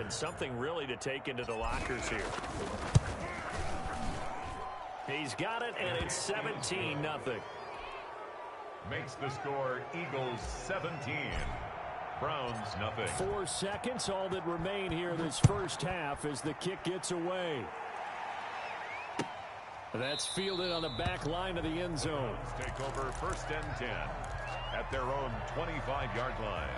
and something really to take into the lockers here. He's got it, and it's 17-0. Makes the score Eagles 17. Browns nothing. 4 seconds, all that remain here this first half as the kick gets away. That's fielded on the back line of the end zone. Browns take over 1st and 10 at their own 25-yard line.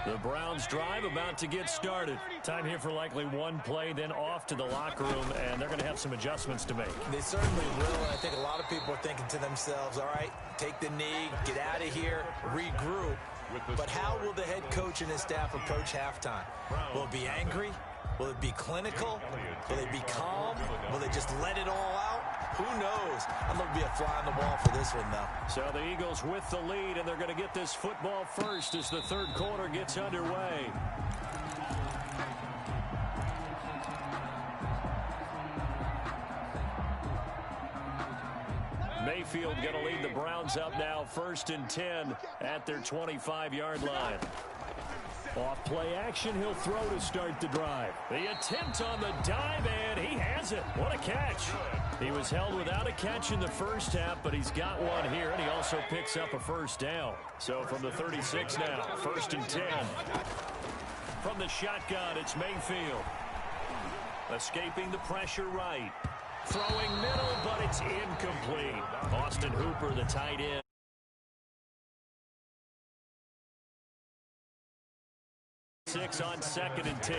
The Browns drive about to get started. Time here for likely one play, then off to the locker room, and they're going to have some adjustments to make. They certainly will, and I think a lot of people are thinking to themselves, all right, take the knee, get out of here, regroup. But how will the head coach and his staff approach halftime? Will it be angry? Will it be clinical? Will they be calm? Will they just let it all out? Who knows? I'd love to be a fly on the wall for this one, though. So the Eagles with the lead, and they're going to get this football first as the third quarter gets underway. Mayfield going to lead the Browns up now 1st and 10 at their 25-yard line. Off play action, he'll throw to start the drive. The attempt on the dive, and he has it. What a catch. He was held without a catch in the first half, but he's got one here, and he also picks up a first down. So from the 36 now, 1st and 10. From the shotgun, it's Mayfield. Escaping the pressure right. Throwing middle, but it's incomplete. Austin Hooper, the tight end. On 2nd and 10.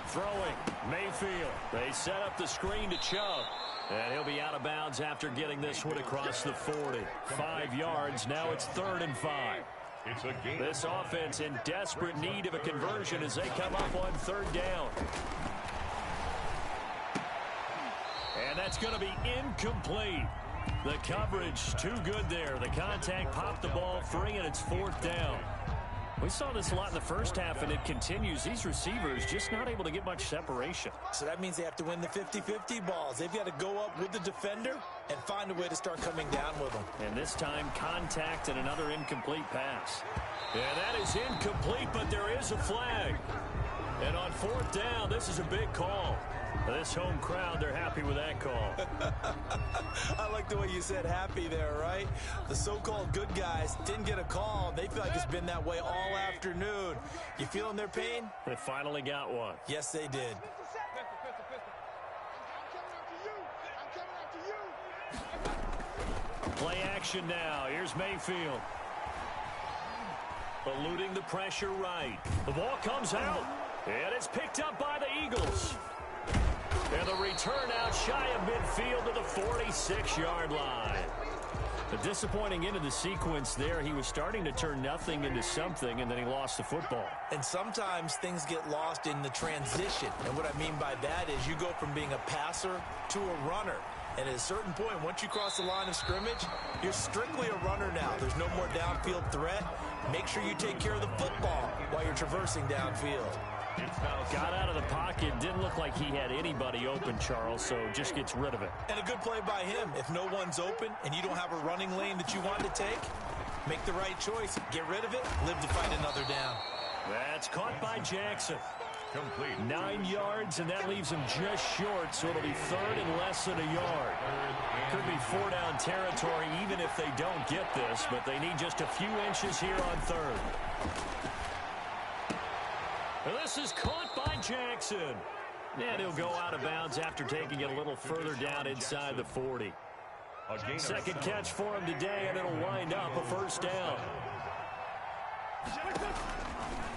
Throwing, Mayfield. They set up the screen to Chubb. And he'll be out of bounds after getting this one across the 40. 5 yards, now it's 3rd and 5. This offense in desperate need of a conversion as they come up on 3rd down. And that's going to be incomplete. The coverage too good there. The contact popped the ball free, and it's 4th down. We saw this a lot in the first half, and it continues. These receivers just not able to get much separation. So that means they have to win the 50-50 balls. They've got to go up with the defender and find a way to start coming down with them. And this time, contact and another incomplete pass. Yeah, that is incomplete, but there is a flag. And on 4th down, this is a big call. This home crowd, they're happy with that call. I like the way you said happy there, right? The so-called good guys didn't get a call. They feel like it's been that way all afternoon. You feeling their pain? They finally got one. Yes, they did. Play action now. Here's Mayfield. Eluding the pressure right. The ball comes out, and it's picked up by the Eagles. And the return out shy of midfield to the 46-yard line. A disappointing end of the sequence there. He was starting to turn nothing into something, and then he lost the football. And sometimes things get lost in the transition. And what I mean by that is you go from being a passer to a runner. And at a certain point, once you cross the line of scrimmage, you're strictly a runner now. There's no more downfield threat. Make sure you take care of the football while you're traversing downfield. Got out of the pocket. Didn't look like he had anybody open, Charles, so just gets rid of it. And a good play by him. If no one's open and you don't have a running lane that you want to take, make the right choice. Get rid of it. Live to fight another down. That's caught by Jackson. Complete. 9 yards, and that leaves him just short, so it'll be 3rd and less than a yard. Could be 4-down territory even if they don't get this, but they need just a few inches here on 3rd. This is caught by Jackson. And he'll go out of bounds after taking it a little further down inside the 40. Second catch for him today, and it'll wind up a 1st down.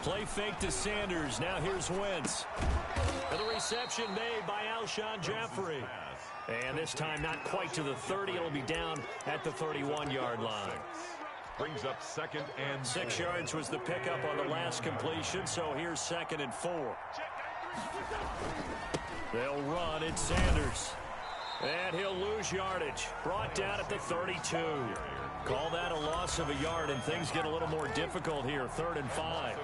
Play fake to Sanders. Now here's Wentz. And the reception made by Alshon Jeffrey. And this time not quite to the 30. It'll be down at the 31-yard line. Brings up 2nd and 6 yards was the pickup on the last completion, so here's 2nd and 4. They'll run. It's Sanders. And he'll lose yardage. Brought down at the 32. Call that a loss of a yard, and things get a little more difficult here. 3rd and 5.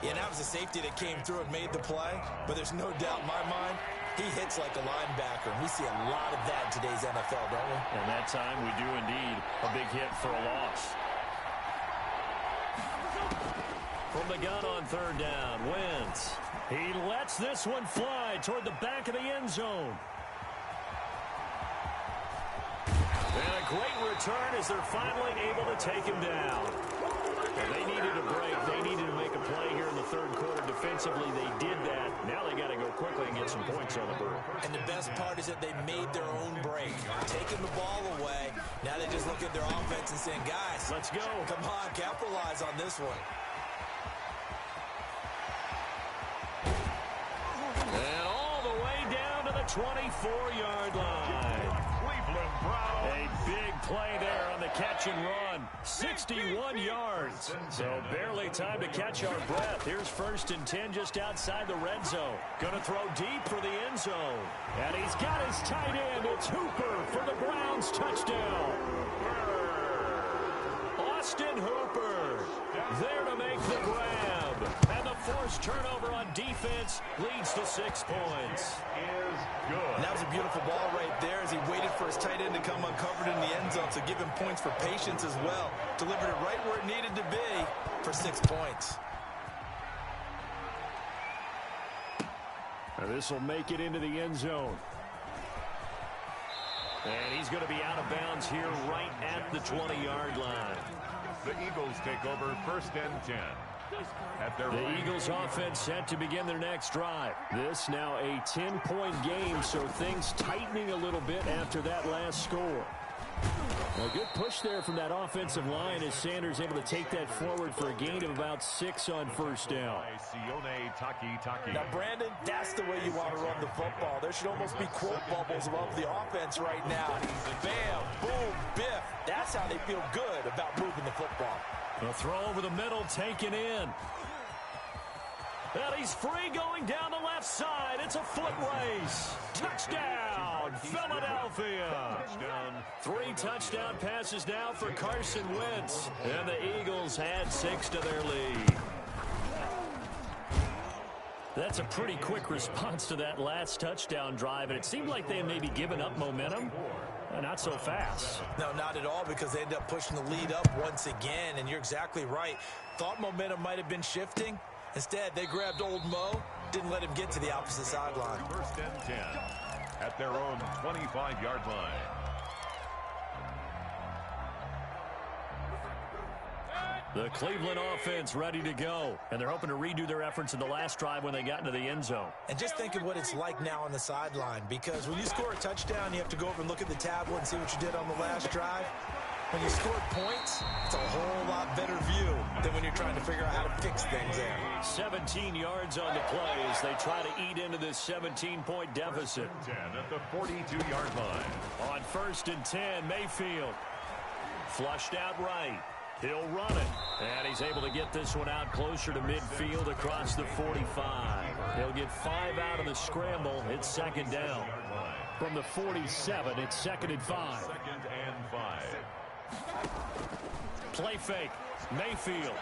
Yeah, that was a safety that came through and made the play, but there's no doubt in my mind he hits like a linebacker, and we see a lot of that in today's NFL, don't we? And that time we do indeed. A big hit for a loss. from the gun on third down. Wins. He lets this one fly toward the back of the end zone. And a great return as they're finally able to take him down. And they needed a break. They needed to make a play here in the third quarter. Defensively, they did that. Now they got to go quickly and get some points on the board. And the best part is that they made their own break. Taking the ball away. Now they just look at their offense and saying, guys, let's go. Come on, capitalize on this one. And all the way down to the 24-yard line. Cleveland Browns. A big play there on the catch and run. 61 yards. So barely time to catch our breath. Here's 1st and 10 just outside the red zone. Going to throw deep for the end zone. And he's got his tight end. It's Hooper for the Browns touchdown. Austin Hooper there to make the grab. And the forced turnover on defense leads to 6 points. Good. And that was a beautiful ball right there as he waited for his tight end to come uncovered in the end zone, so give him points for patience as well. Delivered it right where it needed to be for 6 points. And this will make it into the end zone. And he's going to be out of bounds here right at the 20-yard line. The Eagles take over 1st and 10. The Eagles offense set to begin their next drive. This now a 10-point game, so things tightening a little bit after that last score. A good push there from that offensive line as Sanders able to take that forward for a gain of about 6 on 1st down. Now, Brandon, that's the way you want to run the football. There should almost be quote bubbles above the offense right now. Bam, boom, biff. That's how they feel good about moving the football. A throw over the middle, taken in. And he's free going down the left side. It's a foot race. Touchdown, Philadelphia. 3 touchdown passes now for Carson Wentz. And the Eagles add 6 to their lead. That's a pretty quick response to that last touchdown drive. And it seemed like they had maybe given up momentum. Not so fast. No, not at all, because they ended up pushing the lead up once again. And you're exactly right. Thought momentum might have been shifting. Instead, they grabbed old Mo, didn't let him get to the opposite sideline. 1st and 10 at their own 25-yard line. The Cleveland offense ready to go. And they're hoping to redo their efforts in the last drive when they got into the end zone. And just think of what it's like now on the sideline, because when you score a touchdown, you have to go over and look at the tablet and see what you did on the last drive. When you scored points, it's a whole lot better view than when you're trying to figure out how to fix things there. 17 yards on the play as they try to eat into this 17-point deficit. 10 at the 42-yard line. On 1st and 10, Mayfield. Flushed out right. He'll run it. And he's able to get this one out closer to midfield across the 45. He'll get 5 out of the scramble. It's 2nd down. From the 47, it's 2nd and 5. 2nd and 5. Play fake. Mayfield.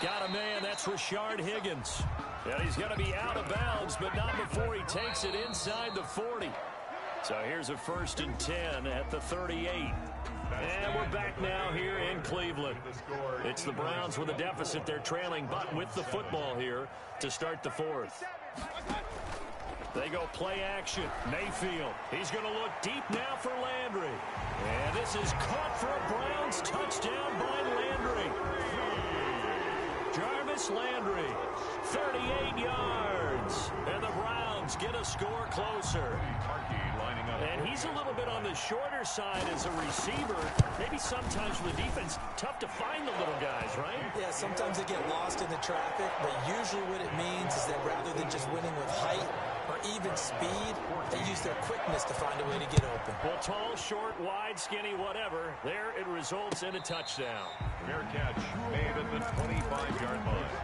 Got a man. That's Rashard Higgins. And he's going to be out of bounds, but not before he takes it inside the 40. So here's a 1st and 10 at the 38. And we're back now here in Cleveland. It's the Browns with a deficit. They're trailing, but with the football here to start the 4th. They go play action. Mayfield. He's going to look deep now for Landry. And this is caught for a Browns touchdown by Landry. Jarvis Landry, 38 yards. And the Browns get a score closer. And he's a little bit on the shorter side as a receiver. Maybe sometimes for the defense, tough to find the little guys, right? Yeah, sometimes they get lost in the traffic, but usually what it means is that rather than just winning with height or even speed, they use their quickness to find a way to get open. Well, tall, short, wide, skinny, whatever, there it results in a touchdown. Fair catch made at the 25-yard line.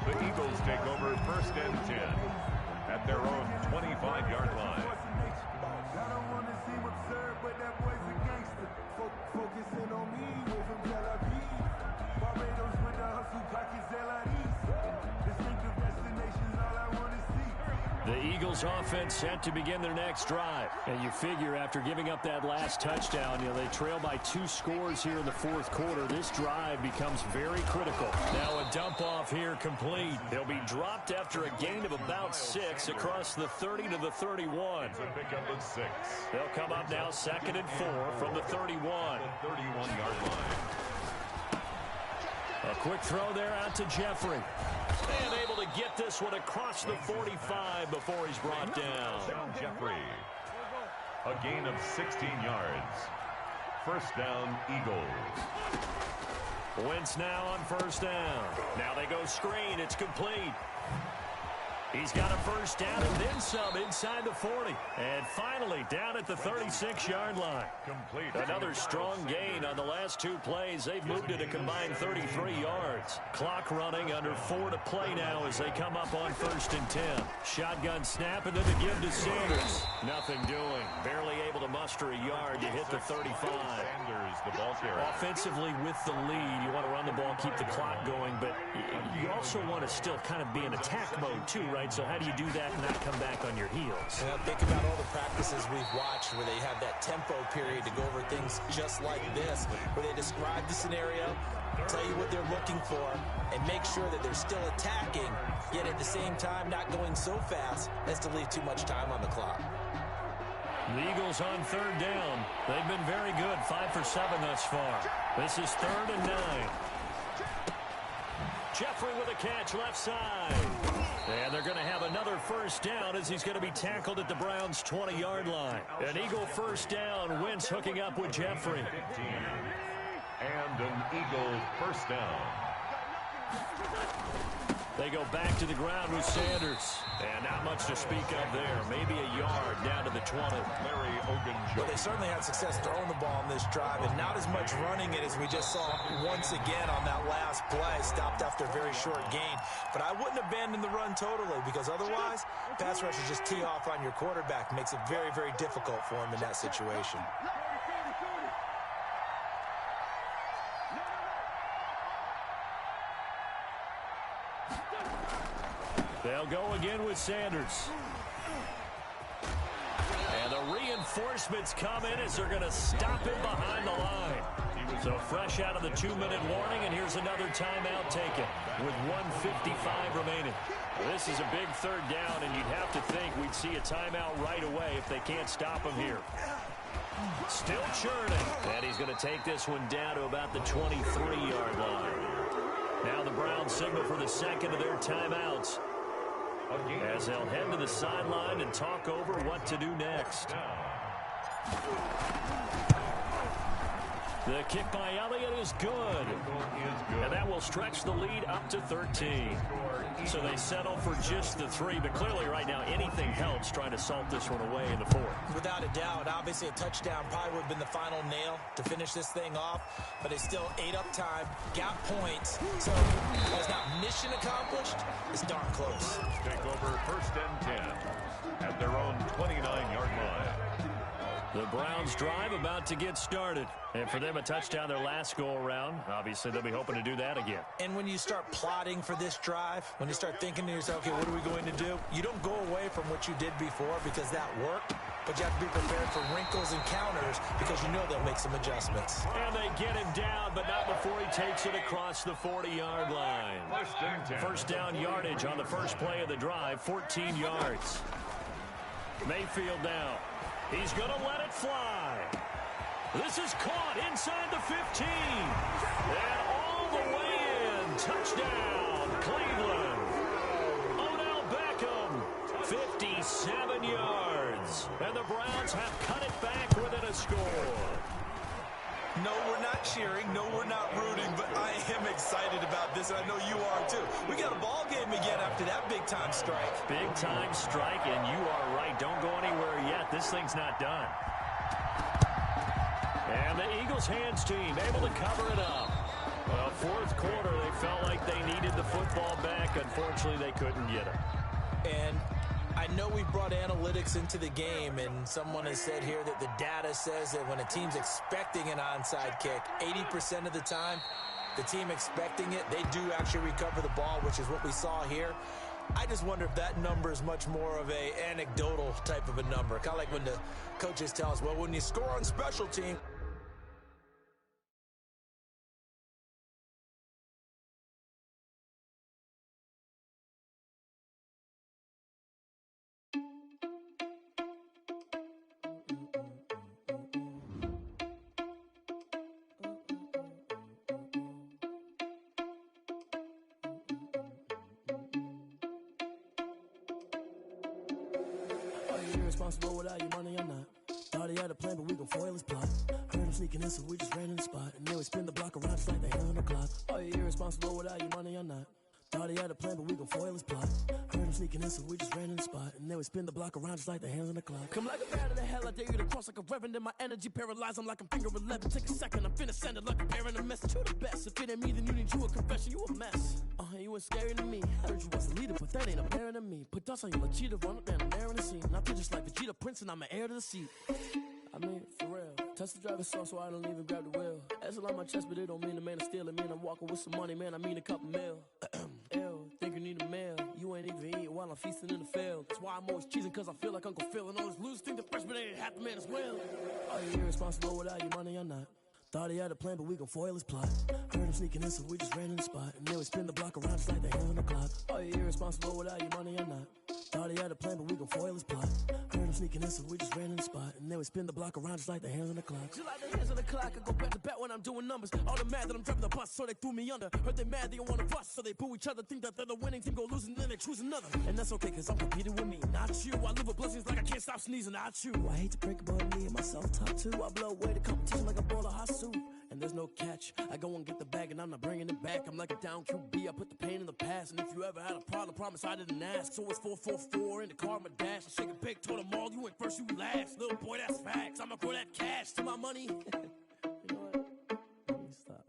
The Eagles take over 1st and 10 at their own 25-yard line. I don't want to seem absurd, but that boy's a gangster. Focusing on me, we're from Tel Aviv. Barbados with the hustle, pockets LIDs. Distinctive destinations, all I want to see. The Eagles offense set to begin their next drive. And you figure after giving up that last touchdown, they trail by 2 scores here in the fourth quarter. This drive becomes very critical. Now a dump off here complete. They'll be dropped after a gain of about 6 across the 30 to the 31. They'll come up now 2nd and 4 from the 31. 31-yard line. A quick throw there out to Jeffrey. And able to get this one across the 45 before he's brought down. Jeffrey. A gain of 16 yards. First down, Eagles. Wentz now on first down. Now they go screen. It's complete. He's got a first down and then some inside the 40. And finally down at the 36-yard line. Another strong gain on the last 2 plays. They've moved it a combined 33 yards. Clock running under 4 to play now as they come up on 1st and 10. Shotgun snap and then the give to Sanders. Nothing doing. Barely able to muster a yard to hit the 35. Sanders, the ball carrier. Offensively with the lead, you want to run the ball, keep the clock going, but you also want to still kind of be in attack mode too, right? So how do you do that and not come back on your heels? Yeah, think about all the practices we've watched where they have that tempo period to go over things just like this, where they describe the scenario, tell you what they're looking for, and make sure that they're still attacking, yet at the same time not going so fast as to leave too much time on the clock. The Eagles on 3rd down. They've been very good, 5 for 7 thus far. This is 3rd and 9. Jeffrey with a catch left side. And they're going to have another first down as he's going to be tackled at the Browns' 20-yard line. An Eagle first down. Wentz hooking up with Jeffrey. And an Eagle first down. They go back to the ground with Sanders. And not much to speak of there. Maybe a yard down to the 20. Larry Ogunjobi. Well, they certainly had success throwing the ball on this drive, and not as much running it as we just saw once again on that last play. Stopped after a very short gain. But I wouldn't abandon the run totally, because otherwise, pass rushers just tee off on your quarterback. Makes it very, very difficult for him in that situation. They'll go again with Sanders. And the reinforcements come in as they're going to stop him behind the line. So fresh out of the 2-minute warning, and here's another timeout taken with 1:55 remaining. This is a big 3rd down, and you'd have to think we'd see a timeout right away if they can't stop him here. Still churning, and he's going to take this one down to about the 23-yard line. Now the Browns signal for the second of their timeouts, as they'll head to the sideline and talk over what to do next. The kick by Elliott is good. And that will stretch the lead up to 13. So they settle for just the 3, but clearly right now anything helps trying to salt this one away in the 4th. Without a doubt, obviously a touchdown probably would have been the final nail to finish this thing off, but they still ate up time, got points, so it's not mission accomplished, it's darn close. Take over 1st and 10 at their own 29-yard line. The Browns drive about to get started. And for them, a touchdown their last go-around. Obviously, they'll be hoping to do that again. And when you start plotting for this drive, when you start thinking to yourself, okay, what are we going to do? You don't go away from what you did before because that worked, but you have to be prepared for wrinkles and counters because you know they'll make some adjustments. And they get him down, but not before he takes it across the 40-yard line. First down yardage on the first play of the drive, 14 yards. Mayfield now. He's going to let it fly. This is caught inside the 15. And all the way in. Touchdown, Cleveland. Odell Beckham, 57 yards. And the Browns have cut it back within a score. No, we're not cheering. No, we're not rooting. But I am excited about this, and I know you are too. We got a ball game again after that big-time strike. Big-time strike, and you are right. Don't go anywhere yet. This thing's not done. And the Eagles hands team able to cover it up. Well, 4th quarter, they felt like they needed the football back. Unfortunately, they couldn't get it. And I know we brought analytics into the game, and someone has said here that the data says that when a team's expecting an onside kick, 80% of the time, the team expecting it, they do actually recover the ball, which is what we saw here. I just wonder if that number is much more of a anecdotal type of a number. Kind of like when the coaches tell us, well, when you score on special team. Irresponsible without your money or not. Thought he had a plan, but we gon' foil his plot. Heard him sneaking in, so we just ran in the spot. And then we spin the block around just like the hand on the clock. Are you irresponsible without your money or not? Thought he had a plan, but we gon' foil his plot. Heard him sneaking in, so we just ran in the spot. And then we spin the block around just like the hands on the clock. Come like a bat of the hell, I dare you to cross like a reverend. And my energy paralyzed, I'm like I'm finger 11. Take a second, I'm finna send it like a bear in a message. You the best, if it ain't me, then you need you a confession. You a mess, you ain't scary to me. Heard you was a leader, but that ain't apparent to me. Put dust on you like cheetah, run up down the air in the scene. I feel just like Vegeta Prince, and I'm an heir to the seat. I mean, for real. Touch the driver's soft, so I don't even grab the wheel. That's on my chest, but it don't mean the man is stealing. Man, I'm walking with some money, man, I mean a couple mil. Ew, think you need a meal. You ain't even eating while I'm feasting in the field. That's why I'm always cheesing, cause I feel like Uncle Phil. And all those losers think the freshman ain't half the man as well. Are you irresponsible without your money or not? Thought he had a plan, but we gon' foil his plot. Heard him sneaking in, so we just ran in the spot. And then we spin the block around just like the hands on the clock. Are you irresponsible without your money or not? Thought he had a plan, but we gon' foil his plot. Heard him sneaking in, so we just ran in the spot. And then we spin the block around just like the hands on the clock. Just like the hands on the clock, I go back to back when I'm doing numbers. All the mad that I'm driving the bus, so they threw me under. Heard they mad, they don't wanna bust, so they boo each other. Think that they're the winning team, go losing, then they choose another. And that's okay, cause I'm competing with me, not you. I live with blessings like I can't stop sneezing, not you. I hate to break it, but me and myself top two. I blow away the competition like a bowl of hot soup. And there's no catch. I go and get the bag and I'm not bringing it back. I'm like a down QB, I put the pain in the past. And if you ever had a problem, promise I didn't ask. So it's 4-4-4 in the car, my dash. I shake a big, told them all, you went first, you last. Little boy, that's facts. I'ma throw that cash to my money. You know what? Let me stop.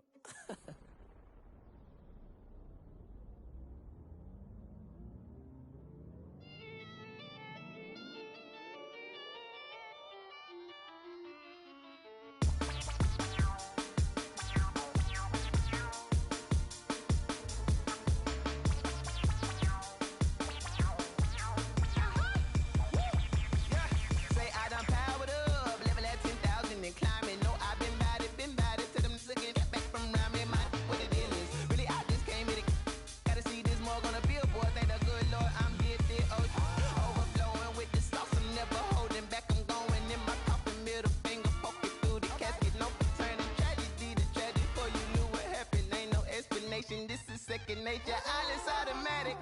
This is second nature, all is automatic.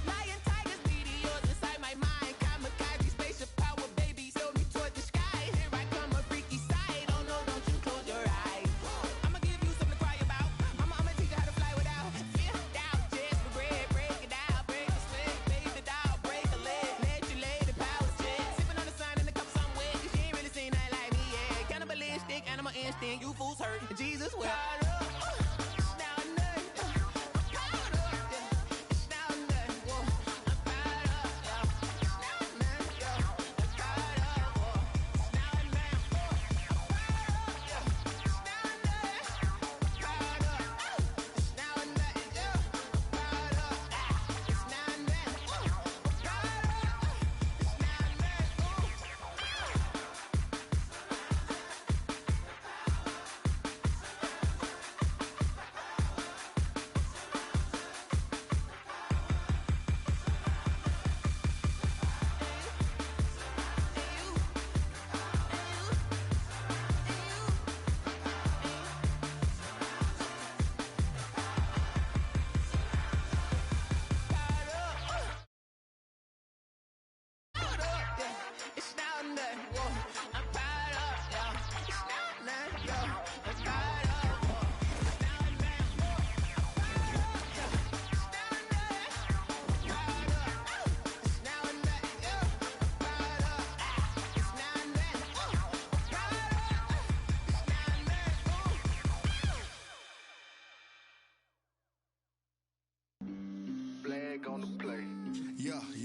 Lion, tigers, meteors inside my mind. Kamikaze, spaceship power, baby. So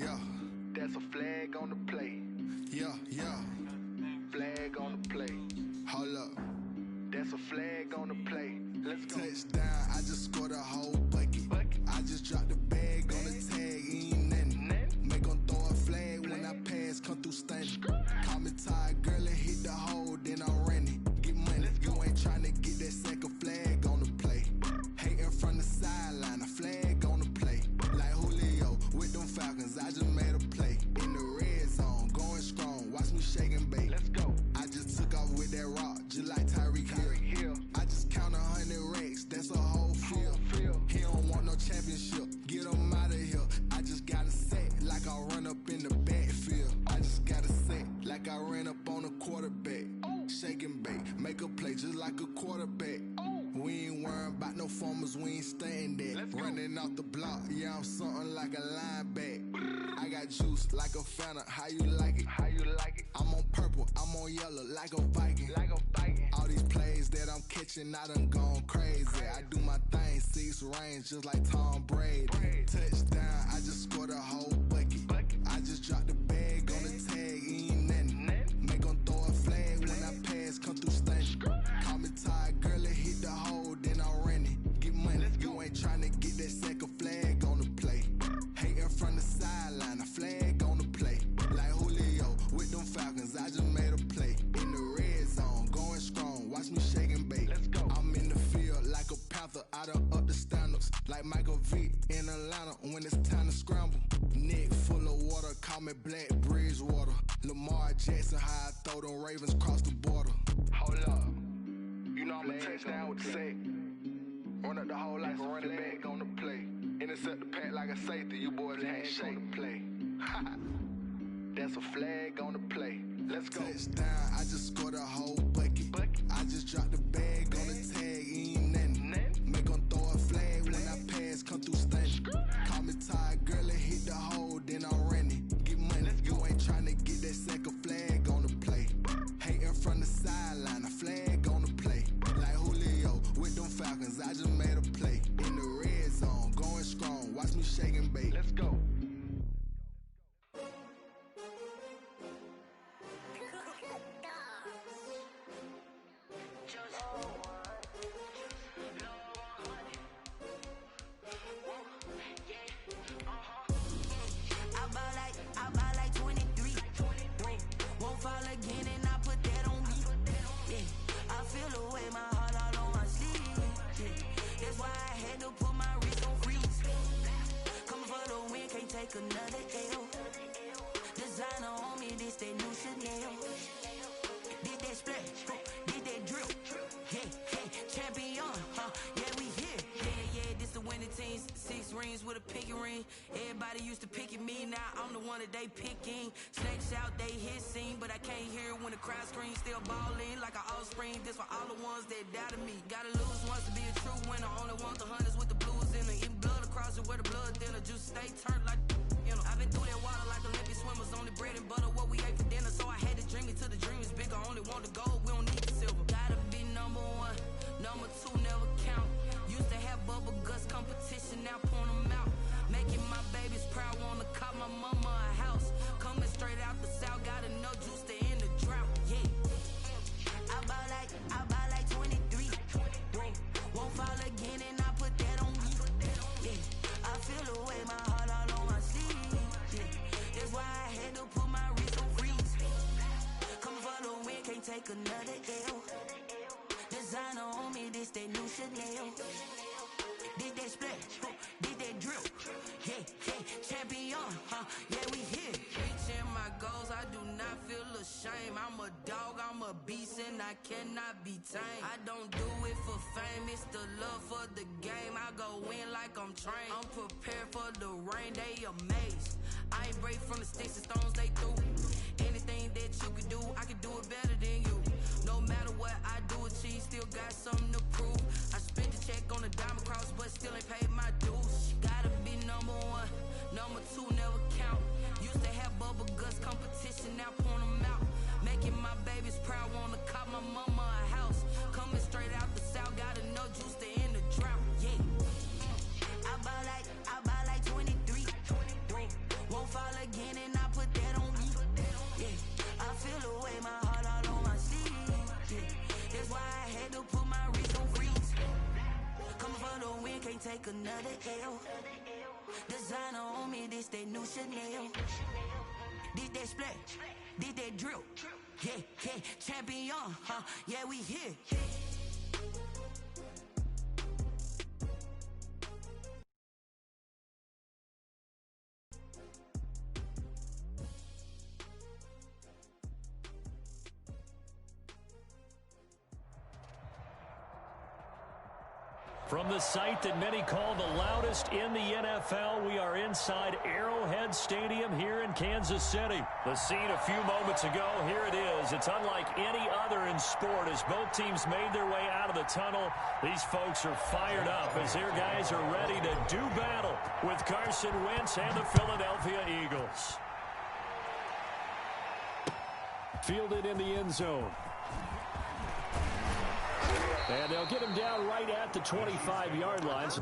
yeah. That's a flag on the play. Yeah, yeah. Flag on the play. Hold up. That's a flag on the play. Let's go. Touchdown, I just scored a whole bucket. I just dropped the bag on the tag, ain't nothing. Make 'em throw a flag when I pass, come through stunning. Call me tired, girl, and hit the hole, then I'm running. Get money, you ain't tryna get that second flag on the play. Hating from the sideline, a flag on the play. Like Julio with them Falcons, I just made a play. In the red zone, going strong, watch me shake and bake. Let's go. I just took off with that rock, just like Tyreek Hill. I just count 100 racks, that's a whole field. He don't want no championship, get him out of here. I just got a set, like I run up in the backfield. I just got a set, like I ran up on a quarterback. Shake and bake, make a play just like a quarterback. We ain't worrying about no formers, we ain't staying there. Running off the block, yeah, I'm something like a linebacker. I got juice like a Fanta, how you like it? How you like it? I'm on purple, I'm on yellow, like a Viking. Like a Viking. All these plays that I'm catching, I done gone crazy. I do my thing, 6 range, just like Tom Brady. Touchdown, I just scored a whole bucket. I just dropped the bag on the tag, ain't nothing. Make 'em throw a flag when I pass, come through stunning. Call me tired, girl, and hit the hole, then I'm running. Get money, you ain't tryna get that second flag on the play. Hating from the sideline, a flag on the play. Like Julio with them Falcons, I just made a play. In the red zone, going strong, watch me shake and bake. Let's go. I'm in the field like a Panther, I done up the standards. Like Michael Vick in Atlanta when it's time to scramble. Neck full of water, call me Black Bridgewater. Lamar Jackson, how I throw them Ravens cross the border. Hold up. You know I'm a touchdown with the sack. Run up the hole like a running back on the play. Intercept the pack like a safety. You boys can't shake the play. That's a flag on the play. Let's go. Touchdown, I just scored a whole bucket. I just dropped the bag on the tag, ain't nothing. Make 'em throw a flag when I pass, come through stunning. Call me tired, girl, and hit the hole, then I'm running. Get money, you ain't tryna get that second flag on the play. Hating from the sideline, a flag on the play. Like Julio with them Falcons, I just made a play. In the red zone, going strong, watch me shake and bake. Let's go. I buy like 23. Won't fall again and I put that on me. Yeah, I feel the way, my heart all on my sleeve. Yeah, that's why I had to put my wrist on freeze. Coming for the win, can't take another L. Designer on me, this that new Chanel. Did that splash, did that drip. Hey, hey, champion, yeah, we here. Yeah, this the winning teams. 6 rings with a pinky ring. Everybody used to pick at me, now I'm the one that they picking. Snakes out, they hit scene, but I can't hear when the crowd screams. Still balling like an offspring. This for all the ones that doubted me. Gotta lose once to be a true winner. Only want the hunters with the blues in it. Even blood across it where the blood thinner. Juice stay turned like, you know. I've been through that water like Olympic swimmers. Only bread and butter, what we ate for dinner. So I had to dream it till the dream is bigger. Only want the gold, we don't need the silver. Gotta be number 1, number 2 never count. Used to have bubble guts competition, now point them out. Making my babies proud, wanna cop my mama a house. Coming straight out the south, got enough juice to end the drought. Yeah, I buy like 23. Won't fall again and I put that on me. Yeah, I feel the way, my heart all on my sleeve. Yeah, that's why I had to put my wrist on freeze. Coming for the win, can't take another L. Designer on me, this that new Chanel. Did that splash, did that drip. Hey, hey, champion, yeah, we here. Reaching my goals, I do not feel ashamed. I'm a dog, I'm a beast, and I cannot be tamed. I don't do it for fame, it's the love for the game. I go in like I'm trained. I'm prepared for the rain, they amazed. I ain't break from the sticks and stones they threw. Anything that you can do, I can do it better than you. No matter what I do, achieve, still got something to prove. I spent the check on the diamond cross, but still ain't paid my dues. Gotta be number 1, number 2 never count. Used to have bubble guts competition, now point them out. Making my babies proud, wanna cop my mama a house. Coming straight out the south, got enough juice to end the drought. Yeah, I buy like 23. Won't fall take another L. Designer on me, this they new Chanel. This they split, this they drill. Yeah, yeah, champion, huh? Yeah, we here. From the site that many call the loudest in the NFL, we are inside Arrowhead Stadium here in Kansas City. The scene a few moments ago, here it is. It's unlike any other in sport as both teams made their way out of the tunnel. These folks are fired up as their guys are ready to do battle with Carson Wentz and the Philadelphia Eagles. Fielded in the end zone. And they'll get him down right at the 25-yard lines.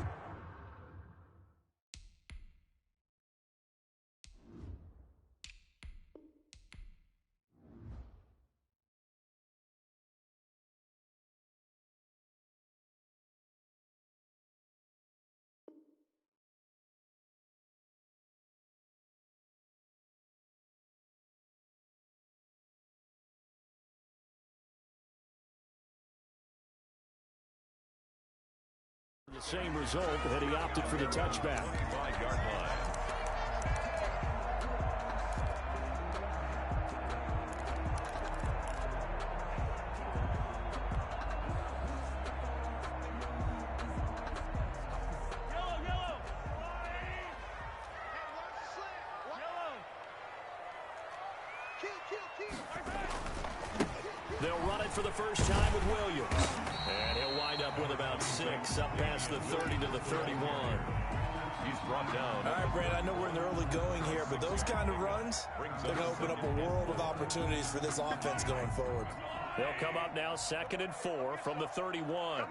The same result, that he opted for the touchback. 5-yard line. They'll run it for the first time with Williams. And he'll wind up with about 6, up past the 30 to the 31. He's brought down. All right, Brad, I know we're in the early going here, but those kind of runs, they're going to open up a world of opportunities for this offense going forward. They'll come up now 2nd and 4 from the 31.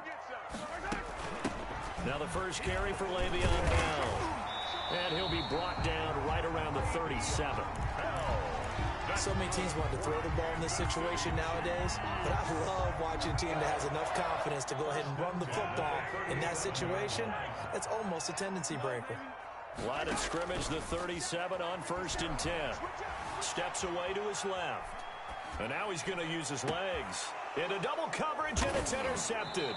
Now the first carry for Le'Veon Bell. And he'll be brought down right around the 37. So many teams want to throw the ball in this situation nowadays, but I love watching a team that has enough confidence to go ahead and run the football in that situation. It's almost a tendency breaker. Line of scrimmage, the 37 on 1st and 10. Steps away to his left. And now he's going to use his legs. Into double coverage, and it's intercepted.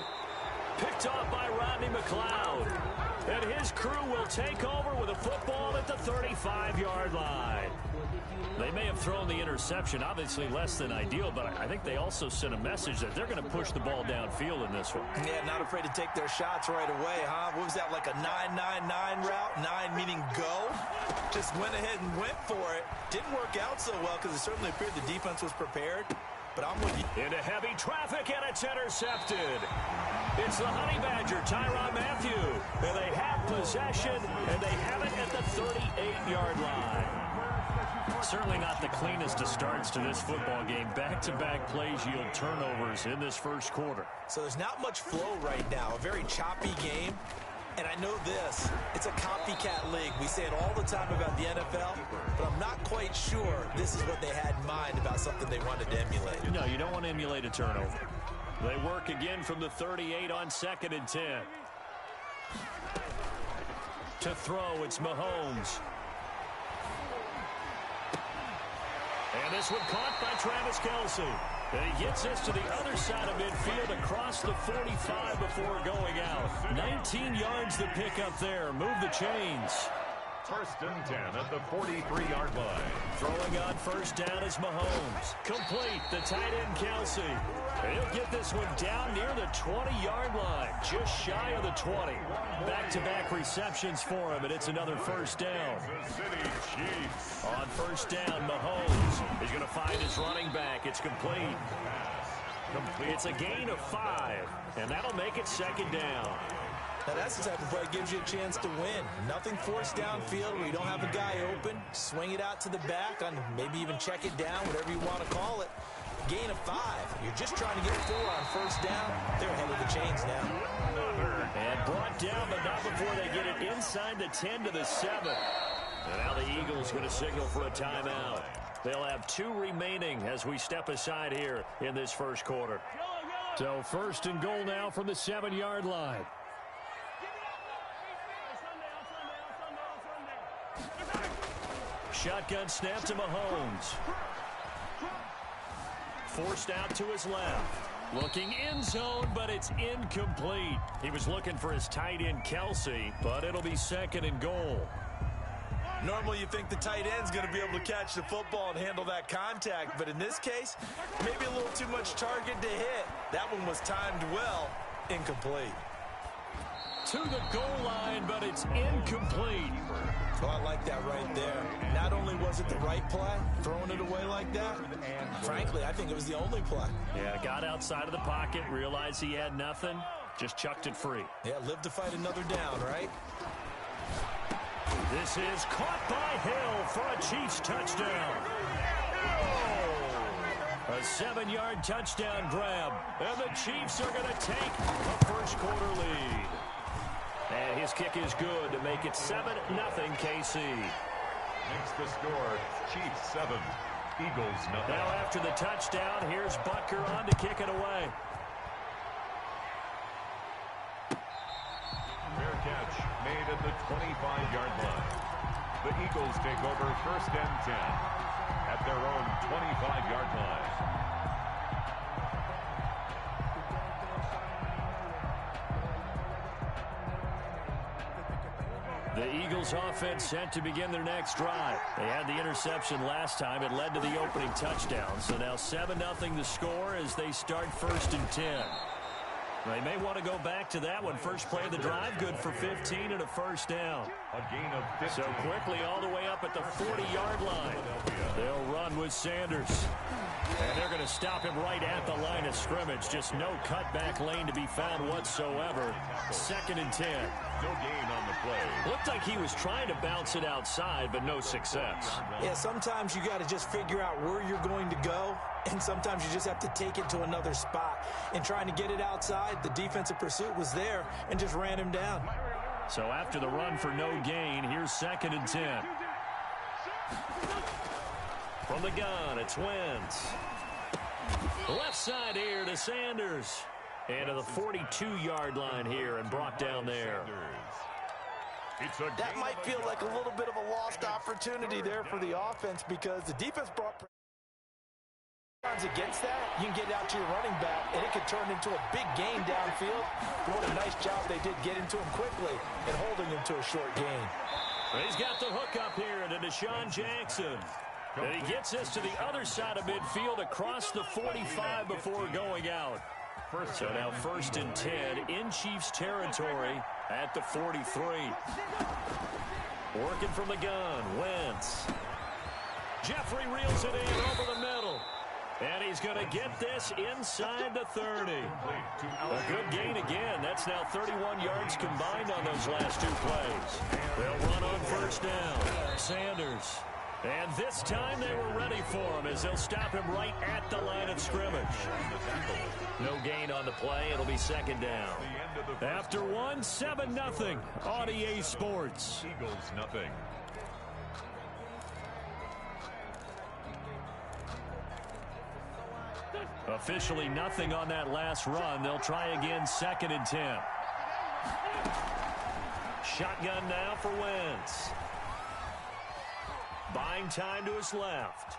Picked off by Rodney McLeod. And his crew will take over with a football at the 35-yard line. They may have thrown the interception, obviously less than ideal, but I think they also sent a message that they're going to push the ball downfield in this one. Yeah, not afraid to take their shots right away, huh? What was that, like a 9-9-9 route? 9 meaning go? Just went ahead and went for it. Didn't work out so well because it certainly appeared the defense was prepared. But I'm with you. Into heavy traffic, and it's intercepted. It's the Honey Badger, Tyrann Mathieu. And they have possession, and they have it at the 38-yard line. Certainly not the cleanest of starts to this football game. Back-to-back plays yield turnovers in this first quarter. So there's not much flow right now. A very choppy game. And I know this, it's a copycat league. We say it all the time about the NFL, but I'm not quite sure this is what they had in mind about something they wanted to emulate. No, you don't want to emulate a turnover. They work again from the 38 on 2nd and 10. To throw, it's Mahomes. And this one caught by Travis Kelce. And he gets us to the other side of midfield across the 45 before going out. 19 yards to pick up there. Move the chains. 1st and 10 at the 43-yard line. Throwing on 1st down is Mahomes. Complete, the tight end Kelce. And he'll get this one down near the 20-yard line, just shy of the 20. Back-to-back receptions for him, and it's another 1st down. Kansas City Chiefs. On 1st down, Mahomes. He's going to find his running back. It's complete. It's a gain of 5, and that'll make it 2nd down. Now that's the type of play that gives you a chance to win. Nothing forced downfield where you don't have a guy open. Swing it out to the back, on maybe even check it down, whatever you want to call it. Gain of 5. You're just trying to get 4 on 1st down. They're ahead of the chains now. And brought down, but not before they get it inside the 10 to the 7. And now the Eagles going to signal for a timeout. They'll have 2 remaining as we step aside here in this first quarter. So 1st and goal now from the 7-yard line. shotgun snap to Mahomes. Forced out to his left. Looking in zone, but it's incomplete. He was looking for his tight end, Kelsey, but it'll be second and goal. Normally you think the tight end's going to be able to catch the football and handle that contact, but in this case, maybe a little too much target to hit. That one was timed well, incomplete. To the goal line, but it's incomplete. Well, I like that right there. Not only was it the right play, throwing it away like that, frankly, I think it was the only play. Yeah, got outside of the pocket, realized he had nothing, just chucked it free. Yeah, live to fight another down, right? This is caught by Hill for a Chiefs touchdown. A 7-yard touchdown grab, and the Chiefs are going to take a first-quarter lead. And his kick is good to make it 7-0 KC. Makes the score Chiefs 7, Eagles 0. Now after the touchdown, here's Butker on to kick it away. Fair catch made at the 25-yard line. The Eagles take over first and 10 at their own 25-yard line. The Eagles offense set to begin their next drive. They had the interception last time. It led to the opening touchdown. So now 7-0 the score as they start first and 10. They may want to go back to that one. First play of the drive, good for 15 and a first down. A gain of 15. So quickly all the way up at the 40-yard line. They'll run with Sanders. And they're going to stop him right at the line of scrimmage. Just no cutback lane to be found whatsoever. Second and 10. No gain on the play. Looked like he was trying to bounce it outside, but no success. Yeah, sometimes you got to just figure out where you're going to go, and sometimes you just have to take it to another spot. And trying to get it outside, the defensive pursuit was there and just ran him down. So after the run for no gain, here's second and 10. From the gun, it's Wentz. Left side here to Sanders. And to the 42-yard line here and brought down there. That might feel like a little bit of a lost opportunity there for the offense because the defense brought against that. You can get out to your running back, and it could turn into a big gain downfield. But what a nice job they did getting to him quickly and holding him to a short gain. He's got the hook up here to Deshaun Jackson. And he gets this to the other side of midfield across the 45 before going out. So now first and 10 in Chiefs territory at the 43. Working from the gun, Wentz. Jeffrey reels it in over the middle. And he's going to get this inside the 30. A good gain again. That's now 31 yards combined on those last two plays. They'll run on first down. Sanders. And this time they were ready for him as they'll stop him right at the line of scrimmage. No gain on the play. It'll be second down. After one, 7-0 on EA Sports. Eagles nothing. Officially nothing on that last run. They'll try again second and 10. Shotgun now for Wentz. Buying time to his left.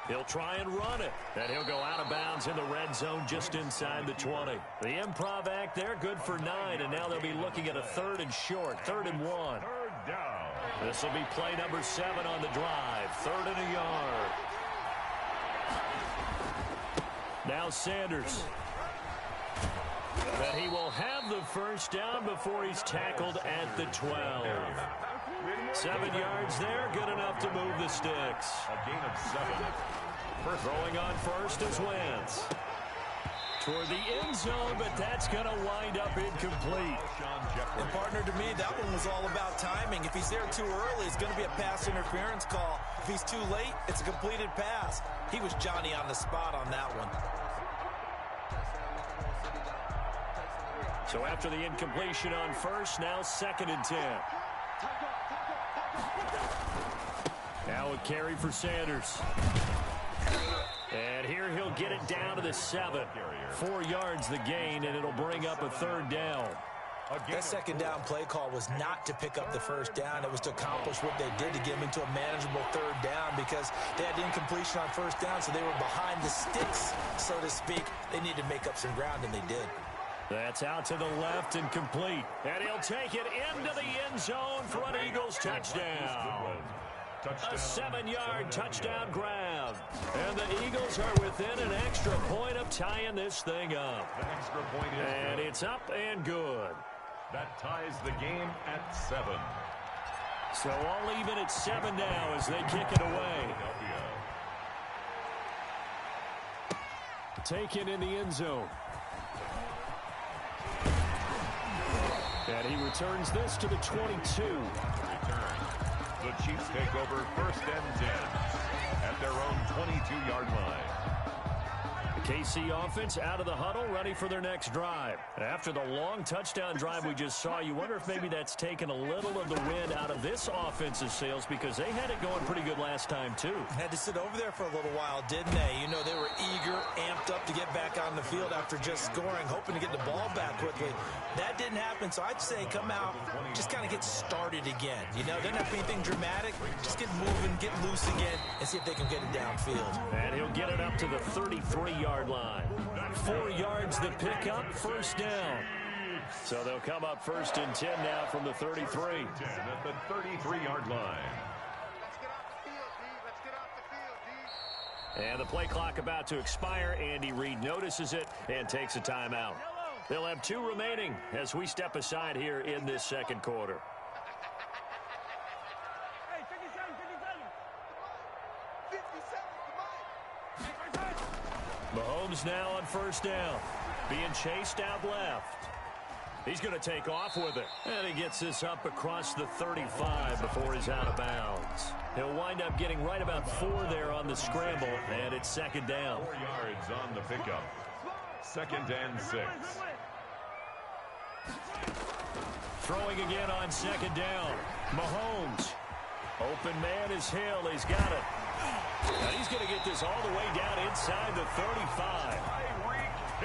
He'll try and run it. And he'll go out of bounds in the red zone just inside the 20. The improv act there, good for 9. And now they'll be looking at a third and short. 3rd and 1. Third down. This will be play number 7 on the drive. 3rd and a yard. Now Sanders. But he will have the first down before he's tackled at the 12. 7 yards there, good enough to move the sticks. A gain of 7. Throwing on first is Wentz. Toward the end zone, but that's going to wind up incomplete. And partner, to me, that one was all about timing. If he's there too early, it's going to be a pass interference call. If he's too late, it's a completed pass. He was Johnny on the spot on that one. So after the incompletion on first, now 2nd and 10. Now a carry for Sanders. And here he'll get it down to the 7. 4 yards the gain, and it'll bring up a 3rd down. That second down play call was not to pick up the first down. It was to accomplish what they did to get them into a manageable third down because they had incompletion on first down, so they were behind the sticks, so to speak. They needed to make up some ground, and they did. That's out to the left and complete. And he'll take it into the end zone for an Eagles touchdown. A 7-yard touchdown grab. And the Eagles are within an extra point of tying this thing up. The extra point is and good. It's up and good. That ties the game at 7. So all even at 7 now as they kick it away. Taken in the end zone. And he returns this to the 22. The Chiefs take over 1st and 10 at their own 22-yard line. The KC offense out of the huddle, ready for their next drive. After the long touchdown drive we just saw, you wonder if maybe that's taken a little of the wind out of this offense's sails because they had it going pretty good last time, too. Had to sit over there for a little while, didn't they? You know, they were eager, amped up to get back on the field after just scoring, hoping to get the ball back quickly. That didn't happen, so I'd say come out, just kind of get started again. You know, doesn't have to be anything dramatic. Just get moving, get loose again, and see if they can get it downfield. And he'll get it up to the 33-yard line. 4 yards the pickup, first down. So they'll come up 1st and 10 now from the 33. 10 at the 33-yard line. And the play clock about to expire. Andy Reid notices it and takes a timeout. They'll have 2 remaining as we step aside here in this second quarter. Mahomes now on first down, being chased out left. He's going to take off with it. And he gets this up across the 35 before he's out of bounds. He'll wind up getting right about 4 there on the scramble, and it's second down. 4 yards on the pickup. 2nd and 6. Throwing again on second down. Mahomes. Open man is Hill. He's got it. Now he's going to get this all the way down inside the 35.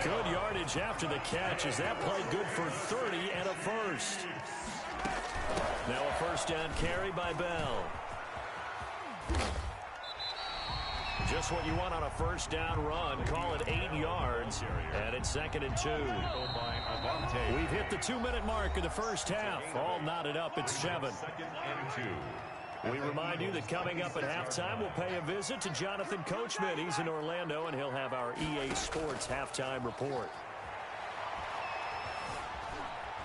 Good yardage after the catch as that play good for 30 and a first. Now a first down carry by Bell. Just what you want on a first down run. Call it 8 yards. And it's 2nd and 2. We've hit the 2-minute mark of the first half. All knotted up at 7. 2nd and 2. We remind you that coming up at halftime, we'll pay a visit to Jonathan Coachman. He's in Orlando, and he'll have our EA Sports halftime report.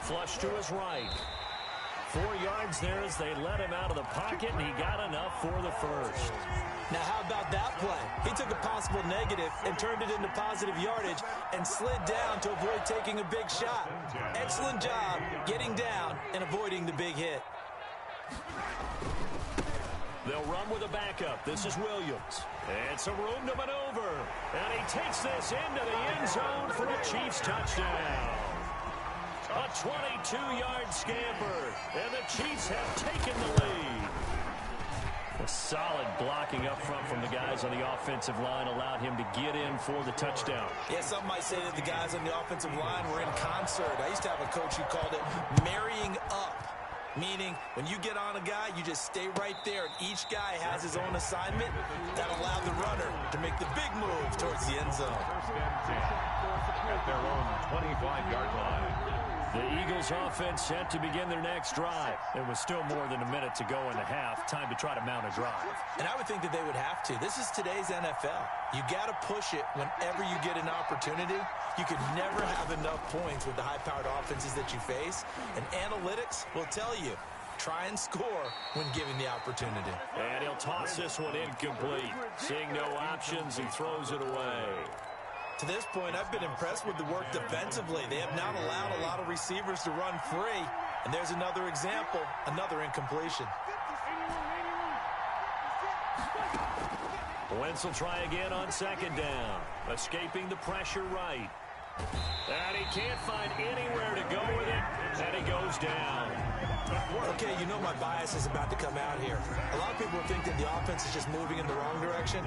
Flush to his right. 4 yards there as they let him out of the pocket, and he got enough for the first. Now, how about that play? He took a possible negative and turned it into positive yardage and slid down to avoid taking a big shot. Excellent job getting down and avoiding the big hit. They'll run with a backup. This is Williams. And some room to maneuver. And he takes this into the end zone for a Chiefs touchdown. A 22-yard scamper. And the Chiefs have taken the lead. A solid blocking up front from the guys on the offensive line allowed him to get in for the touchdown. Yeah, some might say that the guys on the offensive line were in concert. I used to have a coach who called it marrying up. Meaning, when you get on a guy, you just stay right there, and each guy has his own assignment that allowed the runner to make the big move towards the end zone. 1st and 10 at their own 25-yard line. The Eagles offense set to begin their next drive. There was still more than a minute to go in the half. Time to try to mount a drive. And I would think that they would have to. This is today's NFL. You got to push it whenever you get an opportunity. You can never have enough points with the high-powered offenses that you face. And analytics will tell you, try and score when given the opportunity. And he'll toss this one incomplete. Seeing no options, he throws it away. To this point, I've been impressed with the work defensively. They have not allowed a lot of receivers to run free. And there's another example, another incompletion. Wentz will try again on second down. Escaping the pressure right. And he can't find anywhere to go with it, and he goes down. Okay, you know my bias is about to come out here. A lot of people think that the offense is just moving in the wrong direction.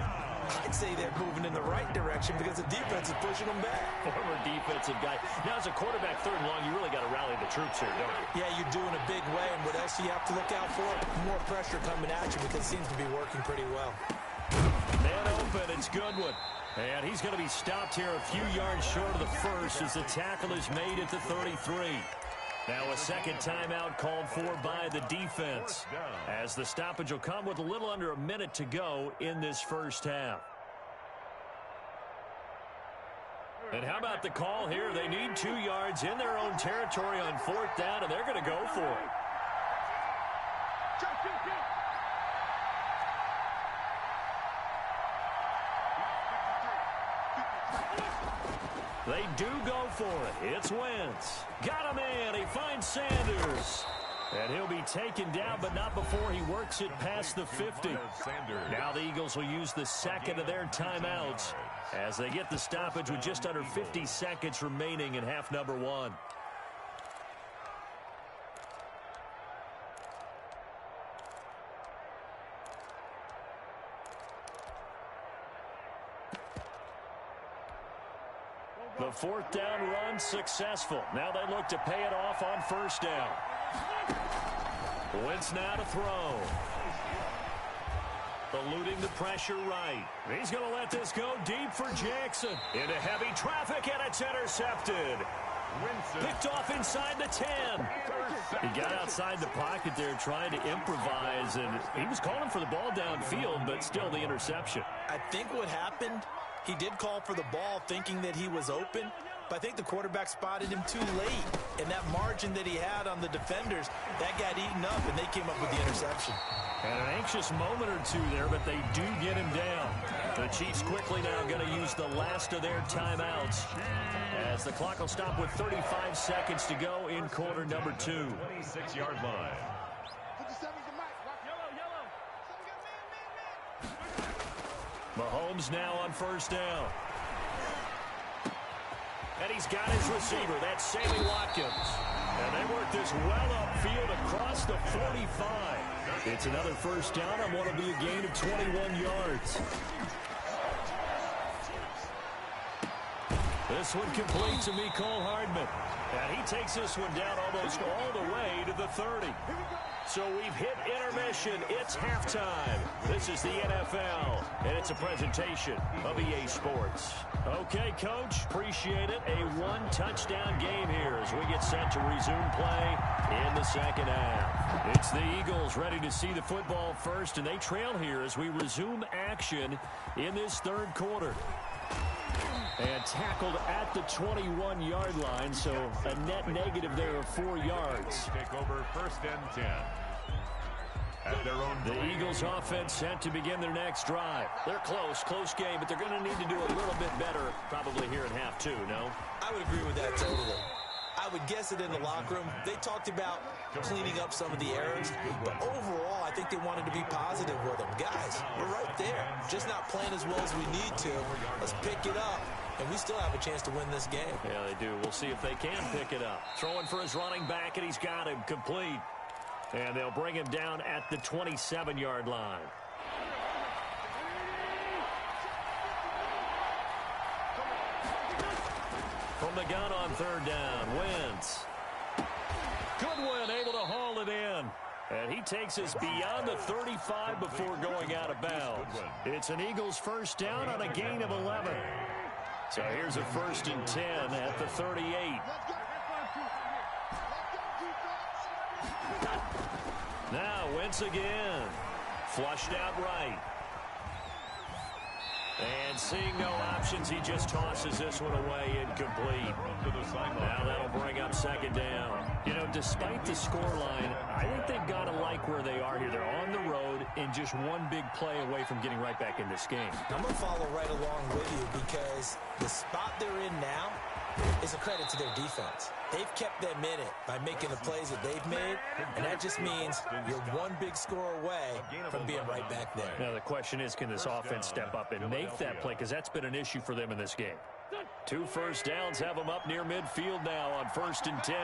I'd say they're moving in the right direction because the defense is pushing them back. Former defensive guy. Now, as a quarterback, 3rd and long, you really got to rally the troops here, don't you? Yeah, you do in a big way, and what else do you have to look out for? More pressure coming at you because it seems to be working pretty well. Man open, it's Goodwin. And he's going to be stopped here a few yards short of the first as the tackle is made at the 33. Now a second timeout called for by the defense, as the stoppage will come with a little under a minute to go in this first half. And how about the call here? They need 2 yards in their own territory on 4th down, and they're going to go for it. They do go for it. It's Wentz. Got him in. He finds Sanders. And he'll be taken down, but not before he works it past the 50. Now the Eagles will use the second of their timeouts as they get the stoppage with just under 50 seconds remaining in half number 1. The 4th down run successful. Now they look to pay it off on 1st down. Wentz now to throw. Eluding the pressure right. He's going to let this go deep for Jackson. Into heavy traffic, and it's intercepted. Picked off inside the 10. He got outside the pocket there trying to improvise, and he was calling for the ball downfield, but still the interception. I think what happened, he did call for the ball thinking that he was open, but I think the quarterback spotted him too late. And that margin that he had on the defenders, that got eaten up, and they came up with the interception. And an anxious moment or two there, but they do get him down. The Chiefs quickly now going to use the last of their timeouts as the clock will stop with 35 seconds to go in quarter number 2. 26-yard line. Mahomes now on 1st down. And he's got his receiver. That's Sammy Watkins. And they work this well upfield across the 45. It's another 1st down on what will be a gain of 21 yards. This one complete to Mecole Hardman. And he takes this one down almost all the way to the 30. So we've hit intermission. It's halftime. This is the NFL, and it's a presentation of EA Sports. Okay, Coach, appreciate it. A 1-touchdown game here as we get set to resume play in the second half. It's the Eagles ready to see the football first, and they trail here as we resume action in this 3rd quarter. And tackled at the 21-yard line, so a net negative there of 4 yards. Take over 1st and 10. At their own the Eagles offense set to begin their next drive. They're close game, but they're going to need to do a little bit better probably here in half 2, no? I would agree with that totally. I would guess it in the locker room. They talked about cleaning up some of the errors, but overall, I think they wanted to be positive with them. Guys, we're right there. Just not playing as well as we need to. Let's pick it up, and we still have a chance to win this game. Yeah, they do. We'll see if they can pick it up. Throwing for his running back, and he's got him complete. And they'll bring him down at the 27-yard line. From the gun on 3rd down, Wentz. Goodwin able to haul it in. And he takes us beyond the 35 before going out of bounds. It's an Eagles 1st down on a gain of 11. So here's a 1st and 10 at the 38. Now Wentz again. Flushed out right. And seeing no options, he just tosses this one away incomplete. Now that'll bring up 2nd down. You know, despite the scoreline, I think they've got to like where they are here. They're on the road and just one big play away from getting right back in this game. I'm going to follow right along with you because the spot they're in now is a credit to their defense. They've kept them in it by making the plays that they've made, and that just means you're one big score away from being right back there. Now the question is, can this offense step up and make that play? Because that's been an issue for them in this game. 2 first downs have them up near midfield now on 1st and 10.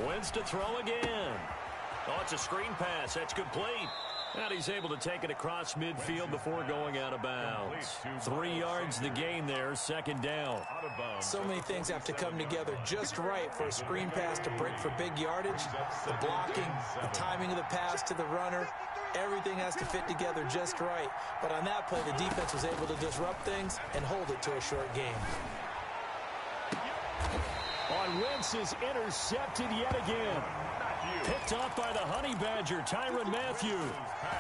Wins to throw again. Oh, it's a screen pass. That's complete. And he's able to take it across midfield before going out of bounds. 3 yards the gain there, 2nd down. So many things have to come together just right for a screen pass to break for big yardage. The blocking, the timing of the pass to the runner, everything has to fit together just right. But on that play, the defense was able to disrupt things and hold it to a short game. On Wentz is intercepted yet again. Picked off by the Honey Badger, Tyrann Mathieu.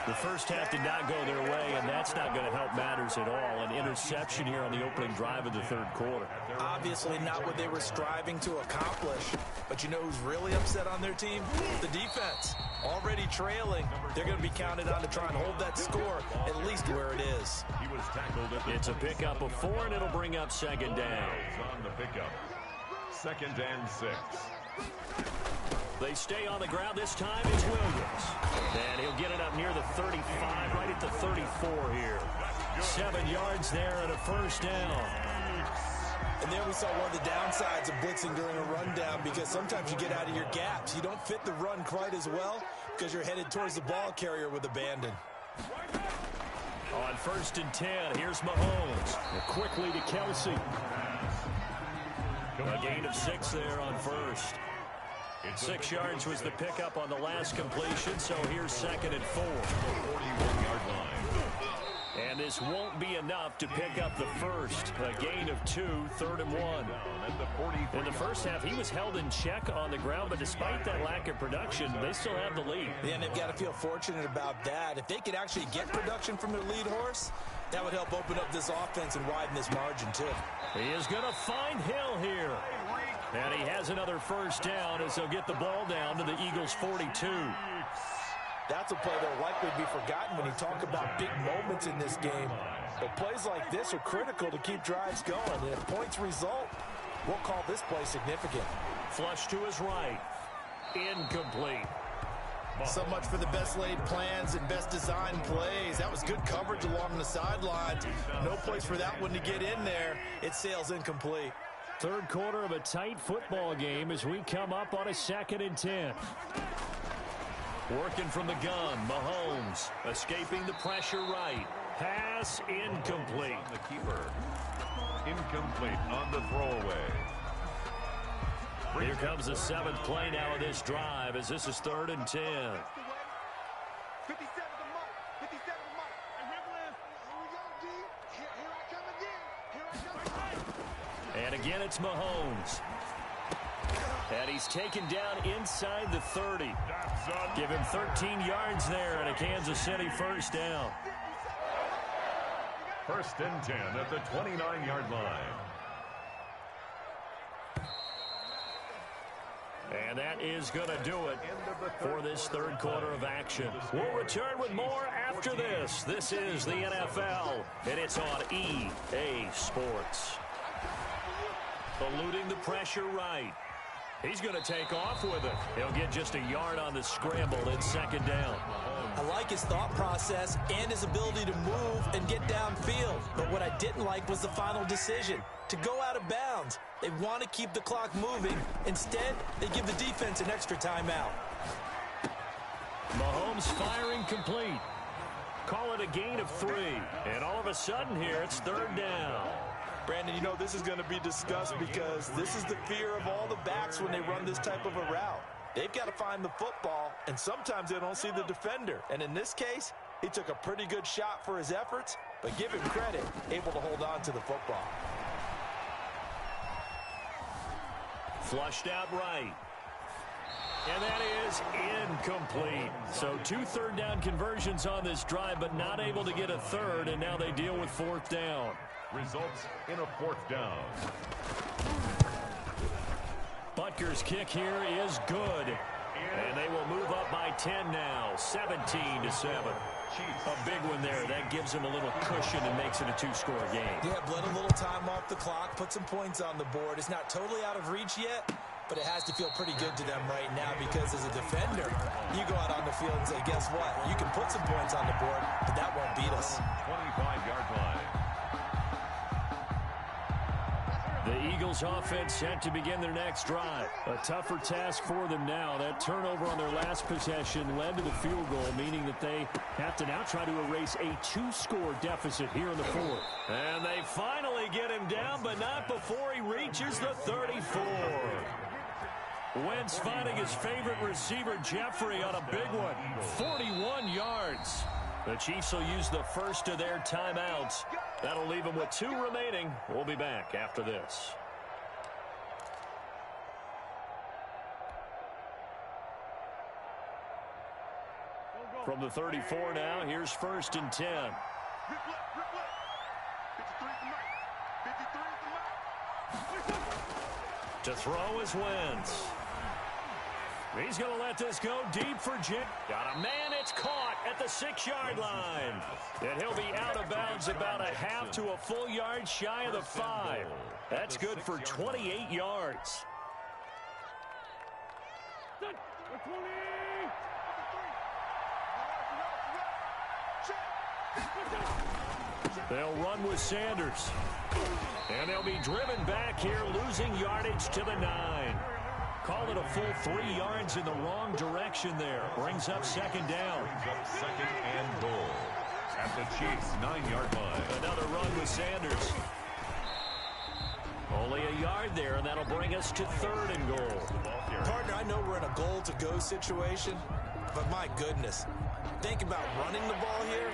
The first half did not go their way, and that's not going to help matters at all. An interception here on the opening drive of the 3rd quarter. Obviously not what they were striving to accomplish. But you know who's really upset on their team? The defense. Already trailing. They're going to be counted on to try and hold that score at least where it is. It's a pickup of 4, and it'll bring up 2nd down. On the pickup. 2nd and 6. They stay on the ground. This time it's Williams. And he'll get it up near the 35, right at the 34 here. 7 yards there and a 1st down. And there we saw one of the downsides of blitzing during a rundown, because sometimes you get out of your gaps. You don't fit the run quite as well because you're headed towards the ball carrier with abandon. On 1st and 10, here's Mahomes. Quickly to Kelsey. A gain of 6 there on 1st. 6 yards was the pickup on the last completion, so here's 2nd and 4. 41-yard line. And this won't be enough to pick up the 1st. A gain of 2, 3rd and 1. In the first half, he was held in check on the ground, but despite that lack of production, they still have the lead. Yeah, and they've got to feel fortunate about that. If they could actually get production from their lead horse, that would help open up this offense and widen this margin, too. He is going to find Hill here. And he has another 1st down as they'll get the ball down to the Eagles' 42. That's a play that'll likely be forgotten when you talk about big moments in this game. But plays like this are critical to keep drives going. And if points result, we'll call this play significant. Flush to his right. Incomplete. So much for the best laid plans and best designed plays. That was good coverage along the sidelines. No place for that one to get in there. It sails incomplete. 3rd quarter of a tight football game as we come up on a 2nd and 10. Working from the gun, Mahomes escaping the pressure right. Pass incomplete. The keeper. Incomplete on the throwaway. Here comes the 7th play now of this drive as this is 3rd and 10. 57 to mark. 57 to mark. And here we go, D. Here I come again. Here I come again. And again, it's Mahomes. And he's taken down inside the 30. Give him 13 yards there and a Kansas City 1st down. 1st and 10 at the 29-yard line. And that is going to do it for this 3rd quarter of action. We'll return with more after this. This is the NFL, and it's on EA Sports. Eluding the pressure right. He's going to take off with it. He'll get just a yard on the scramble. It's 2nd down. I like his thought process and his ability to move and get downfield. But what I didn't like was the final decision, to go out of bounds. They want to keep the clock moving. Instead, they give the defense an extra timeout. Mahomes firing complete. Call it a gain of 3. And all of a sudden here, it's 3rd down. Brandon, you know this is going to be discussed because this is the fear of all the backs when they run this type of a route. They've got to find the football, and sometimes they don't see the defender. And in this case, he took a pretty good shot for his efforts, but give him credit, able to hold on to the football. Flushed out right. And that is incomplete. So 2 3rd down conversions on this drive, but not able to get a 3rd, and now they deal with 4th down. Results in a 4th down. Butker's kick here is good. And they will move up by 10 now, 17-7. A big one there. That gives them a little cushion and makes it a 2-score game. Yeah, bled a little time off the clock, put some points on the board. It's not totally out of reach yet, but it has to feel pretty good to them right now because as a defender, you go out on the field and say, guess what? You can put some points on the board, but that won't beat us. 25-yard line. The Eagles offense set to begin their next drive. A tougher task for them now. That turnover on their last possession led to the field goal, meaning that they have to now try to erase a 2-score deficit here in the fourth. And they finally get him down, but not before he reaches the 34. Wentz finding his favorite receiver, Jeffrey, on a big one. 41 yards. The Chiefs will use the first of their timeouts. That'll leave them with 2 remaining. We'll be back after this. From the 34 now, here's 1st and 10. To throw is Wentz. He's going to let this go deep for Jim. Got a man, it's caught at the 6-yard line. And he'll be out of bounds about a half to a full yard shy of the 5. That's good for 28 yards. They'll run with Sanders. And they'll be driven back here, losing yardage to the 9. Call it a full 3 yards in the wrong direction there. Brings up 2nd down. Brings up 2nd and goal at the Chiefs' 9-yard line. Another run with Sanders. Only a yard there, and that'll bring us to 3rd and goal. Partner, I know we're in a goal-to-go situation, but my goodness, think about running the ball here.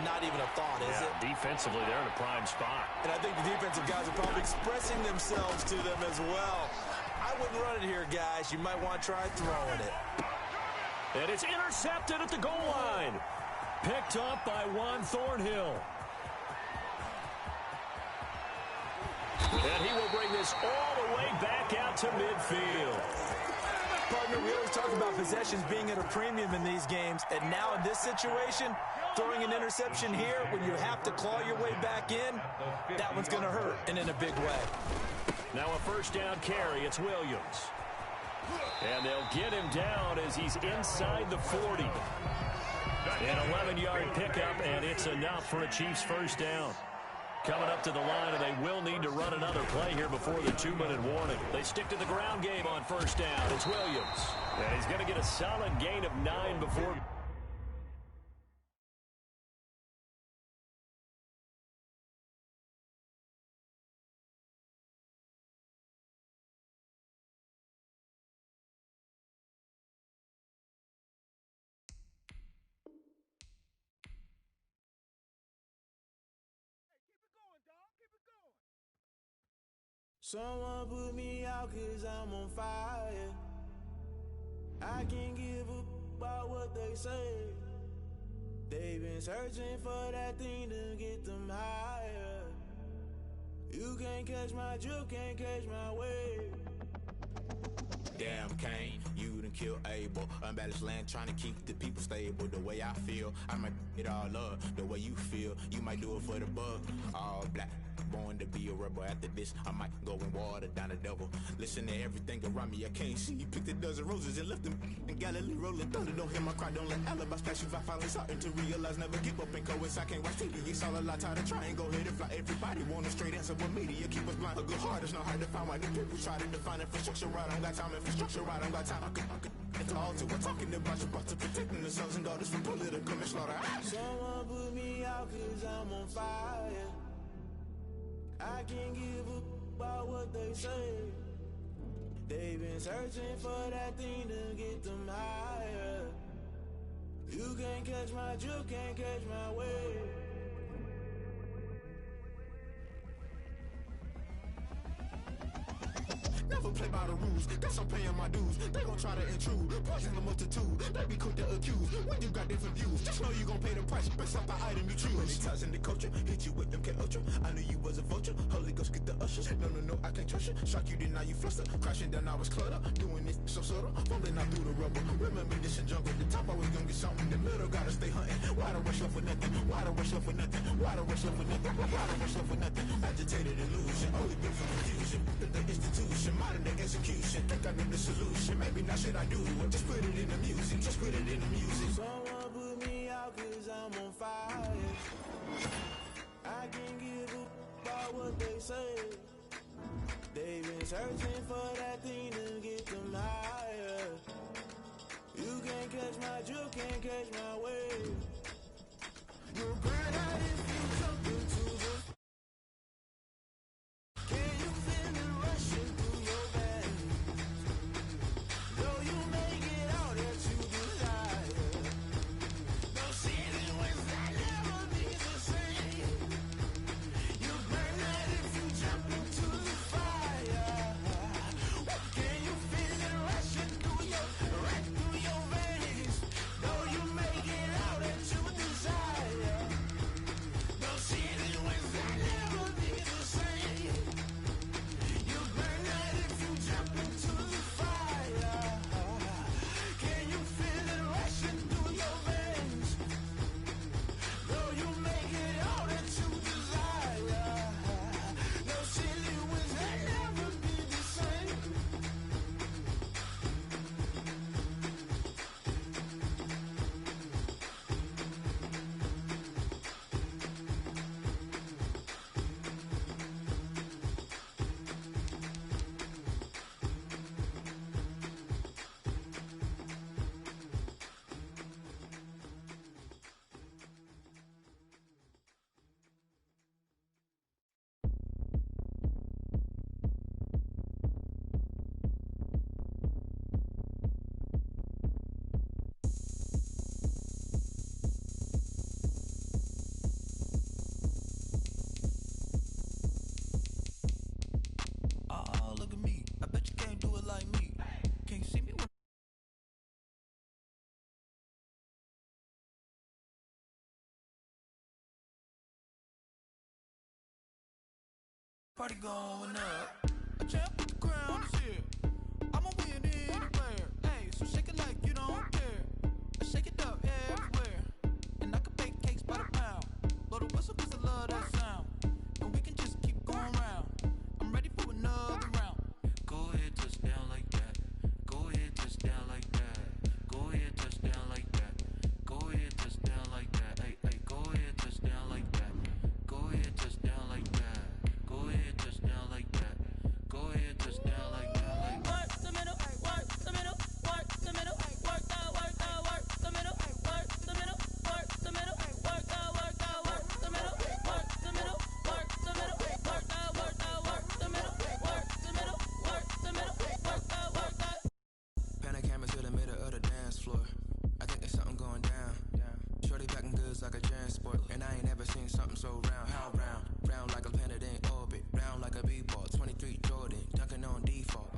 Not even a thought, is it? Defensively, they're in a prime spot. And I think the defensive guys are probably expressing themselves to them as well. I wouldn't run it here, guys. You might want to try throwing it. And it's intercepted at the goal line. Picked up by Juan Thornhill. And he will bring this all the way back out to midfield. Partner, we always talk about possessions being at a premium in these games. And now in this situation, throwing an interception here when you have to claw your way back in, that one's going to hurt, and in a big way. Now a 1st down carry. It's Williams. And they'll get him down as he's inside the 40. An 11-yard pickup, and it's enough for a Chiefs 1st down. Coming up to the line, and they will need to run another play here before the 2-minute warning. They stick to the ground game on 1st down. It's Williams. And he's going to get a solid gain of 9 before... Someone put me out 'cause I'm on fire. I can't give up about what they say. They've been searching for that thing to get them higher. You can't catch my drift, can't catch my wave. Damn Kane, you done killed Abel. Unbalanced land trying to keep the people stable. The way I feel, I might it all up. The way you feel, you might do it for the bug. All black, born to be a rebel. After this, I might go and water down the devil. Listen to everything around me, I can't see. Picked a dozen roses and left them in Galilee rolling thunder. Don't hear my cry, don't let alibis pass you. I finally starting to realize, never give up and coincide. I can't watch TV, it's all a lot. Tired of trying, go ahead and fly. Everybody want a straight answer, but media keep us blind. A good heart is not hard to find. Why the people try to define infrastructure right? I don't got time, infrastructure right? I don't got time. I could call to. We're talking about you, about to protecting the sons and daughters from political manslaughter. Someone put me out 'cause I'm on fire. I can't give up about what they say. They've been searching for that thing to get them higher. You can't catch my drift, can't catch my wave. Never play by the rules, guess I'm paying my dues. They gon' try to intrude, poison the multitude. They be quick to accuse, when you got different views. Just know you gon' pay the price, based off the item you choose. Many times in the culture, hit you with MK Ultra. I knew you was a vulture, Holy Ghost get the ushers. No, I can't trust you. Shock you, then now you fluster. Crashing down, I was cluttered. Doing this so subtle, fumbling out through the rubble. Remember this in jungle, the top always gonna get something. The middle gotta stay hunting. Why the rush left for nothing? Why the rush left for nothing? Why the rush left for nothing? Why the rush left for nothing? Agitated illusion, only built for confusion. The institution, modern day execution. Think I know the solution. Maybe not should I do it? Just put it in the music. Just put it in the music. Someone put me out 'cause I'm on fire. I can't give up about what they say. They've been searching for that thing to get them higher. You can't catch my drill, can't catch my wave. You'll burn out if you jump into the. Can you feel it rushing through your veins? Though you make it out that you desire. No ceiling was that never be the same. You burn out if you jump into the fire. Can you feel it rushing through your veins? Though you make it out that you desire. No ceiling was that never be the same. You burn out if you jump into the fire. Can you feel it rushing through your veins? Though you make it all that you desire. No silly wins that never be the same. Oh, look at me. I bet you can't do it like me. Can't see me when party going up. A champ with the crown is here. I'ma win anywhere. Hey, so shake it like you don't care. I shake it up everywhere. And I can bake cakes by the pound. Blow the whistle 'cause I love that sound. And we can just keep going round. I'm ready for another round. Go ahead, touch down like that. Go ahead, touch down like that. Go ahead, touch down like that. Go ahead, touch down like that. Hey, hey, go ahead, touch down like that. Go ahead, touch down like that. Go ahead, touch down like that. Go ahead, touch down like that. Like Work the middle, work the middle, work the middle, work the middle, work the middle, work the middle, work the middle, work the middle, work the middle, work the middle, work the middle, work the middle, work the. Pan a camera to the middle of the dance floor. I think there's something going down. Shorty packing goods like a transport, and I ain't never seen something so round. How round? Round like a planet in orbit, round like a b-ball. 23 Jordan, dunking on default.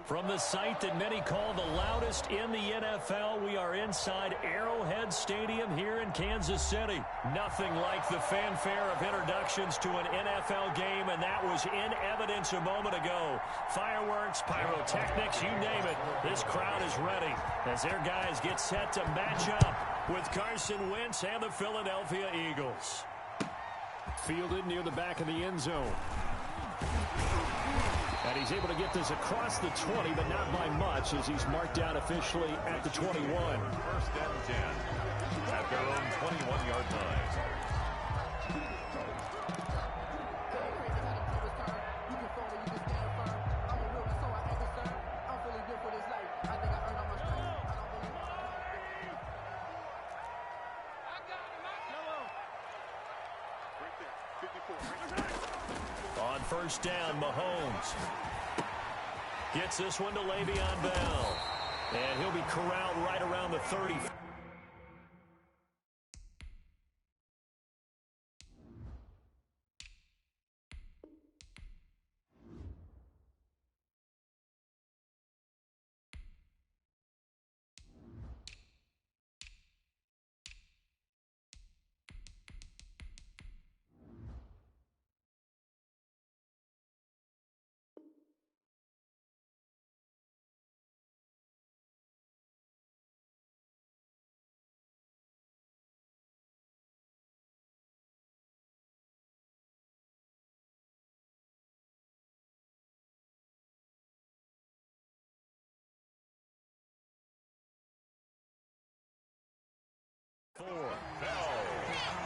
From the site that many call the loudest in the NFL, we are inside Arrowhead Stadium here in Kansas City. Nothing like the fanfare of introductions to an NFL game, and that was in evidence a moment ago. Fireworks, pyrotechnics, you name it. This crowd is ready as their guys get set to match up with Carson Wentz and the Philadelphia Eagles. Fielded near the back of the end zone. And he's able to get this across the 20, but not by much, as he's marked down officially at the 21. First and 10 at their own 21-yard line. On first down, Mahomes gets this one to Le'Veon Bell. And he'll be corralled right around the 30.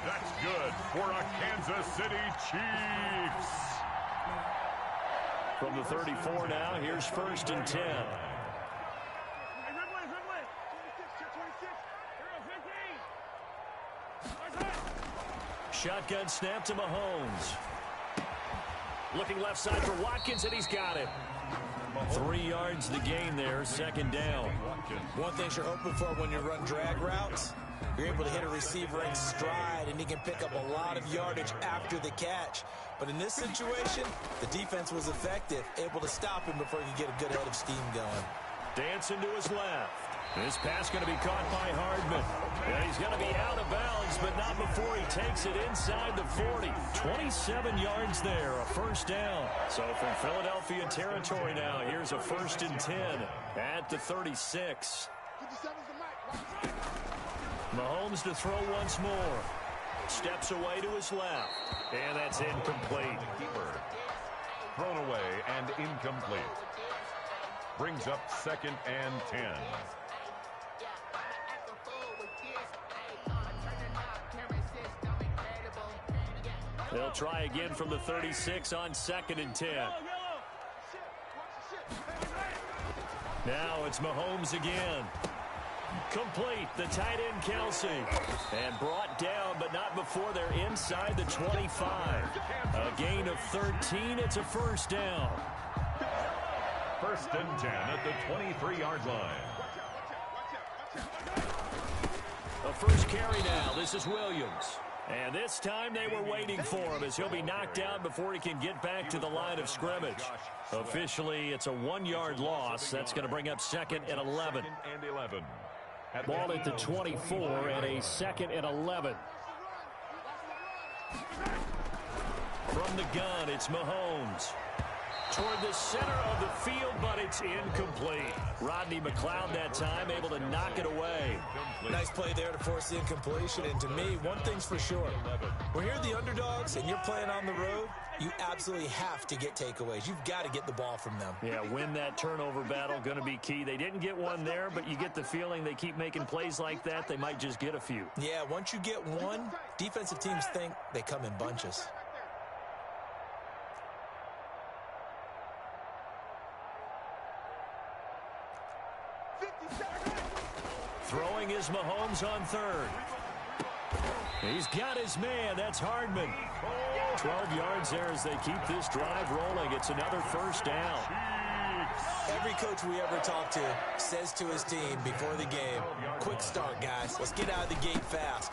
That's good for a Kansas City Chiefs. From the 34 now, here's 1st and 10. Shotgun snap to Mahomes. Looking left side for Watkins, and he's got it. 3 yards the gain there, 2nd down. One thing you're hoping for when you run drag routes, you're able to hit a receiver in stride, and he can pick up a lot of yardage after the catch. But in this situation, the defense was effective, able to stop him before he could get a good head of steam going. Dancing to his left. This pass going to be caught by Hardman. And he's going to be out of bounds, but not before he takes it inside the 40. 27 yards there, a 1st down. So from Philadelphia territory now, here's a 1st and 10 at the 36. Mahomes to throw once more. Steps away to his left. And that's incomplete. Thrown away and incomplete. Brings up 2nd and 10. They'll try again from the 36 on 2nd and 10. Now it's Mahomes again. Complete, the tight end Kelsey. And brought down, but not before they're inside the 25. A gain of 13, it's a 1st down. 1st and 10 at the 23-yard line. A first carry now, this is Williams. And this time they were waiting for him as he'll be knocked down before he can get back to the line of scrimmage. Officially, it's a 1-yard loss. That's going to bring up 2nd and 11. Ball at the 24 and a 2nd and 11. From the gun, it's Mahomes. Toward the center of the field, but it's incomplete. Rodney McLeod that time able to knock it away. Nice play there to force the incompletion. And to me, one thing's for sure. When you're the underdogs and you're playing on the road, you absolutely have to get takeaways. You've got to get the ball from them. Yeah, win that turnover battle, going to be key. They didn't get one there, but you get the feeling they keep making plays like that, they might just get a few. Yeah, once you get one, defensive teams think they come in bunches. Throwing is Mahomes on 3rd. He's got his man. That's Hardman. 12 yards there as they keep this drive rolling. It's another 1st down. Every coach we ever talk to says to his team before the game, quick start, guys. Let's get out of the gate fast.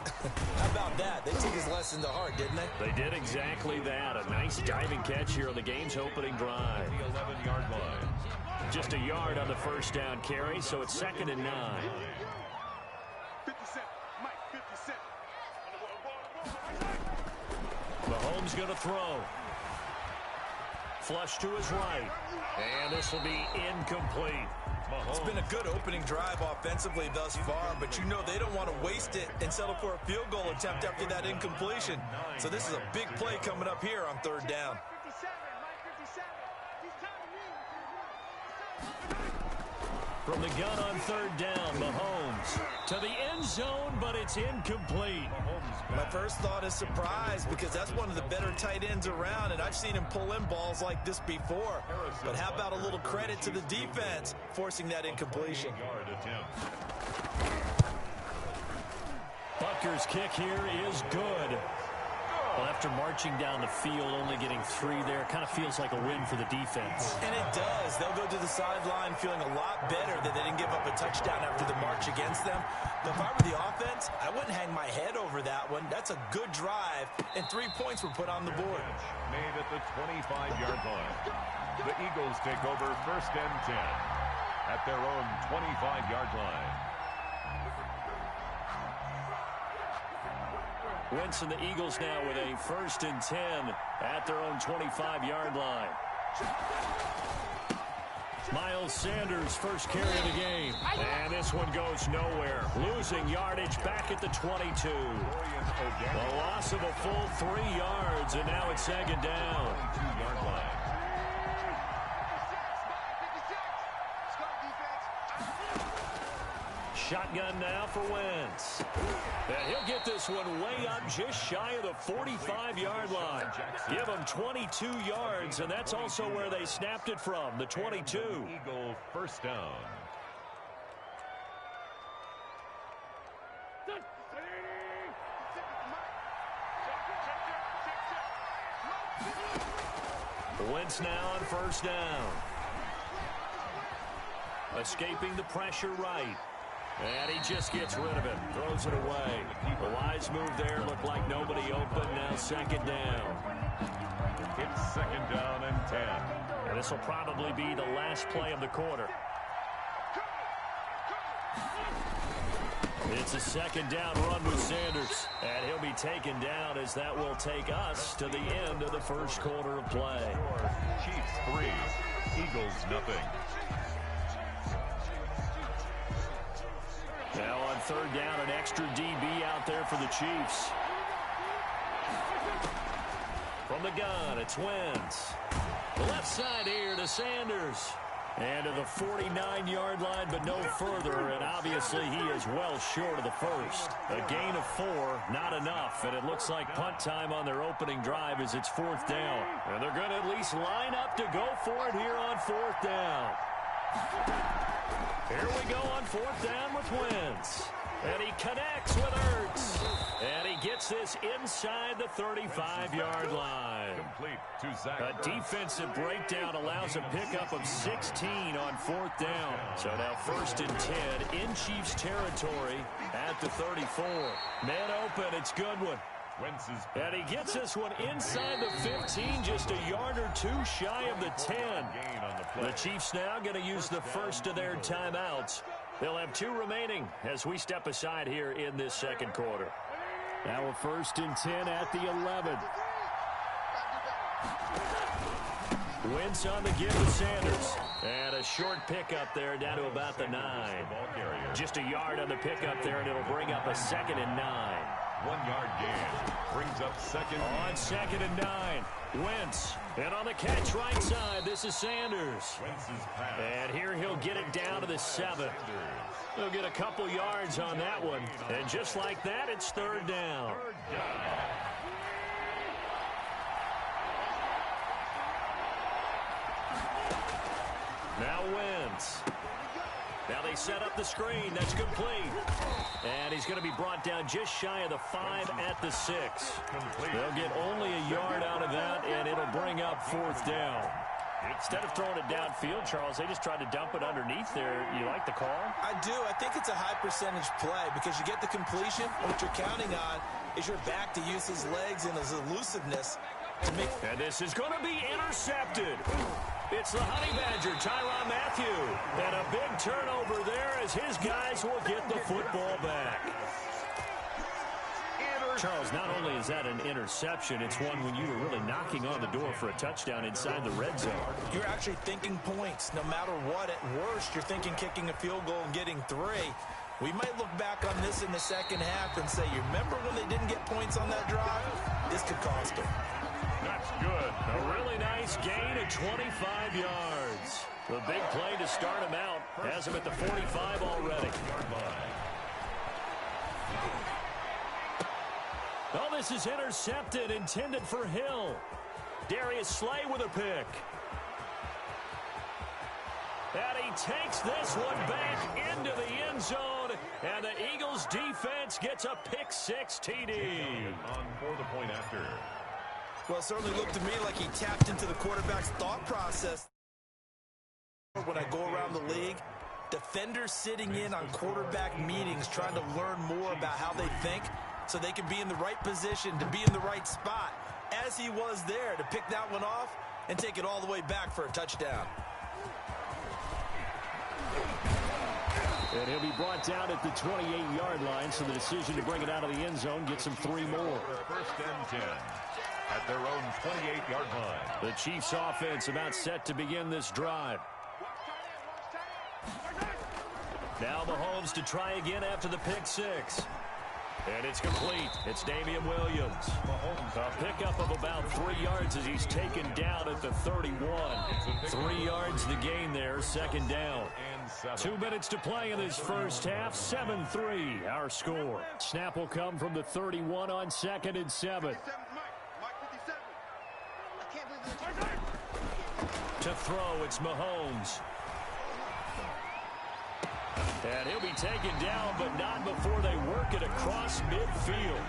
How about that? They took his lesson to heart, didn't they? They did exactly that. A nice diving catch here on the game's opening drive. The 11-yard line. Just a yard on the 1st down carry, so it's 2nd and 9. Mahomes going to throw. Flush to his right. And this will be incomplete. Mahomes. It's been a good opening drive offensively thus far, but you know they don't want to waste it and settle for a field goal attempt after that incompletion. So this is a big play coming up here on 3rd down. From the gun on 3rd down, Mahomes to the end zone, but it's incomplete. My first thought is surprise because that's one of the better tight ends around, and I've seen him pull in balls like this before. But how about a little credit to the defense forcing that incompletion? Butker's kick here is good. Well, after marching down the field, only getting 3 there, kind of feels like a win for the defense. And it does. They'll go to the sideline feeling a lot better that they didn't give up a touchdown after the march against them. But if I were the offense, I wouldn't hang my head over that one. That's a good drive, and 3 points were put on the board. Made at the 25-yard line. The Eagles take over 1st and 10 at their own 25-yard line. Wentz and the Eagles now with a 1st and 10 at their own 25-yard line. Miles Sanders' first carry of the game. And this one goes nowhere. Losing yardage back at the 22. A loss of a full 3 yards, and now it's 2nd down. 2-yard line. shotgun now for Wentz. And he'll get this one way up just shy of the 45-yard line. Give him 22 yards, and that's also where they snapped it from, the 22. Eagle first down. Wentz now on first down. Escaping the pressure right. And he just gets rid of it. Throws it away. A wise move there. Looked like nobody open. Now second down. It's second down and 10. And this will probably be the last play of the quarter. It's a second down run with Sanders. And he'll be taken down as that will take us to the end of the first quarter of play. Chiefs 3, Eagles nothing. Now on third down, an extra DB out there for the Chiefs. From the gun, it's Wentz. The left side here to Sanders. And to the 49-yard line, but no further. And obviously he is well short of the first. A gain of 4, not enough. And it looks like punt time on their opening drive as it's fourth down. And they're going to at least line up to go for it here on fourth down. Here we go on fourth down with Wentz. And he connects with Ertz. And he gets this inside the 35-yard line. Complete to Zach. A defensive breakdown allows a pickup of 16 on fourth down. So now first and 10 in Chiefs territory at the 34. Man open, it's Goodwin. And he gets this one inside the 15, just a yard or two shy of the 10. The Chiefs now going to use the first of their timeouts. They'll have 2 remaining as we step aside here in this second quarter. Now a first and 10 at the 11. Wentz on the give to Sanders. And a short pickup there down to about the 9. Just a yard on the pickup there, and it'll bring up a second and 9. 1-yard gain. Brings up second. On second and 9. Wentz. And on the catch right side, this is Sanders. And here he'll get it down to the 7. He'll get a couple yards on that one. And just like that, it's third down. Now Wentz. Now they set up the screen. That's complete. And he's going to be brought down just shy of the 5 at the 6. They'll get only a yard out of that, and it'll bring up fourth down. Instead of throwing it downfield, Charles, they just tried to dump it underneath there. You like the call? I do. I think it's a high-percentage play because you get the completion, and what you're counting on is your back to use his legs and his elusiveness to make... And this is going to be intercepted. It's the Honey Badger, Tyrann Mathieu. And a big turnover there as his guys will get the football back. Charles, not only is that an interception, it's one when you were really knocking on the door for a touchdown inside the red zone. You're actually thinking points. No matter what, at worst, you're thinking kicking a field goal and getting 3. We might look back on this in the second half and say, you remember when they didn't get points on that drive? This could cost them. That's good. A really nice gain of 25 yards. The big play to start him out has him at the 45 already. Oh, this is intercepted, intended for Hill. Darius Slay with a pick. And he takes this one back into the end zone. And the Eagles defense gets a pick 6 TD. On for the point after. Well, it certainly looked to me like he tapped into the quarterback's thought process. When I go around the league, defenders sitting in on quarterback meetings trying to learn more about how they think so they can be in the right position to be in the right spot, as he was there to pick that one off and take it all the way back for a touchdown. And he'll be brought down at the 28-yard line, so the decision to bring it out of the end zone gets him 3 more. First and 10 at their own 28-yard line. The Chiefs offense about set to begin this drive. Now Mahomes to try again after the pick 6. And it's complete. It's Damian Williams. A pickup of about 3 yards as he's taken down at the 31. 3 yards the gain there, second down. And 7. 2 minutes to play in this first half. 7-3, our score. Snap will come from the 31 on 2nd and 7. To throw, it's Mahomes. And he'll be taken down, but not before they work it across midfield.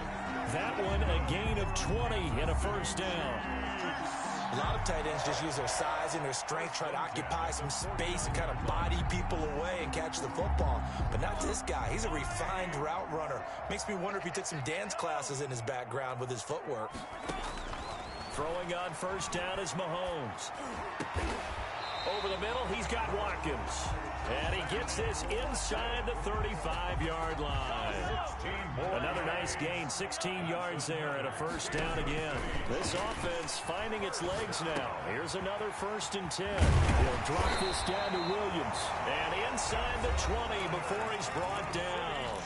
That one, a gain of 20 and a first down. A lot of tight ends just use their size and their strength, try to occupy some space and kind of body people away and catch the football. But not this guy. He's a refined route runner. Makes me wonder if he took some dance classes in his background with his footwork. Throwing on first down is Mahomes. Over the middle, he's got Watkins. And he gets this inside the 35-yard line. Another nice gain, 16 yards there and a first down again. This offense finding its legs now. Here's another 1st and 10. He'll drop this down to Williams. And inside the 20 before he's brought down.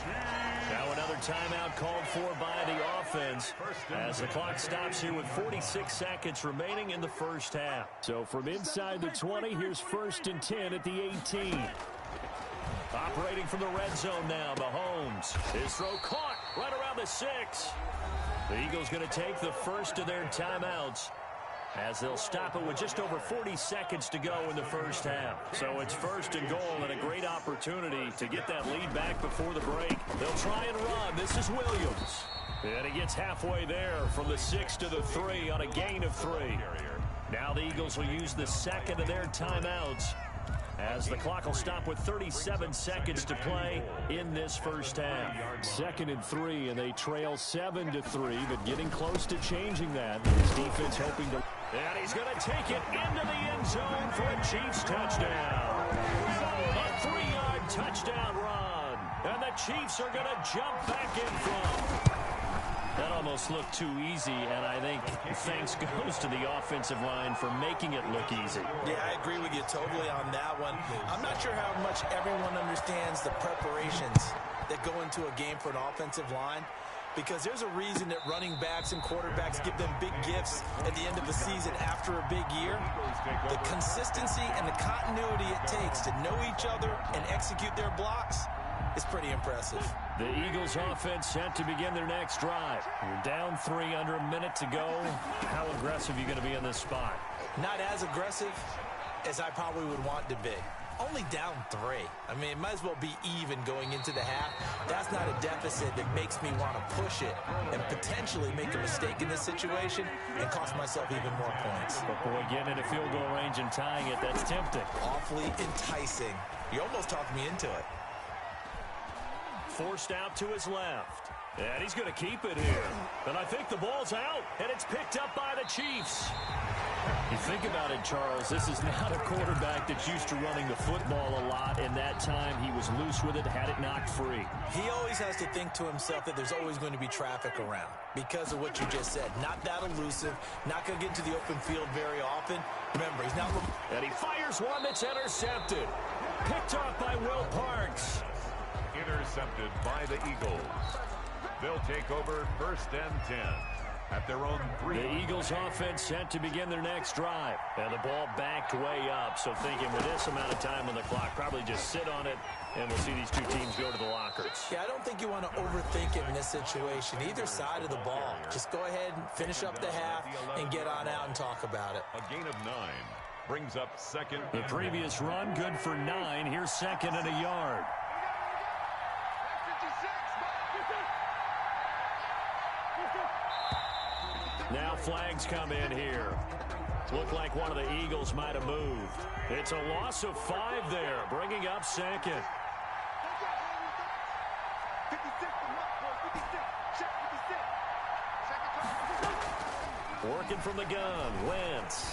Now another timeout called for by the offense as the clock stops here with 46 seconds remaining in the first half. So from inside the 20, here's 1st and 10 at the 18. Operating from the red zone now, Mahomes. His throw caught right around the 6. The Eagles going to take the first of their timeouts as they'll stop it with just over 40 seconds to go in the first half. So it's 1st and goal and a great opportunity to get that lead back before the break. They'll try and run. This is Williams. And he gets halfway there from the 6 to the 3 on a gain of 3. Now the Eagles will use the second of their timeouts as the clock will stop with 37 seconds to play in this first half. 2nd and 3, and they trail 7-3, but getting close to changing that. His defense hoping to... And he's going to take it into the end zone for a Chiefs touchdown. A 3-yard touchdown run. And the Chiefs are going to jump back in front. That almost looked too easy, and I think thanks goes to the offensive line for making it look easy. Yeah, I agree with you totally on that one. I'm not sure how much everyone understands the preparations that go into a game for an offensive line, because there's a reason that running backs and quarterbacks give them big gifts at the end of the season after a big year. The consistency and the continuity it takes to know each other and execute their blocks is pretty impressive. The Eagles offense set to begin their next drive. You're down 3 under a minute to go. How aggressive are you going to be in this spot? Not as aggressive as I probably would want to be. Only down 3. I mean, it might as well be even going into the half. That's not a deficit that makes me want to push it and potentially make a mistake in this situation and cost myself even more points. But boy, getting into field goal range and tying it, that's tempting. Awfully enticing. You almost talked me into it. Forced out to his left. And he's going to keep it here. And I think the ball's out, and it's picked up by the Chiefs. You think about it, Charles, this is not a quarterback that's used to running the football a lot. In that time, he was loose with it, had it knocked free. He always has to think to himself that there's always going to be traffic around because of what you just said. Not that elusive, not going to get into the open field very often. Remember, he's not... And he fires one that's intercepted. Picked off by Will Parks. Intercepted by the Eagles. They'll take over 1st and 10 at their own 3. The Eagles offense set to begin their next drive. And the ball backed way up. So thinking with this amount of time on the clock, probably just sit on it, and we'll see these two teams go to the lockers. Yeah, I don't think you want to overthink it in this situation. Either side of the ball. Just go ahead and finish up the half and get on out and talk about it. A gain of 9 brings up 2nd. The previous run, good for 9. Here's 2nd and a yard. Now flags come in here. Looked like one of the Eagles might have moved. It's a loss of 5 there, bringing up 2nd. Working from the gun, Wentz.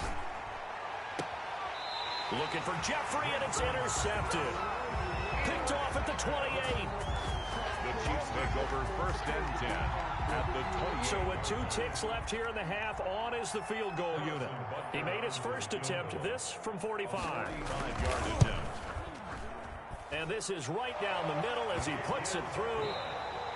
Looking for Jeffrey, and it's intercepted. Picked off at the 28. The Chiefs take over 1st and 10 at the 28. So with 2 ticks left here in the half, on is the field goal unit. He made his first attempt, this from 45. 45-yard attempt. And this is right down the middle as he puts it through.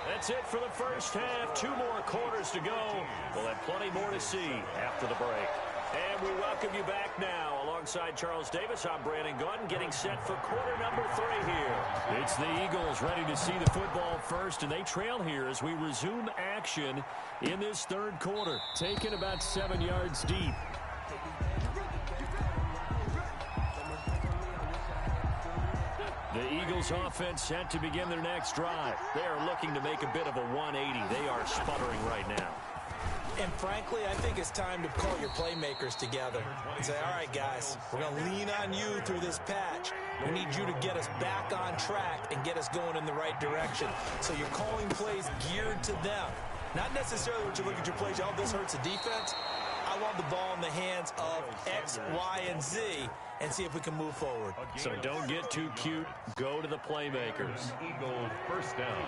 That's it for the first half. 2 more quarters to go. We'll have plenty more to see after the break. And we welcome you back now. Alongside Charles Davis, I'm Brandon Gaudin, getting set for quarter number 3 here. It's the Eagles ready to see the football first, and they trail here as we resume action in this third quarter, taken about 7 yards deep. The Eagles offense set to begin their next drive. They are looking to make a bit of a 180. They are sputtering right now. And frankly, I think it's time to call your playmakers together and say, all right, guys, we're going to lean on you through this patch. We need you to get us back on track and get us going in the right direction. So you're calling plays geared to them. Not necessarily when you look at your plays, oh, this hurts the defense. I want the ball in the hands of X, Y, and Z and see if we can move forward. So don't get too cute. Go to the playmakers. Eagle first down.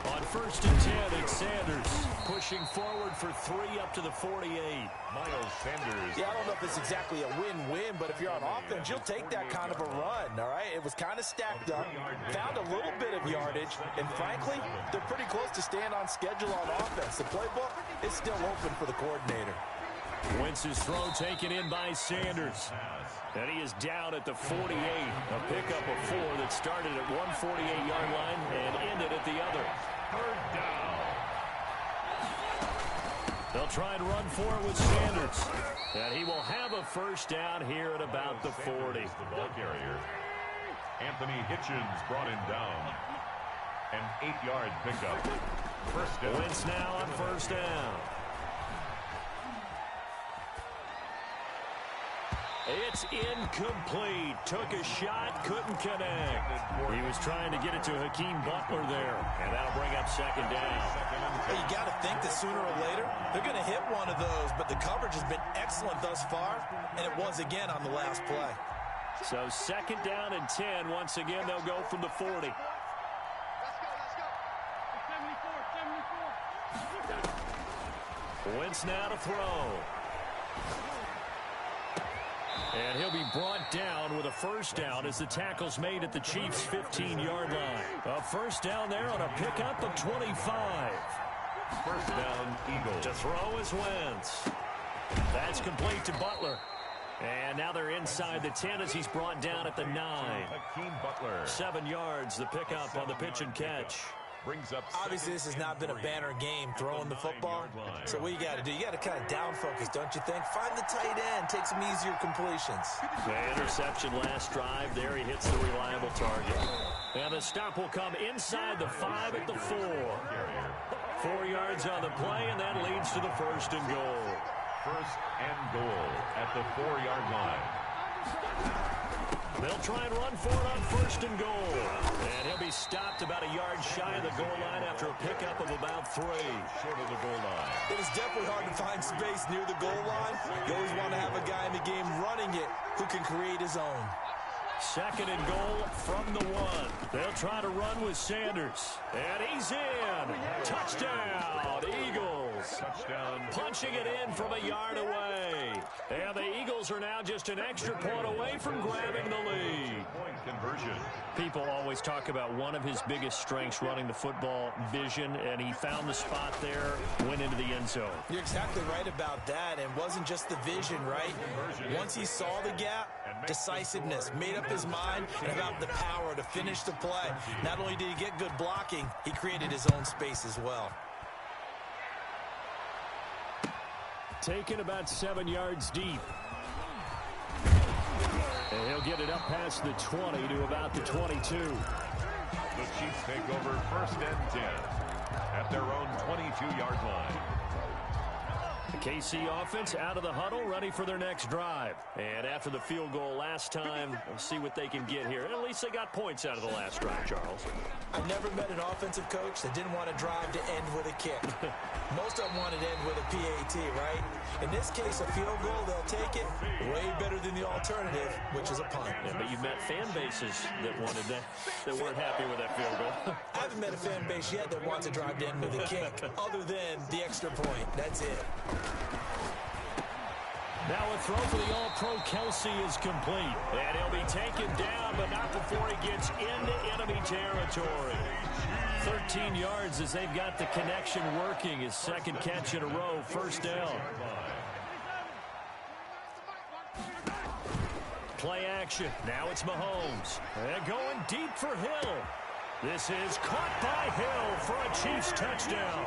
On 1st and 10, it's Sanders pushing forward for 3 up to the 48. Miles Sanders. Yeah, I don't know if it's exactly a win-win, but if you're on offense, you'll take that kind of a run, all right? It was kind of stacked up, found a little bit of yardage, and frankly, they're pretty close to staying on schedule on offense. The playbook is still open for the coordinator. Wentz's throw taken in by Sanders. And he is down at the 48. A pickup of 4 that started at one 48-yard line and ended at the other. Third down. They'll try and run for it with Sanders. And he will have a first down here at about the 40. The ball carrier. Anthony Hitchens brought him down. An 8-yard pickup. First down. Wentz now on first down. It's incomplete. Took a shot, couldn't connect. He was trying to get it to Hakeem Butler there, and that'll bring up second down. Well, you got to think that sooner or later, they're going to hit one of those, but the coverage has been excellent thus far, and it was again on the last play. So second down and 10. Once again, they'll go from the 40. Let's go. Wentz now to throw. And he'll be brought down with a first down as the tackle's made at the Chiefs' 15-yard line. A first down there on a pickup of 25. First down, Eagles. To throw is Wentz. That's complete to Butler. And now they're inside the 10 as he's brought down at the 9. Hakeem Butler. 7 yards, the pickup on the pitch and catch. Brings up. Obviously, this has not been a banner game throwing the football. So what you got to do, you got to kind of down focus, don't you think? Find the tight end, take some easier completions. The interception last drive. There he hits the reliable target. And the stop will come inside the 5 at the 4. 4 yards on the play, and that leads to the first and goal. First and goal at the 4-yard line. They'll try and run for it on first and goal. And he'll be stopped about a yard shy of the goal line after a pickup of about 3. Short of the goal line. It is definitely hard to find space near the goal line. You always want to have a guy in the game running it who can create his own. Second and goal from the 1. They'll try to run with Sanders. And he's in. Touchdown, Eagles. Touchdown. Punching it in from a yard away. And the Eagles are now just an extra point away from grabbing the lead. Point conversion. People always talk about one of his biggest strengths running the football, vision, and he found the spot there, went into the end zone. You're exactly right about that, and it wasn't just the vision, right? Once he saw the gap, decisiveness, made up his mind, and about the power to finish the play. Not only did he get good blocking, he created his own space as well. Taken about 7 yards deep. And he'll get it up past the 20 to about the 22. The Chiefs take over first and 10 at their own 22-yard line. The KC offense out of the huddle, ready for their next drive. And after the field goal last time, we'll see what they can get here. At least they got points out of the last drive, Charles. I've never met an offensive coach that didn't want to drive to end with a kick. Most of them wanted to end with a PAT, right? In this case, a field goal, they'll take it way better than the alternative, which is a punt. Yeah, but you've met fan bases that wanted that weren't happy with that field goal. I haven't met a fan base yet that wants to drive to end with a kick, other than the extra point. That's it. Now a throw for the All-Pro Kelsey is complete. And he'll be taken down, but not before he gets into enemy territory. 13 yards as they've got the connection working. His second catch in a row, first down. Play action. Now it's Mahomes. And going deep for Hill. This is caught by Hill for a Chiefs touchdown.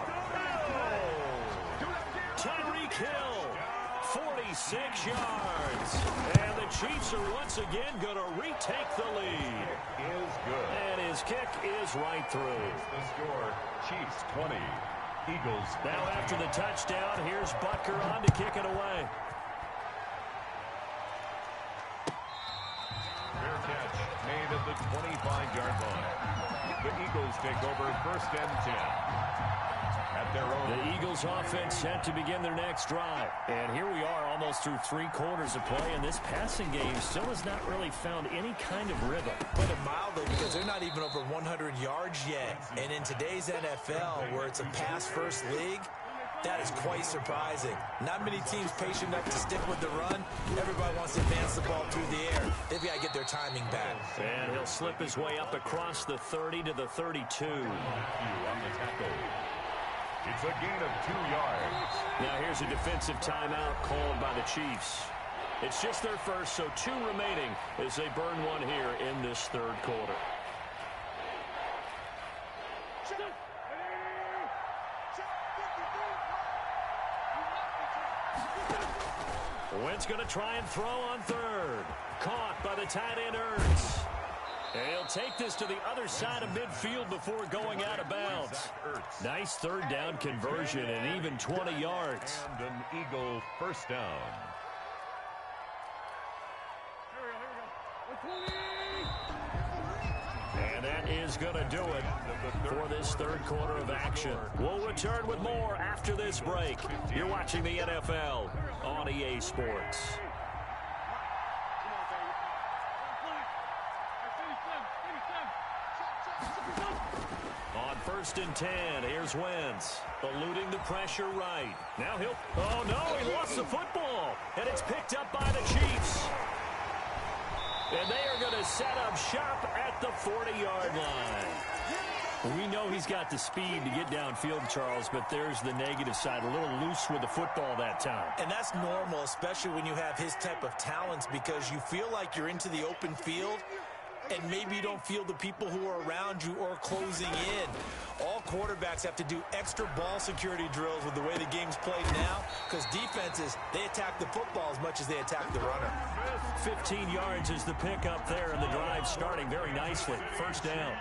Tyreek Hill, 46 yards. And the Chiefs are once again going to retake the lead. Is good. And his kick is right through. The score, Chiefs 20, Eagles. Now after the touchdown, here's Butker on to kick it away. Fair catch made at the 25-yard line. The Eagles take over first and 10. At their own. The Eagles offense set to begin their next drive. And here we are almost through 3 quarters of play, and this passing game still has not really found any kind of rhythm. Put it mildly, because they're not even over 100 yards yet. And in today's NFL, where it's a pass-first league, that is quite surprising. Not many teams patient enough to stick with the run. Everybody wants to advance the ball through the air. They've got to get their timing back. And he'll slip his way up across the 30 to the 32. On the tackle. It's a gain of 2 yards. Now here's a defensive timeout called by the Chiefs. It's just their first, so 2 remaining as they burn one here in this third quarter. Wentz going to try and throw on third. Caught by the tight end Ertz. And he'll take this to the other side of midfield before going out of bounds. Nice third down conversion and even 20 yards. And an Eagle first down. And that is going to do it for this third quarter of action. We'll return with more after this break. You're watching the NFL on EA Sports. On first and 10, here's Wentz, eluding the pressure right. Now he'll, oh no, he lost the football, and it's picked up by the Chiefs. And they are going to set up shop at the 40-yard line. We know he's got the speed to get downfield, Charles, but there's the negative side. A little loose with the football that time. And that's normal, especially when you have his type of talents, because you feel like you're into the open field, and maybe you don't feel the people who are around you or closing in. All quarterbacks have to do extra ball security drills with the way the game's played now, because defenses, they attack the football as much as they attack the runner. 15 yards is the pickup there, and the drive starting very nicely. First down.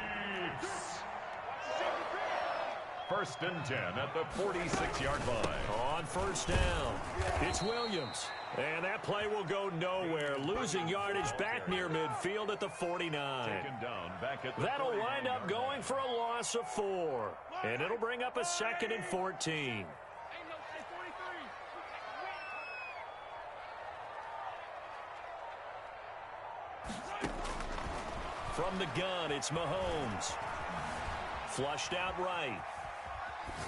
First and 10 at the 46-yard line. On first down, it's Williams. And that play will go nowhere. Losing yardage back near midfield at the 49. That'll wind up going for a loss of 4. And it'll bring up a 2nd and 14. From the gun, it's Mahomes. Flushed out right.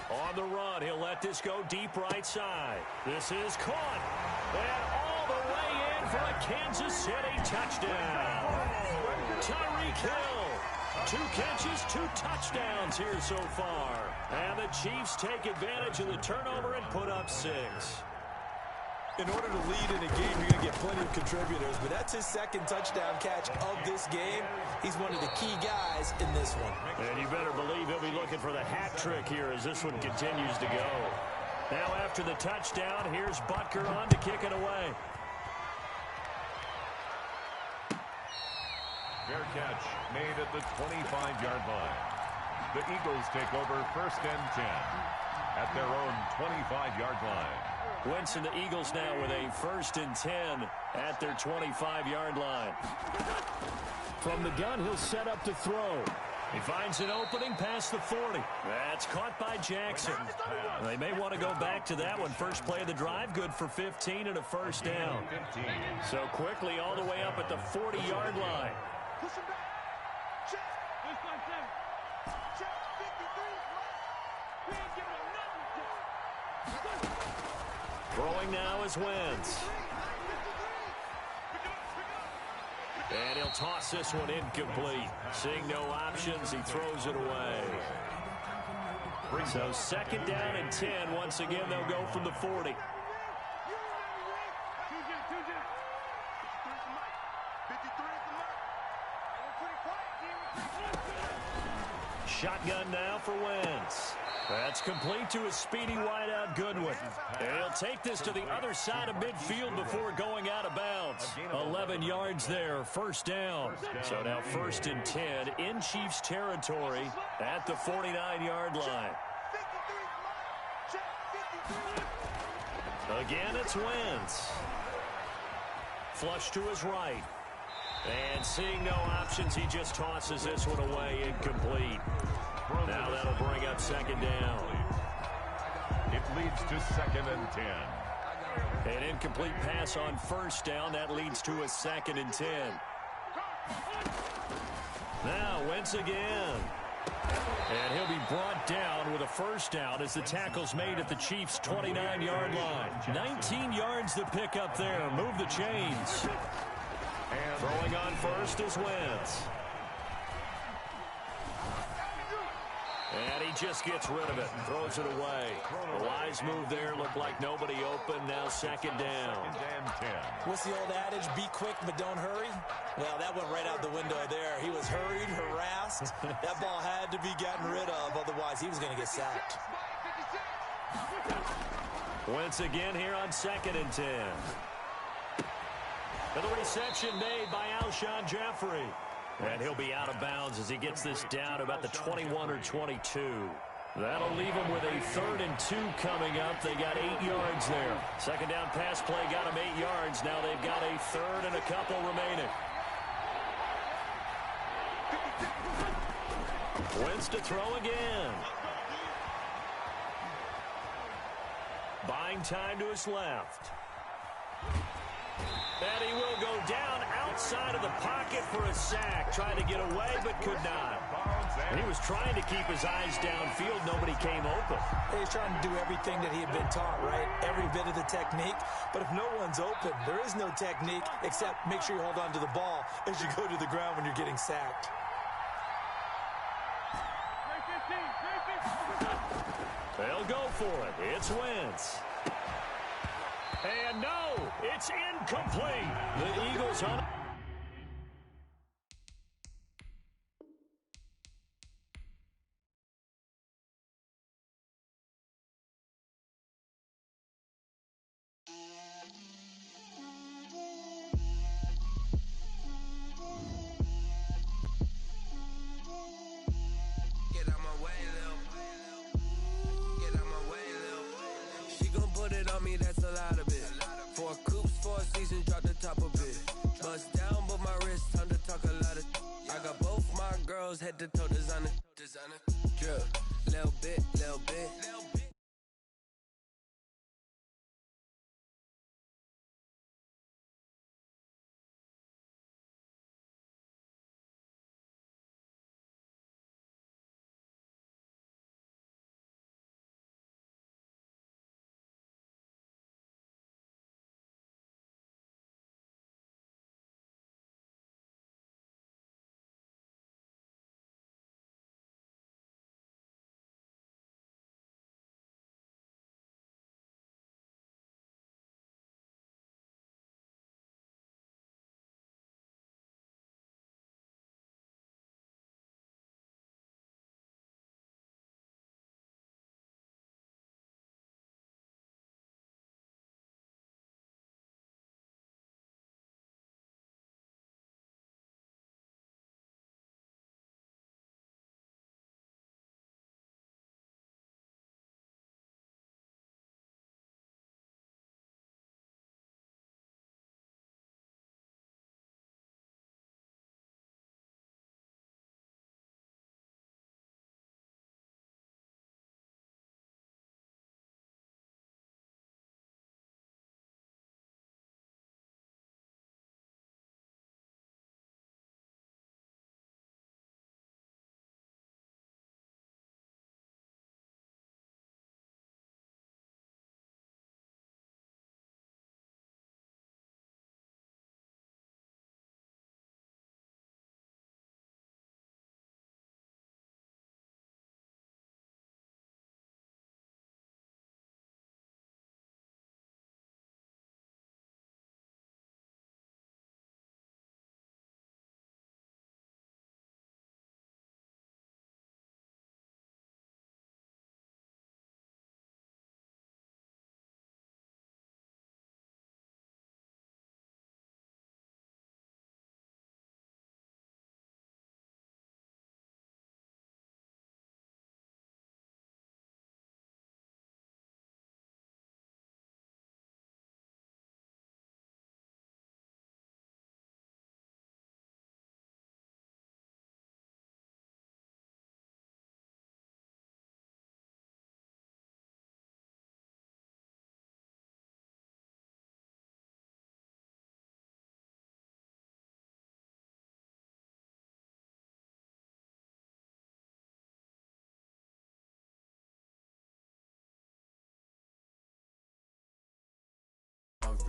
On the run, he'll let this go deep right side. This is caught. And all the way in for a Kansas City touchdown. Tyreek Hill. 2 catches, 2 touchdowns here so far. And the Chiefs take advantage of the turnover and put up 6. In order to lead in a game, you're going to get plenty of contributors, but that's his 2nd touchdown catch of this game. He's one of the key guys in this one. And you better believe he'll be looking for the hat trick here as this one continues to go. Now after the touchdown, here's Butker on to kick it away. Fair catch made at the 25-yard line. The Eagles take over first and 10 at their own 25-yard line. Wentz and the Eagles now with a first and 10 at their 25-yard line. From the gun, he'll set up to throw. He finds an opening past the 40. That's caught by Jackson. They may want to go back to that one. First play of the drive, good for 15 and a first down. So quickly all the way up at the 40-yard line. Throwing now is Wentz. And he'll toss this one incomplete. Seeing no options, he throws it away. So second down and 10. Once again, they'll go from the 40. Shotgun now for Wentz. That's complete to his speedy wideout Goodwin. And he'll take this to the other side of midfield before going out of bounds. 11 yards there, first down. So now first and 10 in Chiefs territory at the 49-yard line. Again, it's Wentz. Flush to his right. And seeing no options, he just tosses this one away, incomplete. Now that'll bring up second down. It leads to second and 10. An incomplete pass on first down. That leads to a second and 10. Now Wentz again. And he'll be brought down with a first down as the tackle's made at the Chiefs' 29-yard line. 19 yards to pick up there. Move the chains. And throwing on first is Wentz. And he just gets rid of it and throws it away. A wise move there. Looked like nobody open. Now second down. What's the old adage? Be quick, but don't hurry? Well, that went right out the window there. He was hurried, harassed. That ball had to be gotten rid of. Otherwise, he was going to get sacked. Wentz again here on second and 10. And the reception made by Alshon Jeffrey. And he'll be out of bounds as he gets this down to about the 21 or 22. That'll leave him with a 3rd and 2 coming up. They got 8 yards there. Second down pass play got him 8 yards. Now they've got a 3rd and a couple remaining. Wentz to throw again. Buying time to his left. And he will go down outside of the pocket for a sack. Trying to get away, but could not. And he was trying to keep his eyes downfield. Nobody came open. He's trying to do everything that he had been taught, right? Every bit of the technique. But if no one's open, there is no technique except make sure you hold on to the ball as you go to the ground when you're getting sacked. They'll go for it. It's Wentz. And no, it's incomplete. The Eagles on it. Head to toe designer, drip, little bit.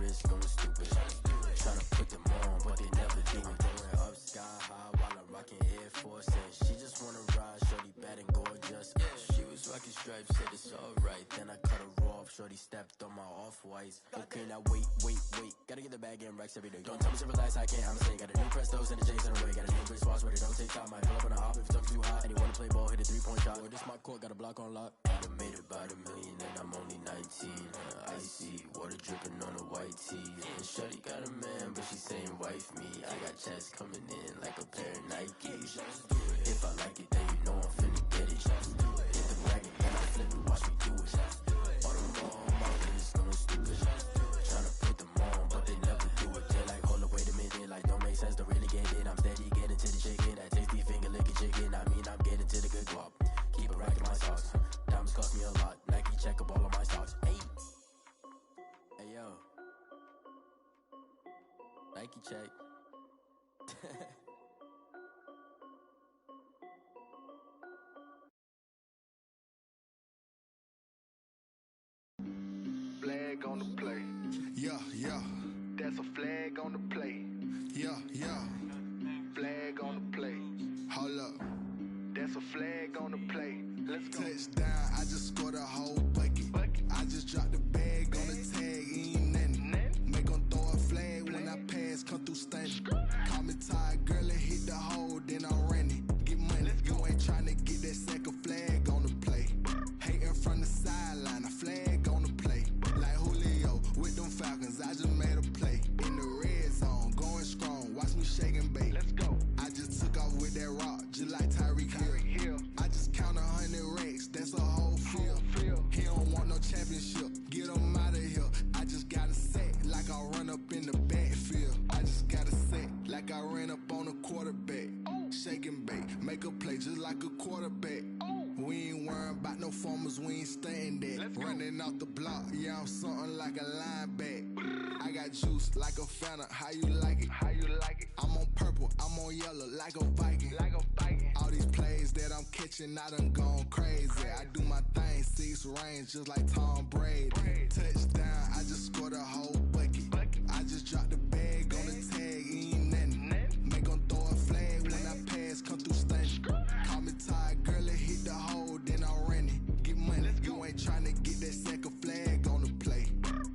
wrist going stupid. Tryna put them on, but they never do it. Going up sky high while I'm rocking Air Force. And she just wanna ride, shorty bad and gorgeous. She was rocking stripes, said it's alright. Then I cut her off, shorty stepped on my off-whites. Okay, now wait. Gotta get the bag and racks every day. Don't tell me to relax, I can't, I'm saying. Got a new Prestos and the J's in the way. Got a new Bridge Watch, but it don't take time. I pull up on a hop if it's talking too hot. And he wanna play ball, hit a 3-point shot. Well, this my court, got a block on lock. I done made about $1 million and I'm only 19. Icy, water dripping on a white tee. And shorty got a man, but she saying wife me. I got checks coming in like a pair of Nikes. If I like it, then you know I'm finna get it. Hit the wagon, then I flip it, watch me do it. All them on my wrist going stupid. Tryna put them on, but they never do it. They're like, hold up, wait a minute, like don't make sense, don't really get it. I'm steady getting to the chicken, that tasty finger licking chicken. I mean, I'm getting to the good guap. Keep it racking my socks. Diamonds cost me a lot. Nike check up all of my stocks. Hey yo, Nike check. Flag on the play. Yeah. That's a flag on the play. Yeah. Flag on the play. Hold up. That's a flag on the play. Let's go. Touchdown, I just scored a whole bucket. I just dropped the bag on the tag, ain't nothing. Make 'em throw a flag when I pass, come through stunning. Call me tired, girl, and hit the hole, then I'm running. Get money, you ain't tryna get that second flag on the play. Hating from the sideline, a flag on the play. Like Julio with them Falcons, I just made a play. In the red zone, going strong, watch me shake and bake. Let's go. I just took off with that rock, just like Tyreek Hill. I just count 100 racks, that's a whole field. He don't want no championship, get him out of here. I just got a set, like I run up in the backfield. I just got a set, like I ran up on a quarterback. Shake and bake, make a play just like a quarterback. We ain't worrying about no formers, we ain't staying there. Running off the block, yeah, I'm something like a lineback. I got juice like a Fanta, how you like it? I'm on purple, I'm on yellow, like a Viking. All these plays that I'm catching, I done gone crazy. I do my thing, 6 range, just like Tom Brady. Touchdown, I just scored a whole bucket. I just dropped the bag on the tag, ain't nothing. Make 'em throw a flag when I pass, come through stunning. Call me tired, girl, and hit the hole, then I'm running. Get money, you ain't tryna get that second flag on the play.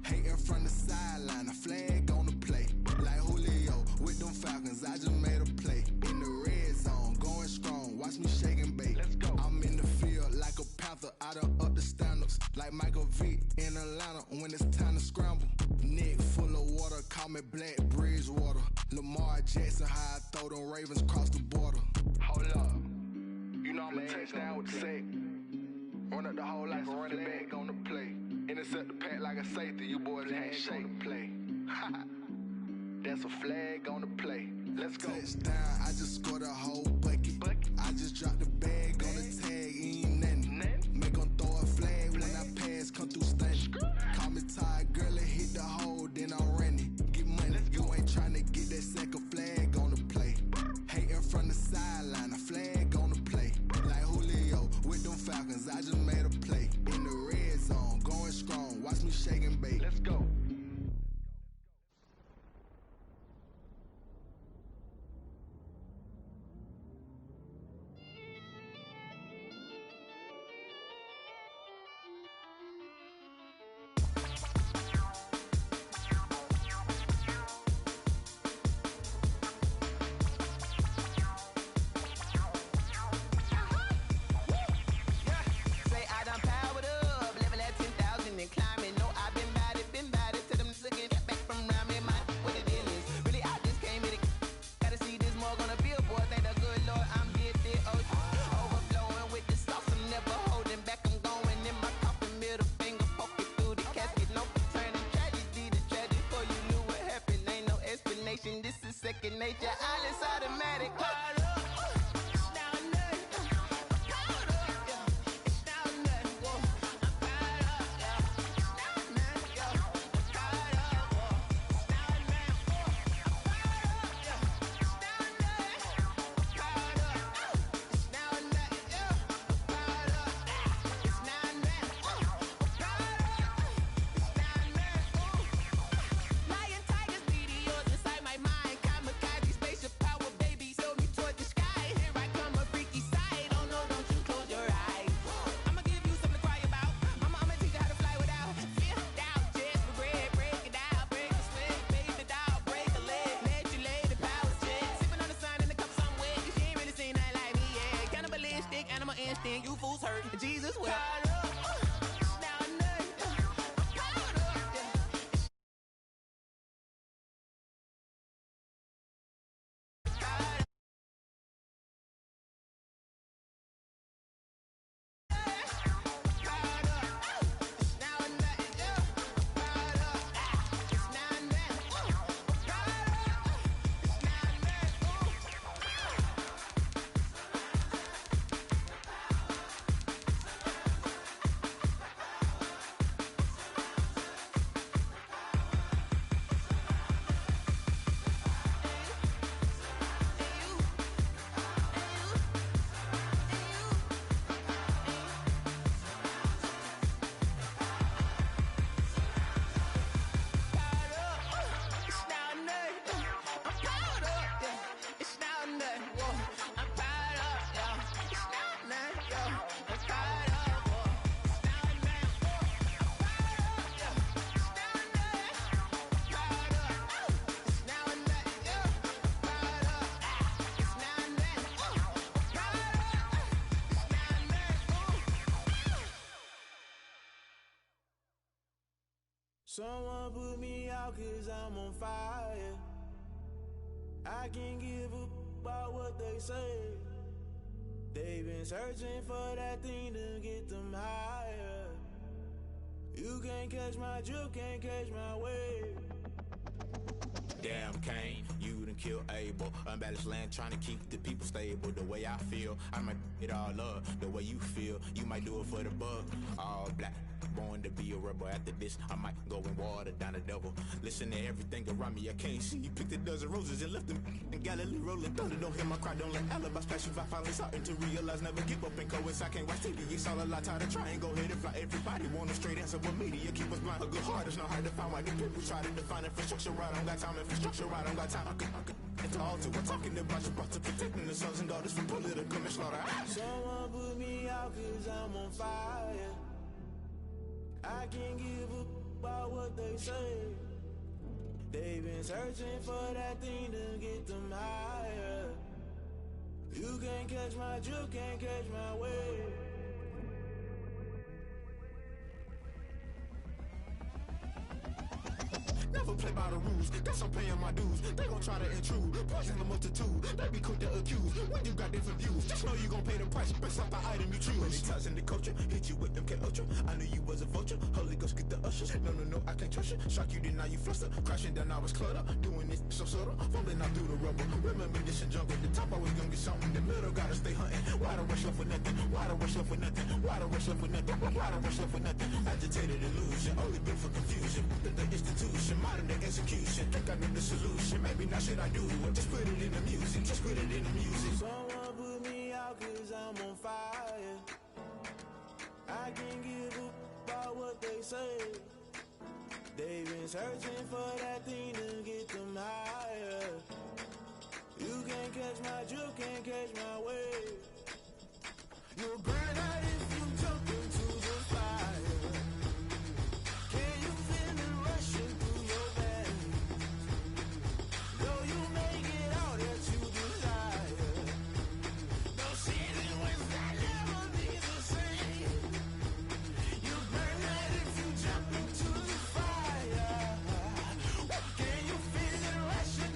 Hating from the sideline, a flag on the play. Like Julio with them Falcons, I just made a play. In the red zone, going strong, watch me shake and bake. I'm in the field like a Panther, I done up the standards. Like Michael Vick in Atlanta when it's time to scramble. Neck full of water, call me Black Bridgewater. Lamar Jackson, how I throw them Ravens cross the border. Hold up. You know I'm a touchdown with the sack. Run up the hole like a running back on the play. Intercept the pack like a safety, you boys ain't shake the play. That's a flag on the play. Let's go. Touchdown, I just scored a whole bucket. I just dropped the bag on the tag, ain't nothing. Make 'em throw a flag when I pass, come through stunning. Call me tired, girl, and hit the hole, then I'm running. Get money, you ain't tryna get that second flag on the play. Hating from the sideline, a flag on the play. Like Julio with them Falcons, I just made a play. In the red zone, going strong, watch me shake and bake. Let's go. Second nature, all is automatic. Jesus will. Someone put me out 'cause I'm on fire. I can't give up about what they say. They've been searching for that thing to get them higher. You can't catch my drift, can't catch my wave. Damn, Kane, you done killed Abel. Unbalanced land, trying to keep the people stable. The way I feel, I might it all up. The way you feel, you might do it for the bug. All black, born to be a rebel. After this, I might go and water down the devil. Listen to everything around me, I can't see. Picked a dozen roses and left them in Galilee rolling thunder. Don't hear my cry, don't let alibis flash. If I finally starting to realize, never give up and coincide. I can't watch TV, it's all a lot. Tired of trying, go ahead and fly. Everybody want a straight answer, but media keep us blind. A good heart is not hard to find. Why do people try to define infrastructure right? I don't got time, infrastructure right, I don't got time. I could it's all to we're talking about you, about to protecting the sons and daughters from political manslaughter. Someone put me out 'cause I'm on fire. I can't give up about what they say. They've been searching for that thing to get them higher. You can't catch my drift, can't catch my wave. Never play by the rules, guess I'm paying my dues. They gon' try to intrude, poison the multitude. They be quick to accuse, when you got different views. Just know you gon' pay the price, based off the item you choose. Many times in the culture, hit you with MK Ultra. I knew you was a vulture, Holy Ghost get the ushers. No, I can't trust you. Shock you, then now you fluster. Crashing down, I was cluttered. Doing this so subtle, fumbling out through the rubble. Remember this and jungle, the top always gonna get something. In the middle, gotta stay hunting. Why the rush left with nothing? Why the rush left with nothing? Why the rush left with nothing? Why the rush left with nothing? Agitated illusion, only built for confusion. The institution, modern day execution. Think I know the solution. Maybe now should I do it? Just put it in the music. Just put it in the music. Someone put me out 'cause I'm on fire. I can't give up about what they say. They've been searching for that thing to get them higher. You can't catch my drift, can't catch my wave. You'll burn out if you jump into the fire. Can you feel it rushing through your veins? Though you make it all that you desire. No season when that never be the same. You burn out if you jump into the fire. Can you feel it rushing?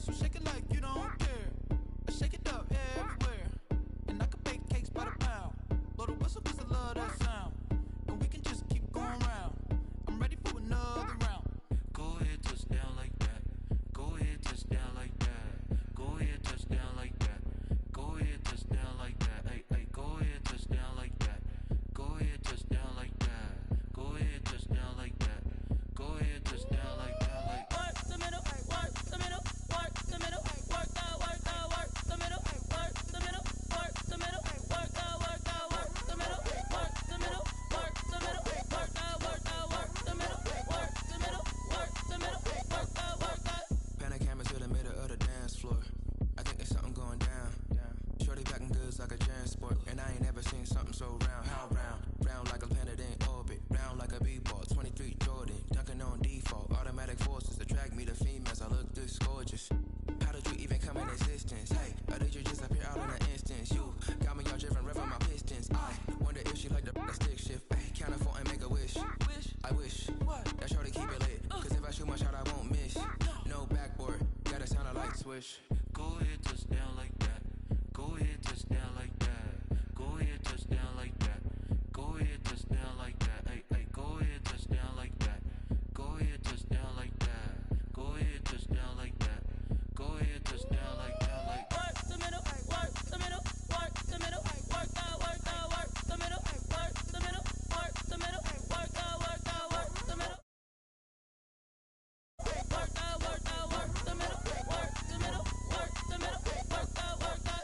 So shake it like you don't care. I shake it up everywhere. And I can bake cakes by the pound. Blow the whistle 'cause I love that sound. And we can just keep going round. I'm ready for another round. Go ahead, touch down like that. Go ahead, touch down like that. Go ahead, touch down like that. Go ahead, touch down like that. Hey, hey, go ahead, touch down like that. Go ahead, touch down like that. Go ahead, touch down like that. Go ahead, touch down like that. Like work the middle, work the middle, work the middle, work the middle, work the middle, work the middle, work the middle, work the middle, work the middle, work the middle, work the middle, work the middle, work the. Pan a camera to the middle of the dance floor. I think there's something going down. Shorty backing goods like a transport, and I ain't never seen something so round. How round? Round like a planet in orbit, round like a b-ball. 23 Jordan, dunking on default. Automatic forces attract me to females. I look this gorgeous. How did you even come in existence? Hey, or did you just appear out in an instance? You got me all driven, revving my pistons. I wonder if she like the stick shift. Ay, count a four and make a wish. I wish that shorty keep it lit. 'Cause if I shoot my shot, I won't miss. No backboard, gotta sound a light switch. go ahead, touch down like that. Go ahead, touch down like that. Go ahead, touch down like that. Go ahead, touch down like that. Hey, hey, go ahead, touch down like that. Go ahead, touch down like that. Go ahead, touch down like that. Go ahead, touch down like that. Like Work the middle, work the middle, work the middle, work the middle, work the middle, work the middle, work the middle, work the middle, work the middle, work the middle, work the middle, work the.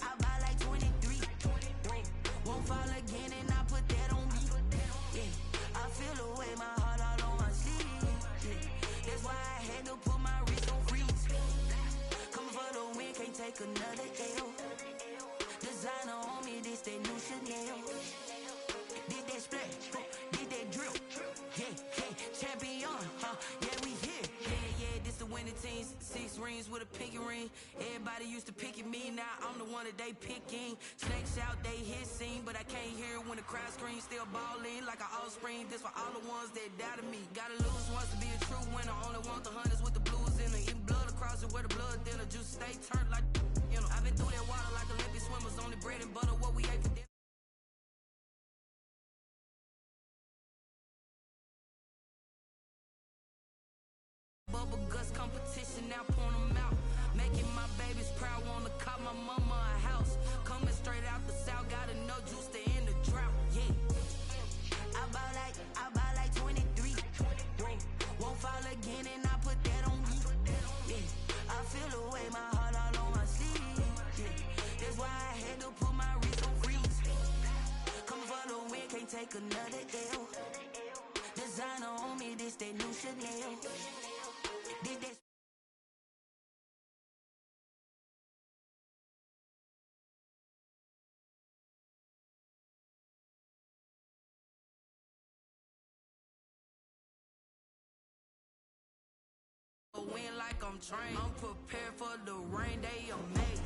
I buy like 23. Won't fall again and I put that on me. Yeah, I feel the way my heart all on my sleeve. Yeah, that's why I had to put my wrist on freeze. Coming for the win, can't take another L. Designer on me, this that new Chanel. Did that splash, did that drill. Yeah, yeah, champion, yeah, we here. Yeah, this the winning team. 6 rings with a pinky ring. Everybody used to pick at me, now I'm the one that they picking. Snakes out, they hit scene, but I can't hear it when the crowd screams. Still balling like an offspring. This for all the ones that doubted me. Gotta lose once to be a true winner. Only want the hunters with the blues in it. Eating blood across it where the blood dinner. Juice stay turned like, you know. I've been through that water like Olympic swimmers. Only bread and butter, what we ate for dinner. Bubble guts competition, now point them out. Making my babies proud, wanna cop my mama a house. Coming straight out the south, gotta know juice to end the drought. Yeah, I buy like 23. Won't fall again and I put that on me. Yeah, I feel the way my heart all on my sleeve. Yeah, that's why I had to put my wrist on freeze. Coming for the win, can't take another L. Designer on me, this that new Chanel. Did that. Win like I'm trained. I'm prepared for the rain, they amazed.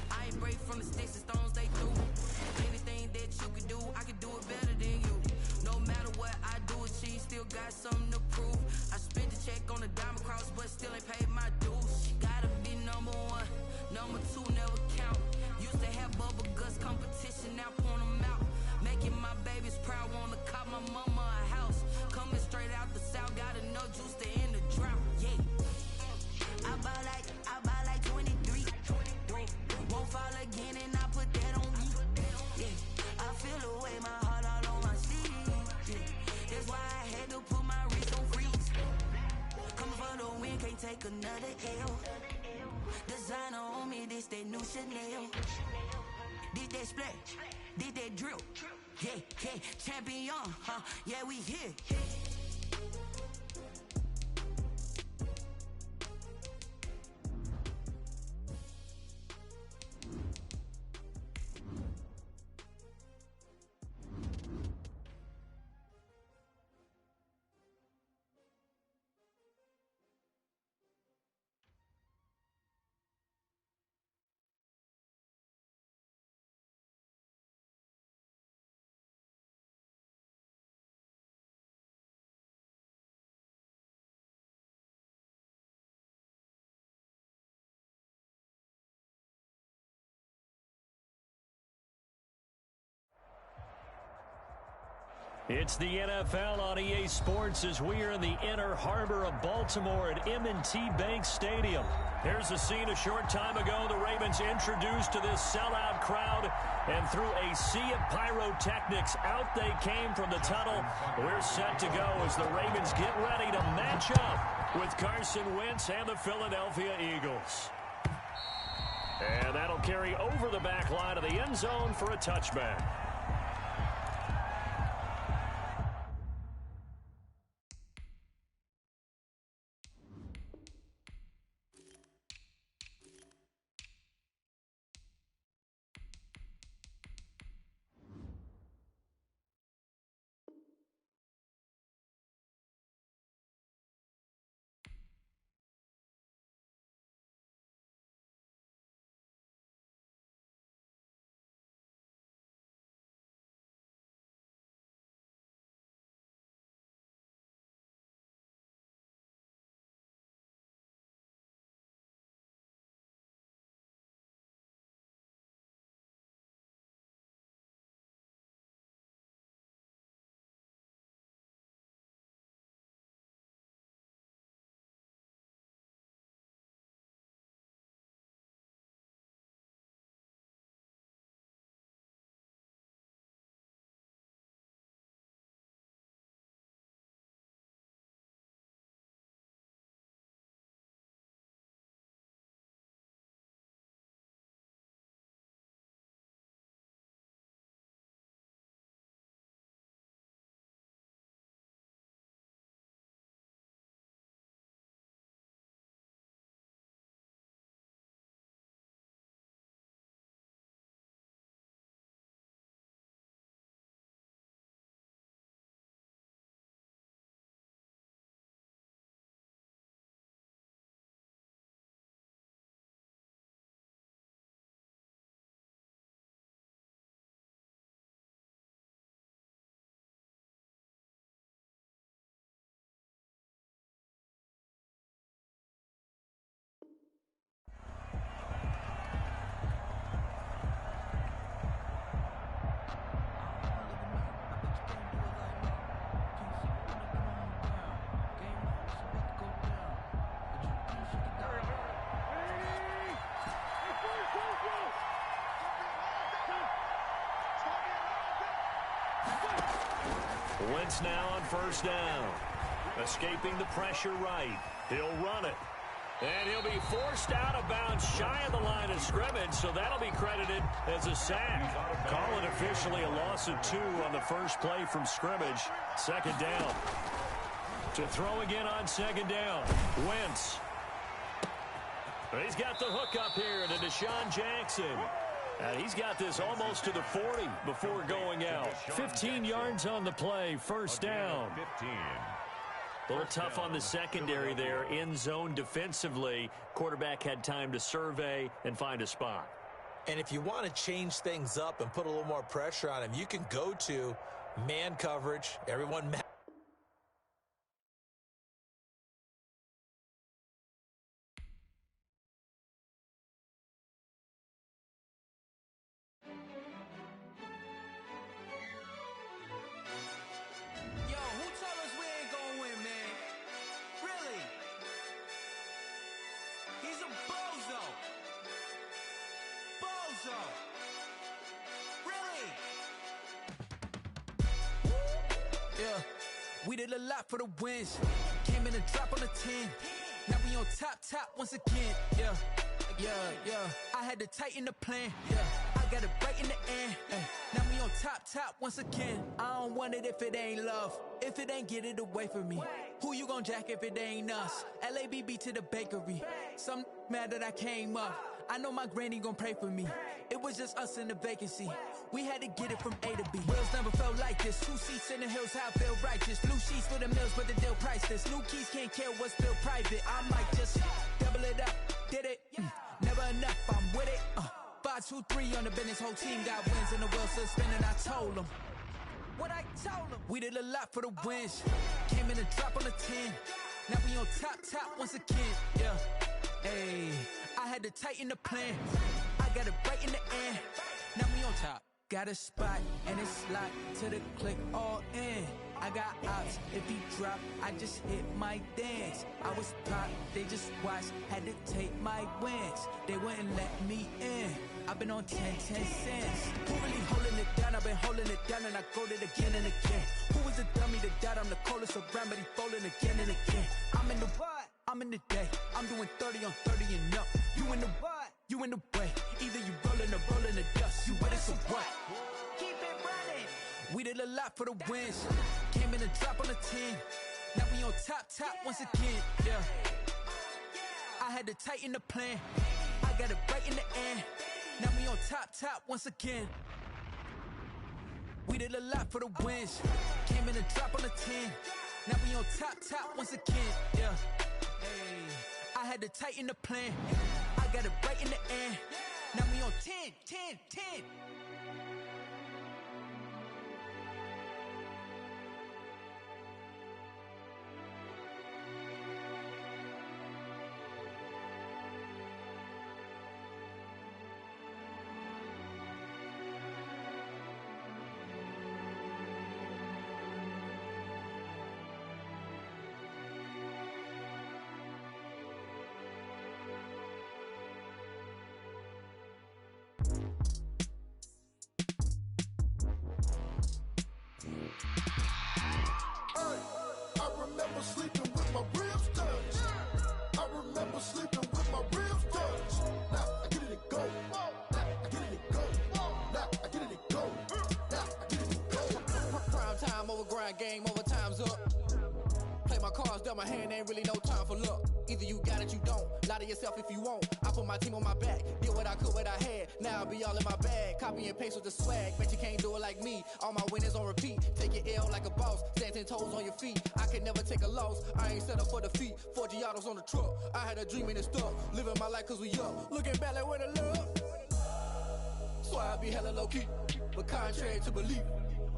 I ain't break from the sticks and stones they threw. Anything that you can do, I can do it better than you. No matter what I do, achieve, still got something to prove. I spent the check on the diamond cross, but still ain't paid my dues. Gotta be number 1, number 2 never count. Used to have bubble guts competition, now point them out. Making my babies proud, wanna cop my mama a house. Coming straight out the south, gotta know juice to end the drought. Yeah, I buy like 23. Won't fall again and I put that on me. Yeah, I feel the way my heart all on my sleeve. Yeah, that's why I had to put my wrist on freeze. Coming for the win, can't take another L. Designer on me, this that new Chanel. Did that splash, did that drill. Yeah, yeah, champion, yeah, we here. It's the NFL on EA Sports as we are in the inner harbor of Baltimore at M&T Bank Stadium. Here's a scene a short time ago. The Ravens introduced to this sellout crowd, and through a sea of pyrotechnics, out they came from the tunnel. We're set to go as the Ravens get ready to match up with Carson Wentz and the Philadelphia Eagles. And that'll carry over the back line of the end zone for a touchback. Wentz now on first down. Escaping the pressure right. He'll run it. And he'll be forced out of bounds shy of the line of scrimmage, so that'll be credited as a sack. Call it officially a loss of 2 on the first play from scrimmage. Second down. To throw again on second down. Wentz. He's got the hook up here to Deshaun Jackson. He's got this almost to the 40 before going out. 15 yards on the play, first down. 15. A little tough on the secondary there, in zone defensively. Quarterback had time to survey and find a spot. And if you want to change things up and put a little more pressure on him, you can go to man coverage. Everyone we did a lot for the wins. Came in a drop on the 10. Now we on top once again. Yeah. I had to tighten the plan. Yeah. I got it right in the end. Now we on top once again. I don't want it if it ain't love. If it ain't, get it away from me. Who you gon' jack if it ain't us? LABB to the bakery. Some mad that I came up. I know my granny gon' pray for me. It was just us in the vacancy. We had to get it from A to B. Wheels never felt like this. 2 seats in the hills, how I feel righteous. Blue sheets for the mills, but the deal priceless. New keys can't care what's still private. I might just double it up. Did it? Never enough, I'm with it. 5, 2, 3 on the business. Whole team got wins and the wheels still spinning. I told them what I told them. We did a lot for the wins. Came in a drop on the 10. Now we on top once again. Yeah. Hey, I had to tighten the plan. I got it right in the end. Now we on top. Got a spot and it's locked to the click all in. I got ops, if he drop, I just hit my dance. I was pop, they just watched, had to take my wins. They wouldn't let me in. I've been on 10 cents. Who really holding it down? I've been holding it down and I go it again and again. Who was the dummy that died? I'm the coldest around, but he folding again and again. I'm in the what? I'm in the day. I'm doing 30 on 30 and up. You in the what? You in the way. Either you rolling or rolling the dust. You with it, so what? Keep it running. We did a lot for the wins. Came in and drop on the 10. Now we on top once again. Yeah. I had to tighten the plan. I got it right in the end. Now we on top once again. We did a lot for the wins. Came in and drop on the 10. Now we on top once again. Yeah. Hey. I had to tighten the plan. I got it right in the end. Now we on 10. I remember sleeping with my ribs touched. I remember sleeping with my ribs touched. Now I get it and go. Now I get it and go. Now I get it and go. Now I get it and go. Prime time over grind game, over time's up. Play my cards, dealt my hand, ain't really no time for luck. Either you got it, you don't. Lie to yourself if you won't. I put my team on my back, did what I could, what I had. Now I'll be all in my bag. Copy and paste with the swag. Bet you can't do it like me. All my winners on repeat. Take your L like a boss. Stand 10 toes on your feet. I can never take a loss. I ain't set up for defeat. 4 Giottos on the truck. I had a dream and it stuck. Living my life cause we up. Looking back like where the love. So I be hella low key. But contrary to belief,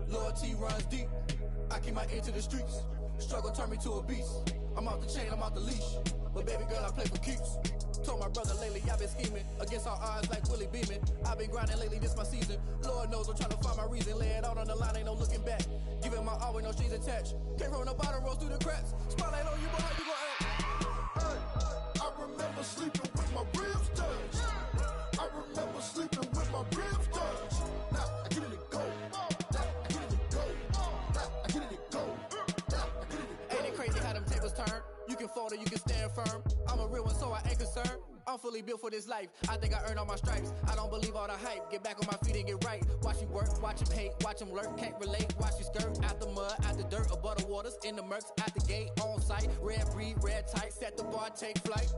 loyalty runs deep. I keep my ear to the streets. Struggle turned me to a beast. I'm off the chain, I'm off the leash. But baby girl, I play for keeps. Told my brother lately, I've been scheming. Against all odds like Willie Beeman. I've been grinding lately, this my season. Lord knows I'm trying to find my reason. Lay it out on the line, ain't no looking back. Giving my all with no strings attached. Came from the bottom, rose through the cracks. Spotlight on you, boy, how you gon' act? Hey, I remember sleeping with my ribs touched. I remember sleeping with my ribs touched. Now I get it and go. Now I get it and go. Now I get it and go. Now I get it and go. Ain't it crazy how them tables turn? You can fold or you can stand firm. I'm a real one, so I ain't concerned. I'm fully built for this life. I think I earned all my stripes. I don't believe all the hype. Get back on my feet and get right. Watch you work, watch him hate, watch him lurk. Can't relate, watch you skirt. Out the mud, out the dirt, above the waters, in the murks, out the gate, on site. Red breed, red tight, set the bar, take flight.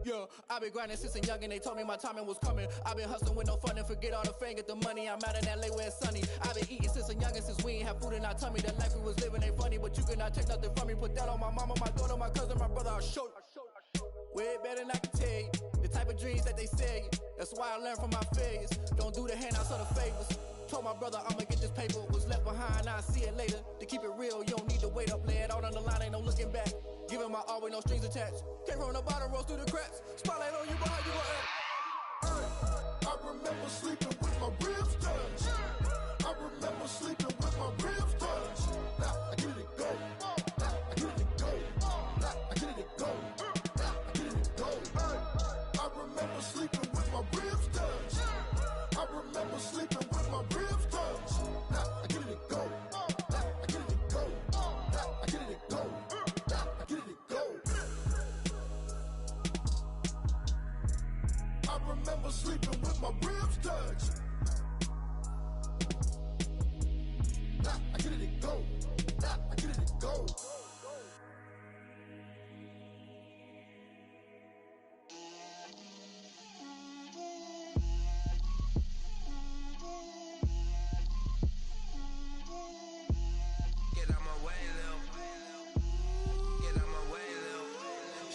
Yeah, I been grinding since a young and they told me my timing was coming. I been hustling with no fun and forget all the fame, get the money. I'm out in LA where it's sunny. I been eating since a young and since we ain't have food in our tummy. The life we was living ain't funny, but you cannot take nothing from me. Put that on my mama, my daughter, my cousin, my brother, I'll show you. Way better than I can tell you. The type of dreams that they sell you. That's why I learned from my failures. Don't do the handouts or the favors. Told my brother I'ma get this paper. Was left behind, I'll see it later. To keep it real, you don't need to wait up. Lay it out on the line, ain't no looking back. Giving my all with no strings attached. Came from the bottom, rose through the cracks. Spotlight on you, boy, how you gon' act? I remember sleeping with my ribs touched. I remember sleeping with my ribs touched. Now I get it and go. Now I get it and go. Now I get it and go. Now I get it and go. I remember sleeping with my ribs touched. I remember sleeping with my ribs touched. Now I get it and go. Now I get it and go. Now I get it and go. Now I get it and go. I remember sleeping with my ribs touched. Now I get it and go. Now I get it and go. Get out my way, Lil. Get out my way, Lil.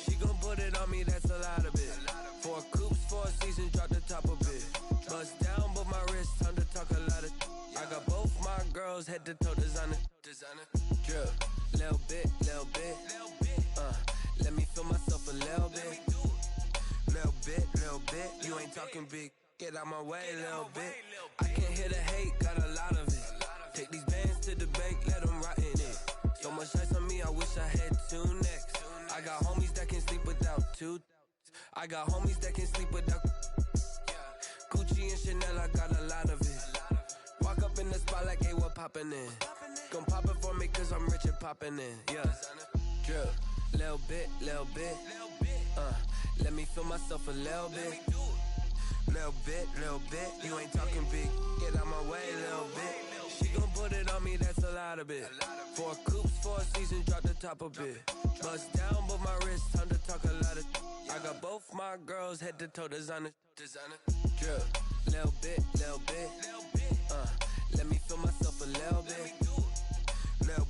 She gon' put it on me, that's a lot of it. 4 coops, 4 seasons, drop the top of it. Bust down, but my wrist, time to talk a lot of. I got both my girls, head to toe designer. Drip, little bit, little bit. Let me feel myself a little bit. Little bit, you ain't talking big. Get out my way, little bit. I can hear the hate, got a lot of it. Take these bands to the bank, let them rot in it. So much ice on me, I wish I had two necks. I got homies that can sleep without two. I got homies that can sleep without Gucci and Chanel, I got a lot of it. Walk up in the spot like, hey, what poppin' in? Gon' pop it for me cause I'm rich and poppin' in, yeah. Drip, little bit, let me feel myself a little bit. Little bit, you ain't talking big. Get out my way, little bit. She gon' put it on me, that's a lot of it. 4 coops, 4 seasons, drop the top a bit. Bust down, but my wrist, time to talk a lot of. I got both my girls head to toe designer. Drip, little bit, let me feel myself a little bit. Little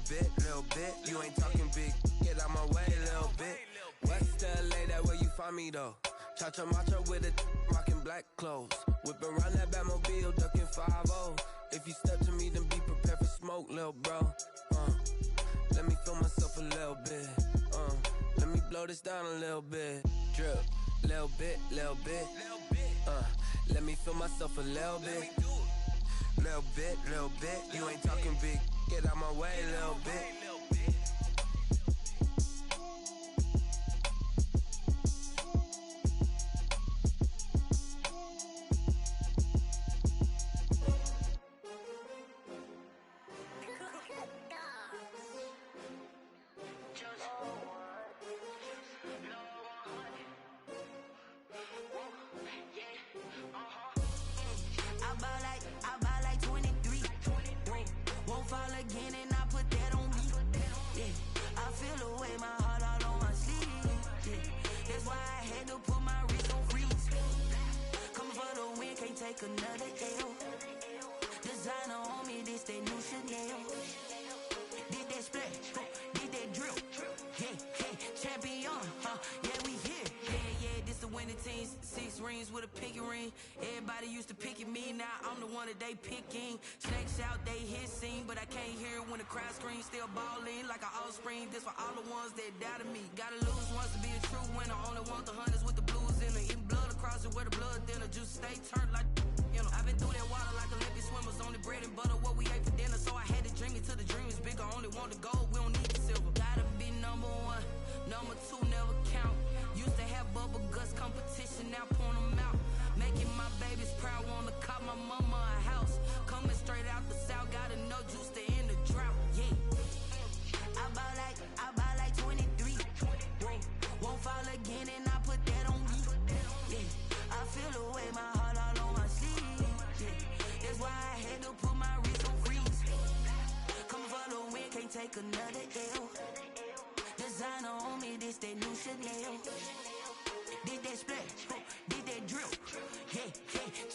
bit, you ain't talking big. Get out my way, little bit. West LA, that where you find me though. Cha-cha matcha with it, rockin' black clothes. Whip around that Batmobile, ducking 5-0. If you step to me, then be prepared for smoke, lil' bro. Let me feel myself a little bit. Let me blow this down a little bit. Drip, little bit. Let me feel myself a little bit. Little bit, you ain't talking big. Get out my way, little bit. Another L. Designer on me, this that new Chanel. Did that splash, did that drill. Yeah, champion, yeah, we here. Yeah, this the winning teams. 6 rings with a pinky ring. Everybody used to pick at me, now I'm the one that they picking. Snakes out, they hissing, but I can't hear it when the crowd screams. Still balling like an offspring. This for all the ones that doubted me. Gotta lose once to be a true winner. Only want the hunters with the blues in it. Eating blood across it where the blood thinner. Juice stay turned like. I've been through that water like Olympic swimmers. Only bread and butter, what we ate for dinner. So I had to dream it till the dream is bigger. Only want the gold, we don't need the silver. Gotta be number 1, number 2 never count. Used to have bubble guts competition, now point them out. Making my babies proud, wanna cop my mama a house. Coming straight out the south, gotta know juice to end the drought. Yeah, I buy like 23. Won't fall again and I put that on me. Yeah, I feel the way my heart all on my sleeve. That's why I had to put my wrist on freeze. Come for the win, can't take another L. Designer on me, this that new Chanel. Did that splash, did that drill. Yeah,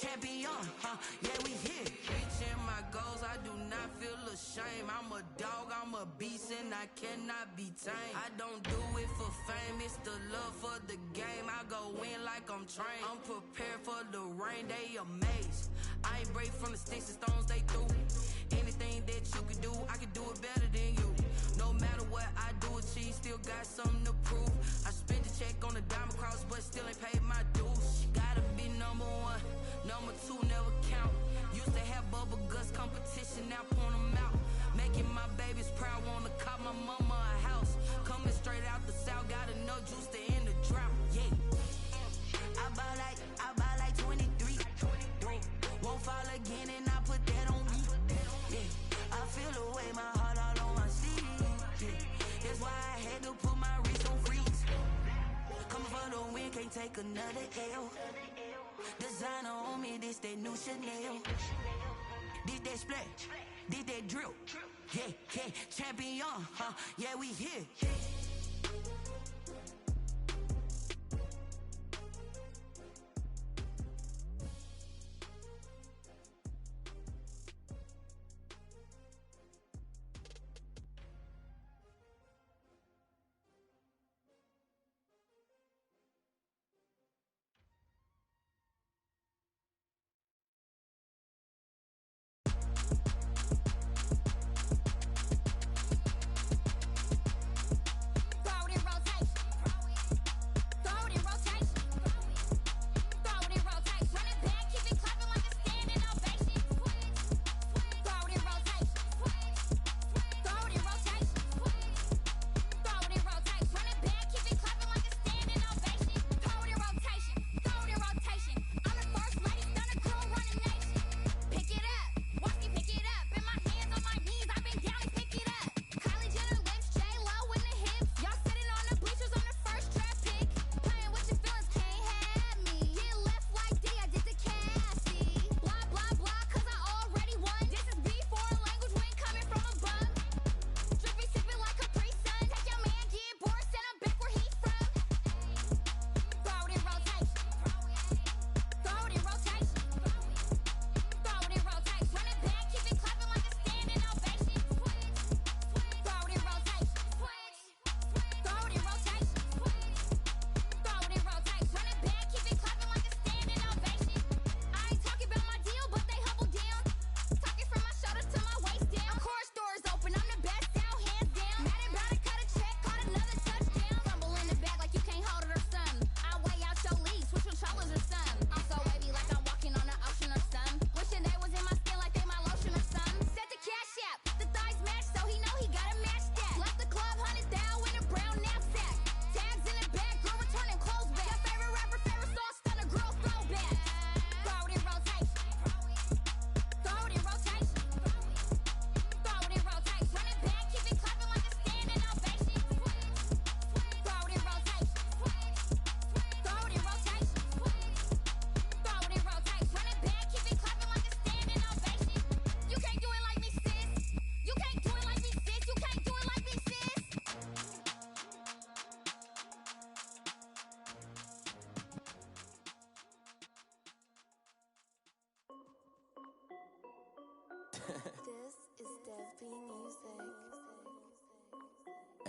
champion, yeah, we here. Reaching my goals, I do not feel ashamed. I'm a dog, I'm a beast, and I cannot be tamed. I don't do it for fame, it's the love for the game. I go in like I'm trained. I'm prepared for the rain, they amazed. I ain't break from the sticks and stones they threw. Anything that you could do, I could do it better than you. No matter what I do, achieve, still got something to prove. I spent the check on the diamond cross, but still ain't paid my dues. Gotta be number 1, number 2 never count. Used to have bubble guts competition, now point them out. Making my babies proud, wanna cop my mama a house. Coming straight out the south, gotta know juice to end the drought. Yeah, I buy like 23. Won't fall again and I put that on me. Yeah, I feel the way my heart all on my sleeve. Yeah, that's why I had to put my wrist on freeze. Coming for the win, can't take another L. Designer on me, this that new Chanel. Did that splash, did that drill. Yeah, champion, yeah, we here.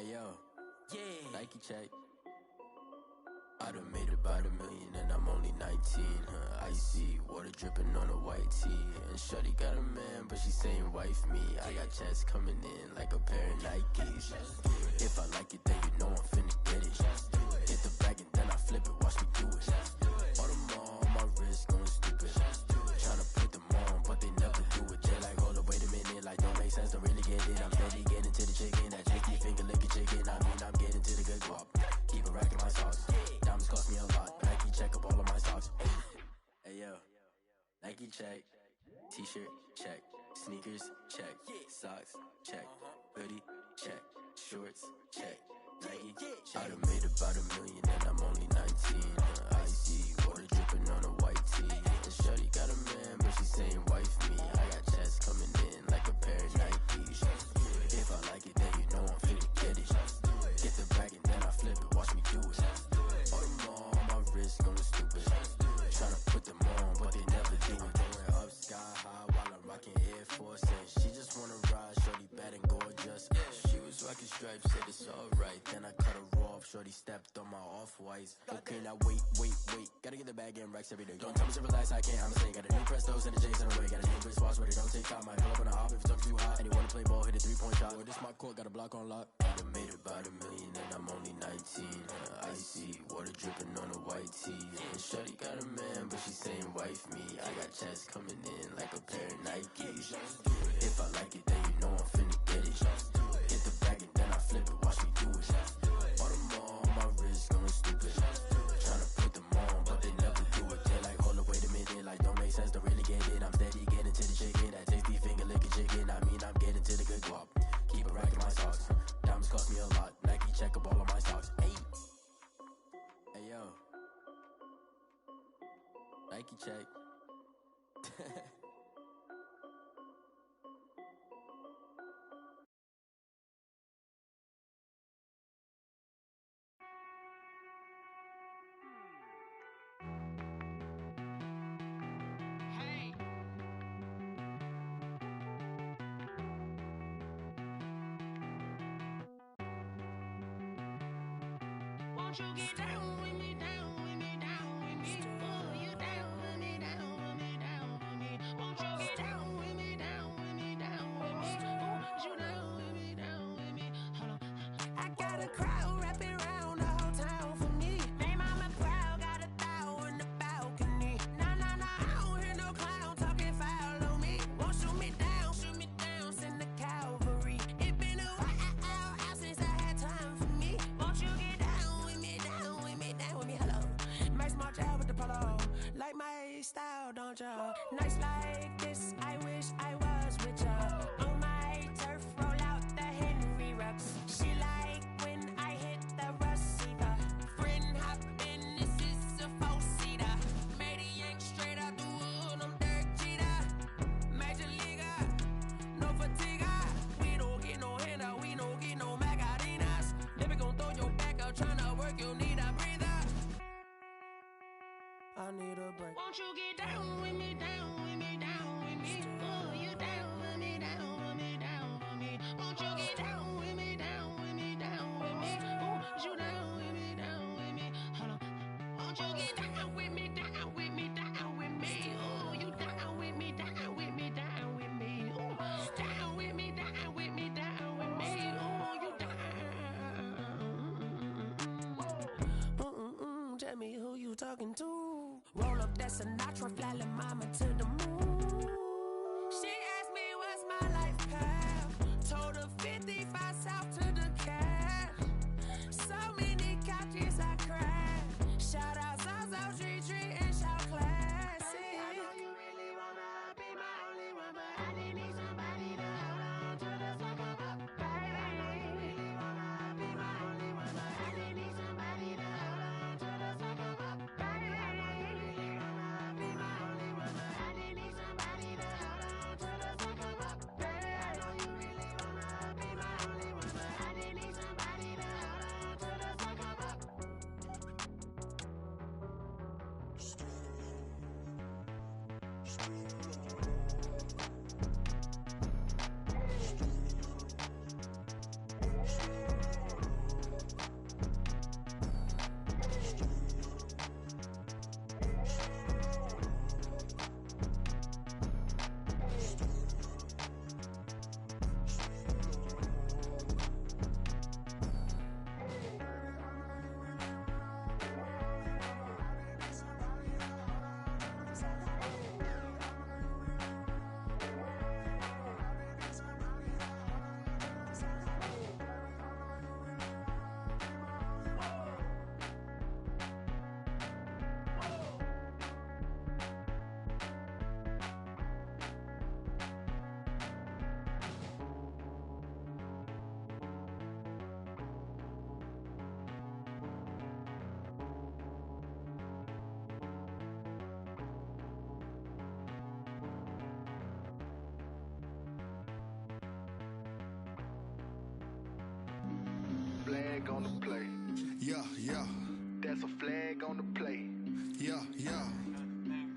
Hey yo, yeah. Nike check. I done made about $1 million and I'm only 19. Icy water dripping on a white tee. And shorty got a man, but she saying wife me. I got checks coming in like a pair of Nikes. If I like it, then you know I'm finna get it. Hit the bag and then I flip it, watch me do it. All them on my wrist going stupid. Tryna put them on, but they never do it. They like, hold up, wait a minute, like don't make sense, don't really get it. I'm steady getting to the chicken, that tricky finger licking chicken. I mean, I'm getting to the good guap. Keep a rack in my socks. Diamonds cost me a lot. Nike check up all of my socks. Hey yo, Nike check. T-shirt check. Sneakers check. Socks check. Hoodie check. Shorts check. Nike. I done made about $1 million and I'm only 19. Icy water dripping on a white tee. And shorty got a man, but she saying wife me. I got checks coming in like a pair of Nikes. If I like it, then you know I'm finna get it. Get the bag and then I flip it, watch me do it. All them on my wrist going stupid. Tryna put them on, but they never do it. Going up sky high while I'm rocking Air Force. And she just wanna ride, shorty bad and gorgeous. She was rocking stripes, said it's alright. Then I cut her off, shorty stepped on my off-whites. Okay, now wait. Gotta get the bag and racks every day. Don't tell me to relax, I can't, I'ma say. Got a new Prestos and a J's on the way. Got a new Chris Watch, but it don't take time. Might pull up on a hop if it's up too hot. And you wanna play ball, hit a 3-point shot. Or this my court, got a block on lock. I done made about $1 million and I'm only 19. Icy water dripping on a white tee. And shorty got a man, but she saying wife me. I got checks coming in like a pair of Nikes. If I like it, then you know I'm finna get it. Hit the bag and then I flip it, watch me do it. All them on my wrist going stupid. Tryna put them on, but they never do it. They like, hold up, wait a minute, like don't make sense, don't really get it. I'm steady getting to the chicken, that tasty finger licking chicken. I mean, I'm getting to the good guap. Keep a rack in my socks. Diamonds cost me a lot. Nike check up all of my socks. Hey yo, Nike check. Won't you get down with me, down with me, down with me? Oh, you down with me, down with me, down with me. Won't you get down with me, down with me, down with me? Oh, you down with me, down with me? Hold on. I got a crowd wrapping around the whole town for me. They mama proud, got a thou in the balcony. Nah, I don't hear no clown talking foul on me. Won't shoot me down, send the cavalry. It been a while since I had time for me. Won't you get down with me, down with me, down with me? Hello. Max March out with the polo. Like my style, don't ya? Nights like this, I wish I was with ya. On my turf, roll out the Henry Rux. She like when I hit the receiver. Friend hop in, this is a four-seater. Made a yank straight out the wood, I'm Derek Jeter. Major leaguer, no fatigue. We don't get no handout, we don't get no Macarinas. Never gon' throw your back out, tryna work, you need a breather. I need a break. Won't you get down with me, down with me, down with me? Oh, you down with me, down with me, down with me? Won't you get down with me, down with me, down with me? Oh, you down with me, down with me? Hold on. Won't you get down with me, down with me, down with me? Oh, you down with me, down with me, down with me? Oh, down with me, down with me, down with me? Oh, you down. Tell me who you talking to. Roll up that Sinatra, fly la mama to the moon. She asked me what's my life path. Told her 55 south to the cat. So many couches I crashed. Shout out South Tree and shout classic. I know you really wanna be my only one, but I didn't need somebody to hold on to the second up. Baby, I know you really wanna be my only one, but I didn't need somebody to hold on to the second up. Baby, I know you really wanna be my only one, but I didn't need somebody to That's a flag on the play. Yeah, yeah.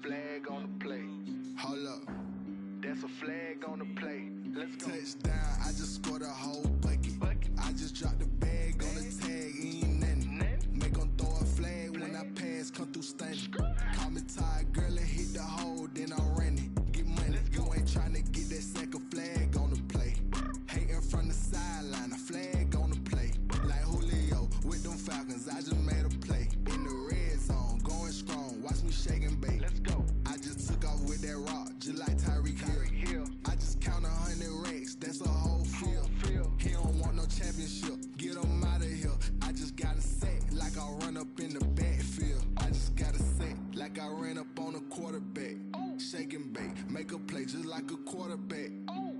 Flag on the play. Hold up. That's a flag on the play. Let's go. Touchdown, I just scored a whole bucket. I just dropped the bag on the tag, ain't nothing. Make them throw a flag when I pass, come through stunning. Call me tired, girl, and hit the hole, then I'm running. Get money, you ain't tryna get that second flag on the play. Hating from the sideline, a flag on the play. Like Julio with them Falcons, I just made a play. In the red zone, going strong, watch me shake and bake. Let's go. I just took off with that rock, just like Tyreek Hill. I just count 100 racks, that's a whole field. He don't want no championship, get him out of here. I just got a set, like I run up in the backfield. I just got a set, like I ran up on a quarterback. Shake and bake, make a play just like a quarterback.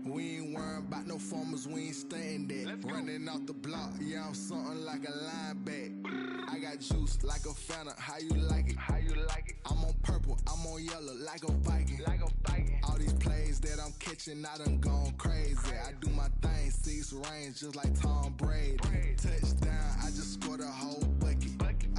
We ain't worrying about no formers, we ain't staying there. Running off the block, yeah, I'm something like a linebacker. I got juice like a Fanta, how you like it? How you like it? I'm on purple, I'm on yellow, like a Viking. Like a Viking. All these plays that I'm catching, I done gone crazy. I do my thing, 6 range, just like Tom Brady. Touchdown, I just scored a whole bucket.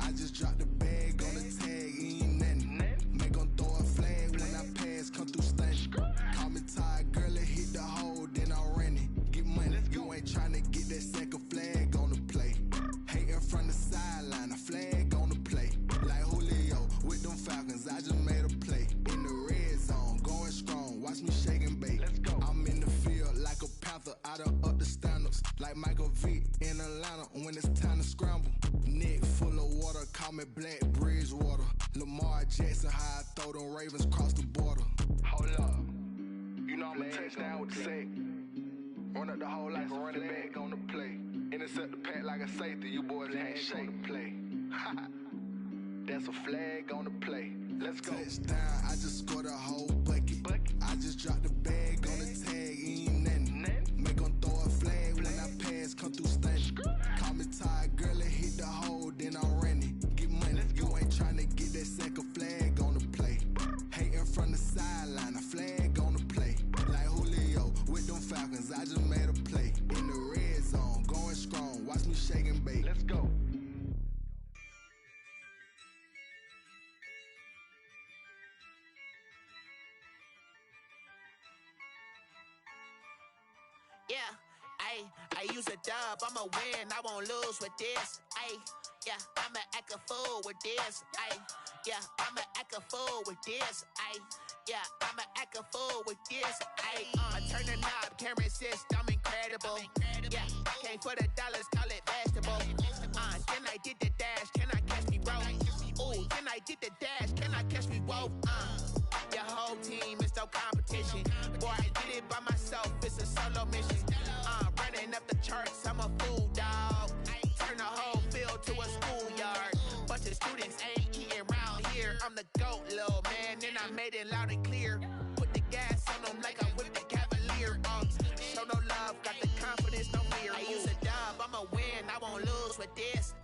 I just dropped the bag on the tag, ain't nothing. Make them throw a flag when I pass, come through stunning. Call me tired, girl, and hit the hole, then I'm running. Get money, you ain't tryna get that second flag on the play. Hating from the sideline, a flag on the play. Like Julio with them Falcons, I just made a play. In the red zone, going strong, watch me shake and bake. Let's go. I'm in the field like a Panther, I done up the standards. Like Michael Vick in Atlanta when it's time to scramble. Neck full of water, call me Black Bridgewater. Lamar Jackson, how I throw them Ravens cross the border. Hold up. You know I'm a touchdown with the sack. Run up the whole like a running back on the play. Intercept the pack like a safety, you boys ain't shake the play. That's a flag on the play. Let's go. Touchdown, I just scored a whole bucket. I just dropped the bag on the tag, ain't nothing. Make them throw a flag when I pass, come through stunning. Call me tired, girl, and hit the hole, then I'm running. Get money, you ain't tryna get that second flag on the play. Hating from the sideline, a flag on the play. Like Julio with them Falcons, I just made a play. In the red zone, going strong, watch me shake and bake. Let's go. Yeah, I use a dub, I'ma win, I won't lose with this. Yeah, I'ma act a fool with this. Yeah, I'ma act a fool with this. Yeah, I'ma act a fool with this. I turn the knob, camera assist, I'm incredible. Yeah, came for the dollars, call it vegetable. Then I did the dash, can I catch me roll? Ooh, then I did the dash, can I catch me roll? Your whole team is no competition. Boy, I did it by myself, it's a solo mission. Running up the charts, I'm a fool, dog. Turn the whole field to a schoolyard. Bunch of students ain't eating round here. I'm the GOAT, little man, and I made it loud and clear. Put the gas on them like I whipped the Cavalier. Show no love, got the confidence, no fear. I use a dub, I'ma win, I won't lose with this.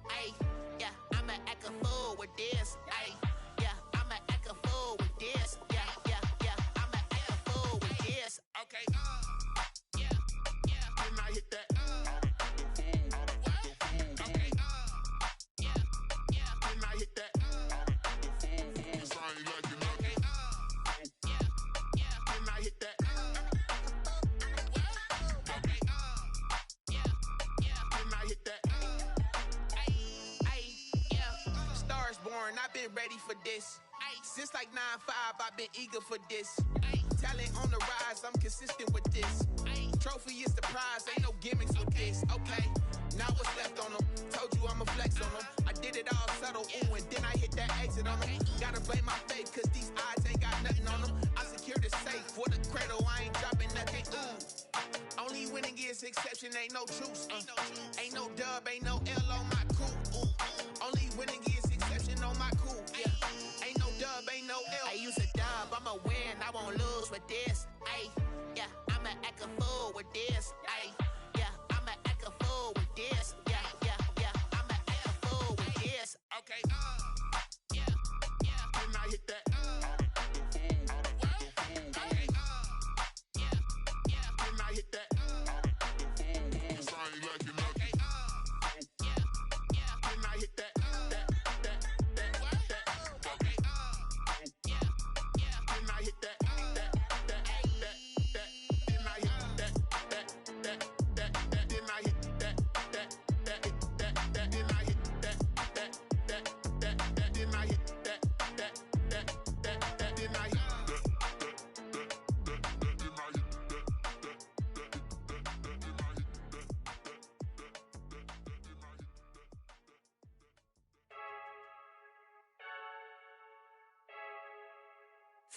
Yeah, I'ma act a fool with this. Yeah, I'ma act a fool with this. Yeah, I'ma act a fool with this. Okay, yeah, and I hit that. Okay, yeah, and I hit that. Cause I ain't like it, okay, yeah, and I hit that. Okay, yeah, and I hit that. Yeah, stars born, I've been ready for this. Since like 9-5, I've been eager for this. Talent on the rise, I'm consistent with this. Trophy is the prize, ain't no gimmicks with this. Okay, now what's left on them? Told you I'ma flex on them. I did it all subtle, ooh, and then I hit that exit on them. Gotta blame my faith, cause these odds ain't got nothing on them. I secured the safe for the cradle, I ain't dropping nothing, ooh. Only winning is exception, ain't no truce. Ain't no dub, ain't no L on my crew. Ooh. Only winning is exception on my crew. Yeah, ain't no dub, ain't no L. I use a dub, I'ma win, I won't lose with this. Yeah, I'ma act a fool with this. Yeah, I'ma act a fool with this. Yeah, I'ma act a fool with this. Okay, yeah, and I hit that. Okay, yeah, and I hit that. Cause I ain't like it, okay, yeah, and I hit that.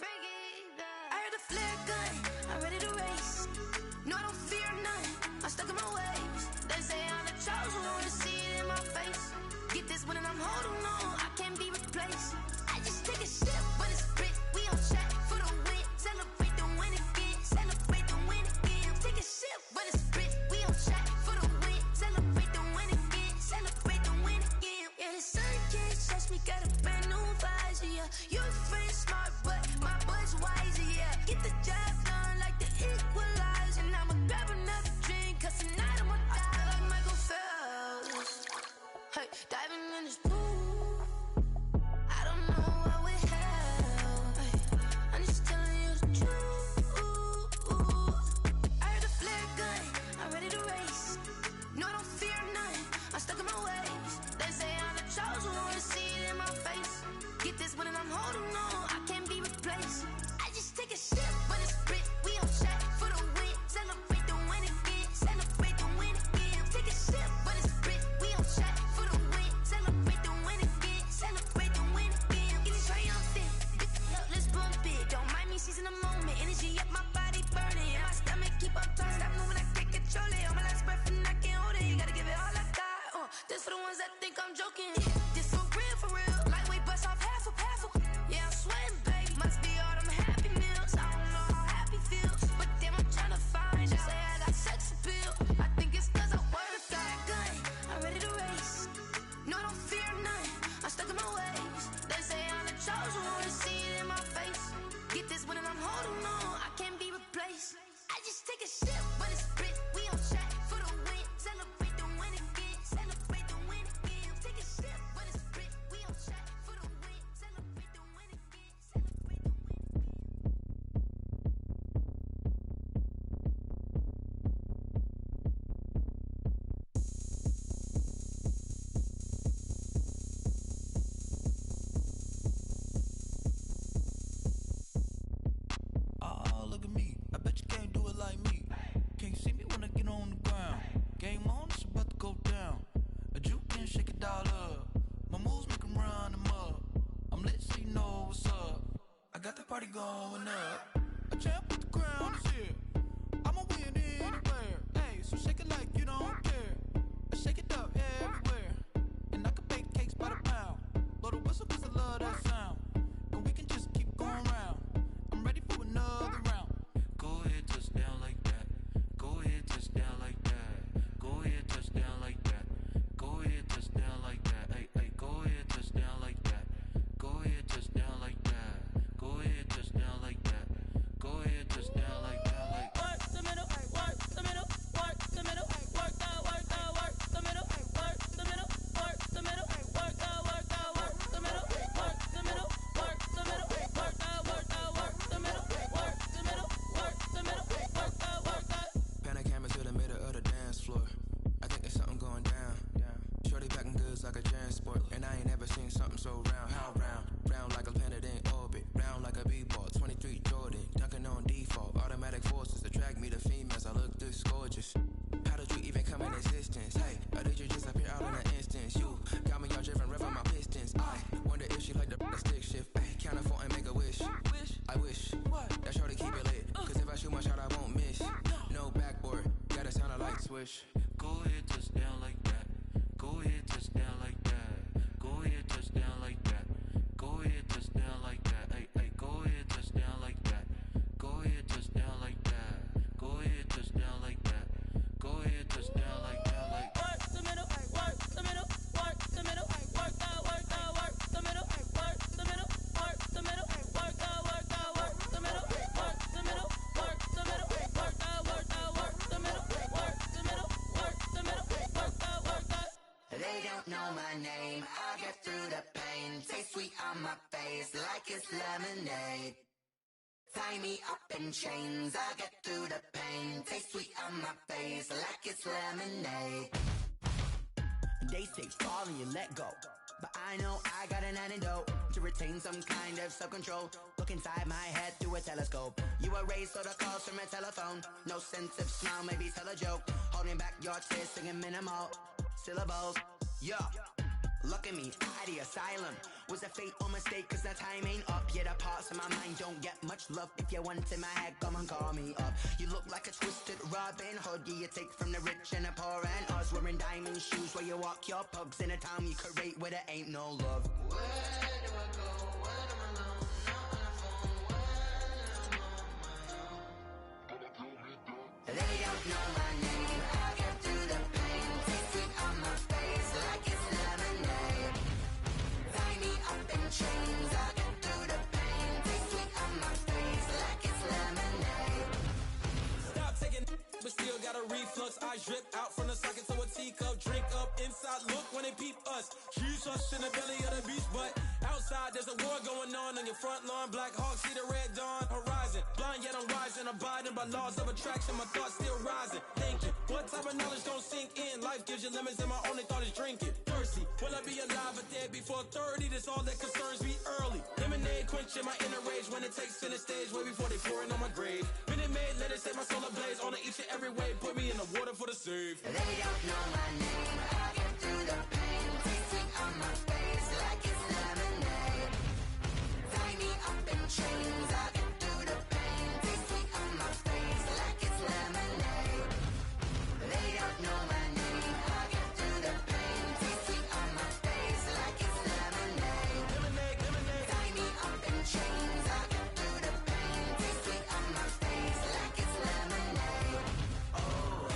I heard the flare gun, I'm ready to race. No, I don't fear none, I'm stuck in my ways. They say I'm the chosen one, to see it in my face. Get this one and I'm holding on, I can't be replaced. I just take a sip when it's spit, we on track for the win. Celebrate the win again, celebrate the win again. Take a sip when it's spit, we on track for the win. Celebrate the win again, celebrate the win again. Yeah, the sun can't touch me, got a brand new visor, yeah. Your friend smart, but my boy's wiser, yeah. Get the job done like the equalizer. And I'ma grab another drink, cause tonight I'ma die. I feel like Michael Phelps, hey, diving in this pool. I don't know what we have, hey, I'm just telling you the truth. I heard the flare gun, I'm ready to race. No, I don't fear none, I'm stuck in my ways. They say I'm the chosen one, to see it in my face. Get this one and I'm holding on, I can't be replaced. I just take a sip when it's spit, we on track for the win. Celebrate the win again, celebrate the win again. Take a sip when it's spit, we on track for the win. Celebrate the win again, celebrate the win again. Getting triumphant, look, let's bump it. Don't mind me seizing the moment, energy up my body burning. And my stomach keep on turning, stop moving, I can't control it. On my last breath and I can't hold it, you gotta give it all I got. This for the ones that think I'm joking. This for real, lightweight bust off half a. Yeah, I'm sweating, baby. Must be all them happy meals. I don't know how happy feels, but damn, I'm trying to find out. Say I got sex appeal. I think it's cause I wear the flag gun. I'm ready to race. No, I don't fear none, I'm stuck in my ways. They say I'm the chosen one, to see it in my face. Get this one and I'm holding on, I can't be replaced. I just take a sip when it's spit, we on track for the win. Celebrate the win again, celebrate the win again. Take a sip when it's spit, we on track for the win. Celebrate the win again, celebrate the win again. Oh, look at me. I bet you can't do it like me. Can't see me when I get on the ground. Game on, it's about to go down. A juke and shake it all up. My moves make 'em run them up. I'm lit so you know what's up. I got the party going up. A champ with the crown is here. I'ma win anywhere. Hey, so shake it like you don't care. I shake it up everywhere. And I can bake cakes by the pound. Blow the whistle 'cause I love that sound. And we can just keep going round. I'm ready for another round. Go ahead, touch down like that. Go ahead, touch down like that. Go ahead, touch down like that. Go ahead, touch down like that. Hey, hey, go ahead, touch down like that. Go ahead, touch down like that. Go ahead, touch down like that. Go ahead, touch down like that. Like work the middle, work the middle, work the middle, work the middle, work the middle, work the middle, work the middle, work the middle, work the middle, work the middle, work the middle, work the middle, work the. Pan a camera to the middle of the dance floor. I think there's something going down. Shorty packing goods like a transport, and I ain't never seen something so round. How round? Round like a planet in orbit, round like a b-ball. 23 Jordan, dunking on default. Automatic forces attract me to females. I look this gorgeous. How did you even come in existence? Hey, or did you just appear out in an instance? You got me all driven, revving my pistons. I wonder if she like the stick shift. Ay, count a four and make a wish. I wish that shorty keep it lit. 'Cause if I shoot my shot, I won't miss. No backboard, gotta sound a light switch. go ahead, touch down like that. Go ahead, touch down like that. Go ahead, touch down like that. Go ahead, touch down like that. Hey, hey, go ahead, touch down like that. Go ahead, touch down like that. Go ahead, touch down like that. Go ahead, touch down like that. Like Work the middle, work the middle, work the middle, work the middle, work the middle, work the middle, work the middle, work the middle, work the middle, work the middle, work the middle, work the middle, work the. They don't know my name, I get through the pain. Taste sweet on my face like it's lemonade. Tie me up in chains, I get through the pain. Taste sweet on my face like it's lemonade. They say fall and you let go, but I know I got an antidote to retain some kind of self-control. Look inside my head through a telescope. You erase all the calls from a telephone. No sense of smile, maybe tell a joke. Holding back your tears, singing minimal syllables. Yeah, Look at me, out of the asylum. Was a fate or mistake, cause the time ain't up. Yeah, the parts of my mind don't get much love. If you want in my head, come and call me up. You look like a twisted Robin Hood. Yeah, you take from the rich and the poor and us. Wearing diamond shoes where you walk your pugs in a town you create where there ain't no love. Where do I go? Where am I alone? Not on the phone. Where am I on my own? They don't know my name. I get through the pain. Taste it on my face like it's lemonade. Tie me up in chains. I get through the pain. Taste it on my face like it's lemonade. Stop taking but still got a reflux. I drip out from the socket to a teacup. Drink up inside, look when they peep us. Huge us in the belly of the beach, but outside there's a war going on your front lawn. Black Hawk, see the red dawn horizon. Blind yet I'm rising, abiding by laws of attraction. My thoughts still rising, thinking what type of knowledge gon' sink in? Life gives you lemons and my only thought is drinking. Thirsty, will I be alive or dead before 30? That's all that concerns me early. Lemonade quenching my inner rage when it takes center stage way before they pour it on my grave. Minute Maid, let it set my soul ablaze on each and every way. Put me in the water for the save. They don't know my name. I get through the pain. Taste it on my face like it's lemonade. Tie me up in chains. I get through the pain. Taste it on my face like it's lemonade. They don't know my name. I get through the pain. Taste it on my face like it's lemonade. Lemonade, lemonade. Tie me up in chains. I get through the pain. Taste it on my face like it's lemonade. Oh.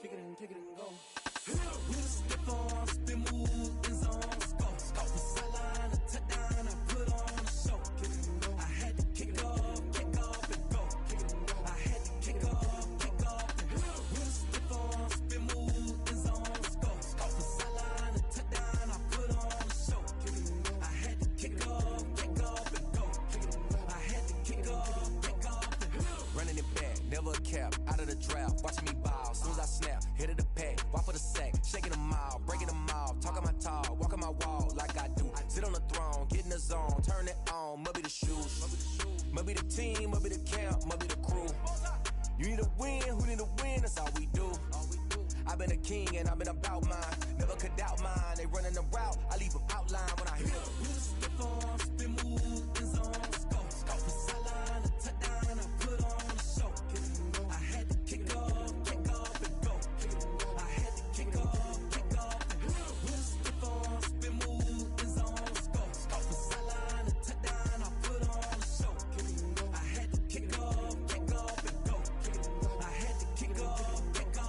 Kick it and go. With a stiff arm, spin move, and zone, scope. Scope the sideline, a touchdown, I put on a show. I had to kick off and go. I had to kick off and go. With a stiff arm, spin move, and zone, scope. Scope the sideline, a touchdown, I put on a show. I had to kick off and go. I had to kick off and go. Running it back, never a cap, out of the drought, watching me ball, soon as I snap, hit of the pack, walk for the sack, shaking them all, breaking them all, talking my talk, walking my wall like I do, sit on the throne, get in the zone, turn it on, must be the shoes, must be the team, must be the camp, must be the crew, you need a win, who need a win, that's all we do, I've been a king and I've been about mine, never could doubt mine, they running the route, I leave them outline when I hit them. With a stiff arm, spin move, and zone, scope. Scope the sideline, a touchdown, I put on a show. I had to kick off and go. I had to kick off and go. With a stiff arm, spin move, and zone, scope. Scope the sideline, a touchdown, I put on a show. I had to kick off and go. I had to kick off and go.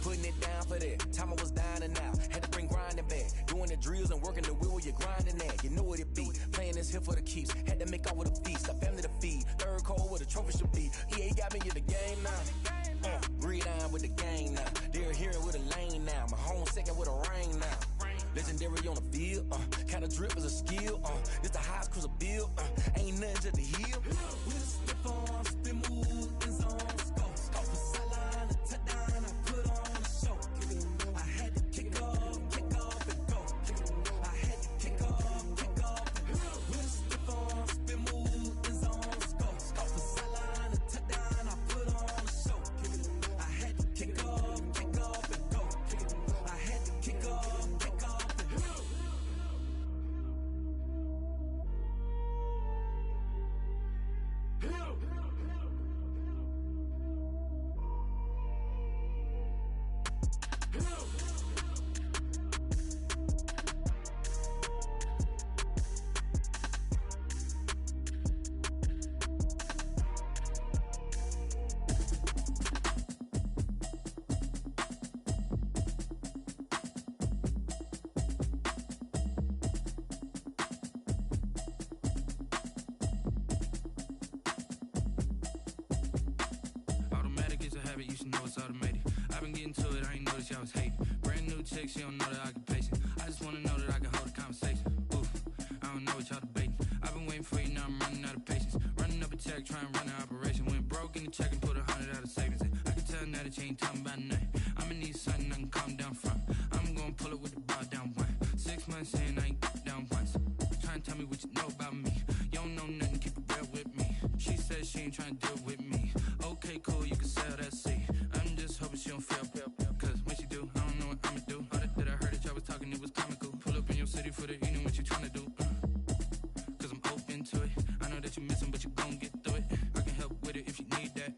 Putting it down for that. Time I was dying and out. Had to bring grinding back. Doing the drills and working the wheel where you're grinding at. You know what it be. Playing this here for the keeps. Had to make out with a feast. A family to feed. Third cold where the trophy should be. EA got me in the game now. Breathe down with the game now. They're hearing with a lane now. My home second with a rain now. Legendary on the field. Kinda drip is a skill. This the highest cruiser bill. Ain't nothing to the hill. With a stiff arm, spin move, and zone, scope. Scope the sideline, a touchdown, I put on a show. I had to kick off and go. I had to kick off and go. With a stiff arm, spin move, and zone, scope. Scope the sideline, a touchdown, I put on a show. I had to kick off and go. I had to kick off and go. Automatic is a habit, you should know it's automated. I've been getting to it, I ain't noticed y'all was hating. chick, she don't know that I can pace it. I just wanna know that I can hold a conversation. Oof, I don't know what y'all debating. I've been waiting for you, now I'm running out of patience. Running up a check, trying to run an operation. Went broke in the check and put 100 out of savings in. I can tell now that you ain't talking about nothing. I'ma need something I can calm down from. I'm gonna pull it with the bar down one. 6 months in, I ain't down once. Trying to tell me what you know about me. You don't know nothing, keep it real with me. She says she ain't trying to deal with me. Okay, cool, you can sell that seat. I'm just hoping she don't fail. Cause when she do, I don't know what I'ma do. All that I heard that y'all was talking, it was comical. Pull up in your city for the evening, what you trying to do? Cause I'm open to it. I know that you missing, but you gon' get through it. I can help with it if you need that.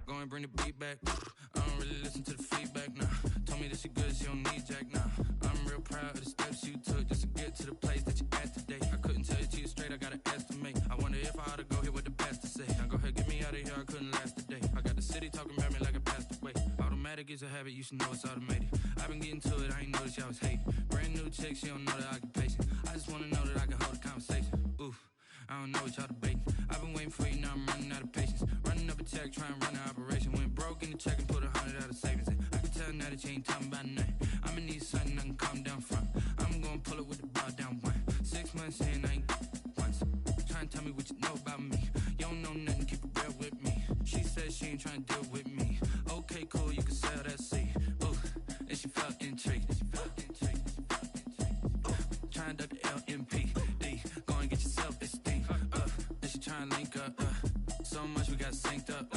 Go and bring the beat back. I don't really listen to the feedback, nah. Told me that she good, she don't need jack, nah. I'm real proud of the steps you took just to get to the place that you at today. I couldn't tell it to you straight, I gotta estimate. I wonder if I ought to go here with the pastor say. Now go ahead, get me out of here, I couldn't last a day. I got the city talking about me like I passed away. Automatic is a habit, you should know it's automated. I've been getting to it, I ain't noticed y'all was hating. Brand new chick, she don't know that I can pace it. I just wanna know that I can hold a conversation. Oof, I don't know what y'all debating. I've been waiting for you, now I'm running out of patience. Running up a check, trying to run an operation. Went broke in the check and put 100 out of savings in. I can tell now that you ain't talking about nothing. I'ma need something I can calm down from. I'm gonna pull it with the bar down one. 6 months in, I ain't once. Trying to tell me what you know about me. You don't know nothing, keep it real with me. She says she ain't trying to deal with me. Okay, cool, you can sell that seat. Ooh, and she felt intrigued. Trying to duck the LMPD. Go and get your self-esteem. Then she trying to link up. So much we got synced up.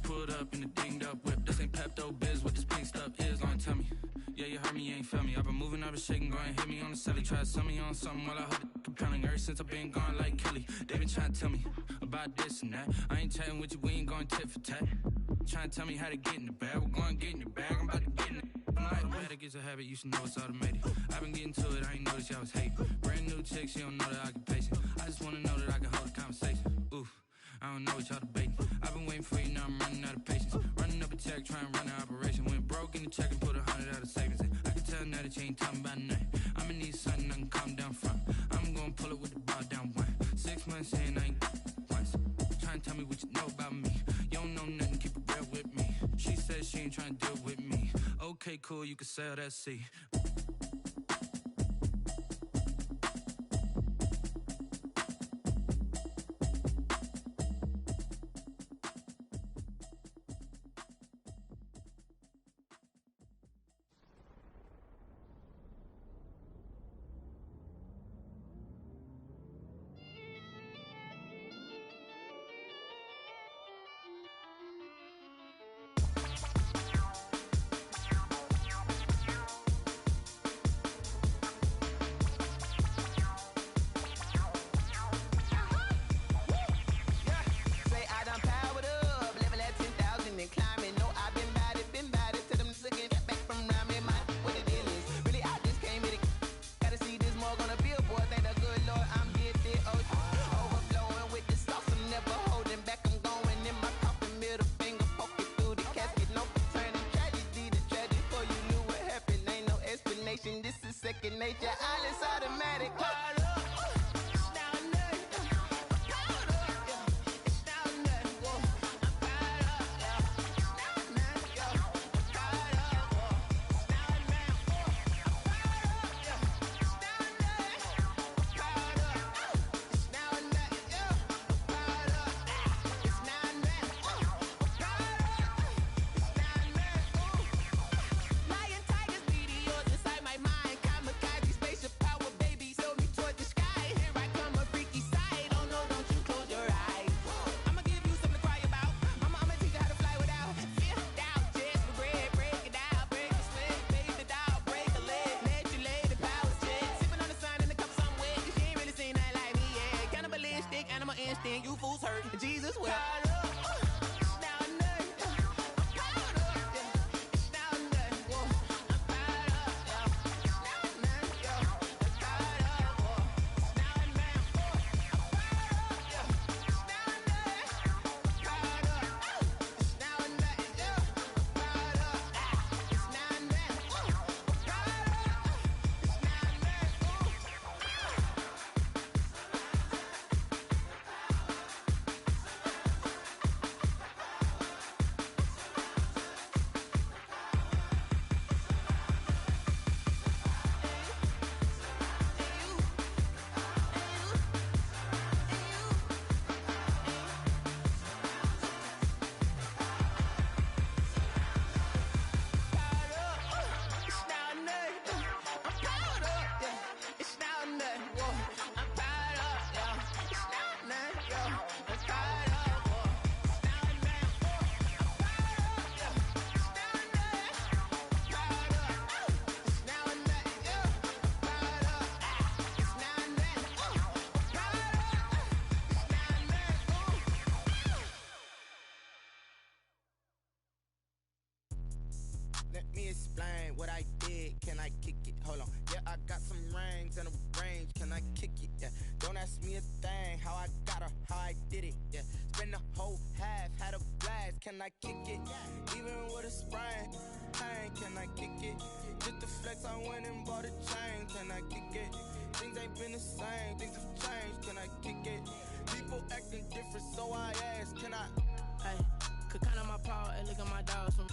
Pulled up in the dinged up whip. This ain't Pepto-Biz, what this pink stuff is. Long tell me. Yeah, you heard me, you ain't felt me. I've been moving, I've been shaking, go and hit me on the celly. Try to sell me on something while I hold it compelling. Ever since I've been gone like Kelly, they been trying to tell me about this and that. I ain't chatting with you, we ain't going tit for tat. Trying to tell me how to get in the bag. We're going to get in your bag, I'm about to get in it. Automatic is a habit, you should know it's automated. I've been getting to it, I ain't noticed y'all was hating. Brand new chick, she don't know that I can pace it. I just wanna know that I can hold a conversation. Oof, I don't know what y'all debating. I've been waiting for you, now I'm running out of patience. Running up a check, trying to run an operation. Went broke in the check and put 100 out of savings in. I can tell now that you ain't talking about nothing. I'ma need something I can calm down from. I'm gonna pull it with the bar down one. 6 months in, I ain't once. Trying to tell me what you know about me. You don't know nothing, keep it real with me. She says she ain't trying to deal with me. Okay, cool, you can sell that seat. Second nature, all is automatic. Lion, tigers, meteors inside my mind. Kamikaze, spaceship power, baby. Sell me torch me explain what I did. Can I kick it? Hold on. Yeah, I got some rings and a range. Can I kick it? Yeah. Don't ask me a thing. How I got her, how I did it. Yeah. Spend the whole half, had a blast. Can I kick it? Even with a sprain, pain. Can I kick it? Just the flex, I went and bought a chain. Can I kick it? Things ain't been the same. Things have changed. Can I kick it? People acting different, so I ask. Can I? Hey, could count on my power and look at my dogs from.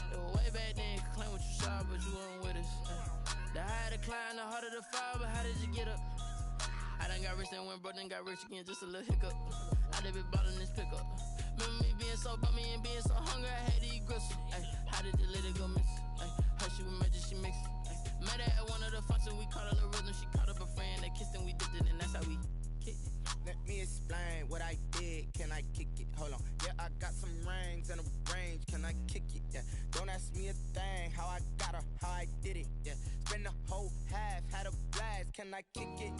It was way back then, could claim what you saw, but you weren't with us. The higher the climb, the harder the fall, but how did you get up? I done got rich and went broke, then got rich again, just a little hiccup. I done been bought in this pickup. Remember me being so bummy and being so hungry, I had to eat gristle. Ay, how did the lady go miss? Ay, her she was magic, she mixed. Met her at one of the functions, we caught her the rhythm, she caught up a friend, they kissed and we dipped it, and that's how we kicked it. Let me explain what I did. Can I kick it? Hold on. Yeah, I got some rings and a range. Can I kick it? Yeah. Don't ask me a thing. How I got her, how I did it. Yeah. Spend the whole half, had a blast. Can I kick it?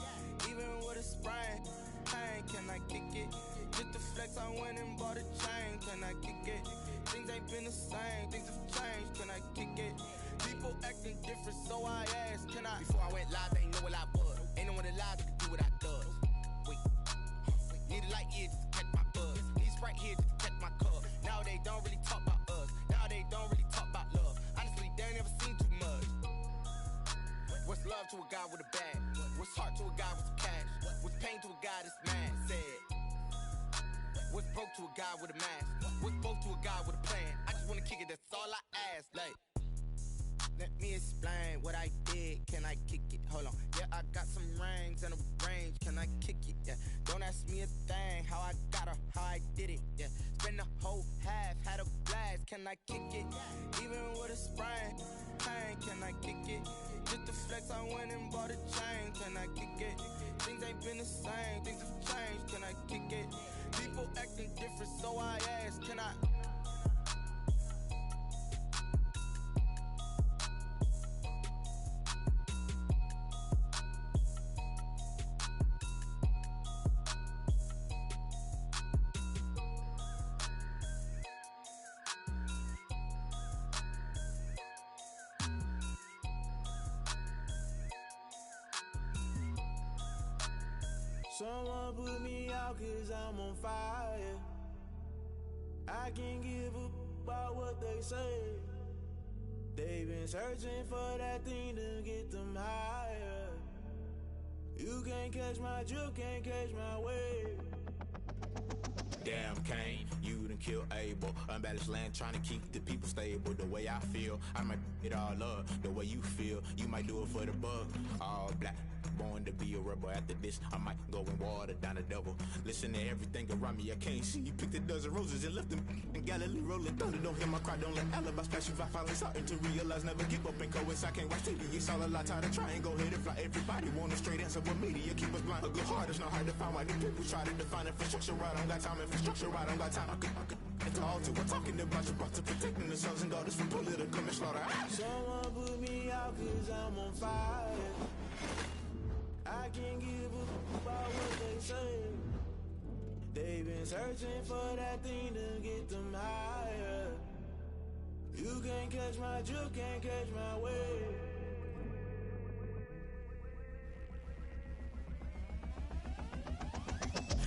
Even with a sprain, pain. Can I kick it? Just the flex, I went and bought a chain. Can I kick it? Things ain't been the same. Things have changed. Can I kick it? People acting different, so I asked. Can I? Before I went live, they ain't know what I was. Ain't no one alive that could do what I does. Need a light here just to catch my buzz. Need Sprite here just to catch my cup. Now they don't really talk about us. Now they don't really talk about love. Honestly, they ain't never seen too much. What's love to a guy with a bag? What's heart to a guy with some cash? What's pain to a guy that's mad? Said. What's broke to a guy with a mask? What's broke to a guy with a plan? I just wanna kick it, that's all I ask. Like, let me explain what I did. Can I kick it? Hold on. Yeah, I got some rings and a range. Can I kick it? Yeah. Don't ask me a thing. How I got her, how I did it. Yeah. Spend the whole half, had a blast. Can I kick it? Even with a sprain, pain. Can I kick it? Just the flex, I went and bought a chain. Can I kick it? Things ain't been the same. Things have changed. Can I kick it? People acting different, so I ask. Can I? Someone put me out cause I'm on fire. I can't give up about what they say. They've been searching for that thing to get them higher. You can't catch my drift, can't catch my wave. Damn, Kane, you done killed Abel. Unbalanced land trying to keep the people stable. The way I feel, I might it all up. The way you feel, you might do it for the buck. All black, born to be a rebel. After this, I might go and water down the devil. Listen to everything around me, I can't see. You picked a dozen roses and left them in Galilee rolling thunder. Don't hear my cry, don't let alibis pass you by. Finally starting to realize, never give up and coexist. I can't watch TV, it's all a lot. Tired of trying, go ahead and fly. Everybody want a straight answer, but media keep us blind. A good heart is not hard to find. Why the people try to define infrastructure right? I don't got time, infrastructure right, I don't got time. I could it's all to we're talking about you, about to protecting the sons and daughters from political and slaughter. Someone put me out cause I'm on fire. I can't give up about what they say. They've been searching for that thing to get them higher. You can't catch my drift, can't catch my wave.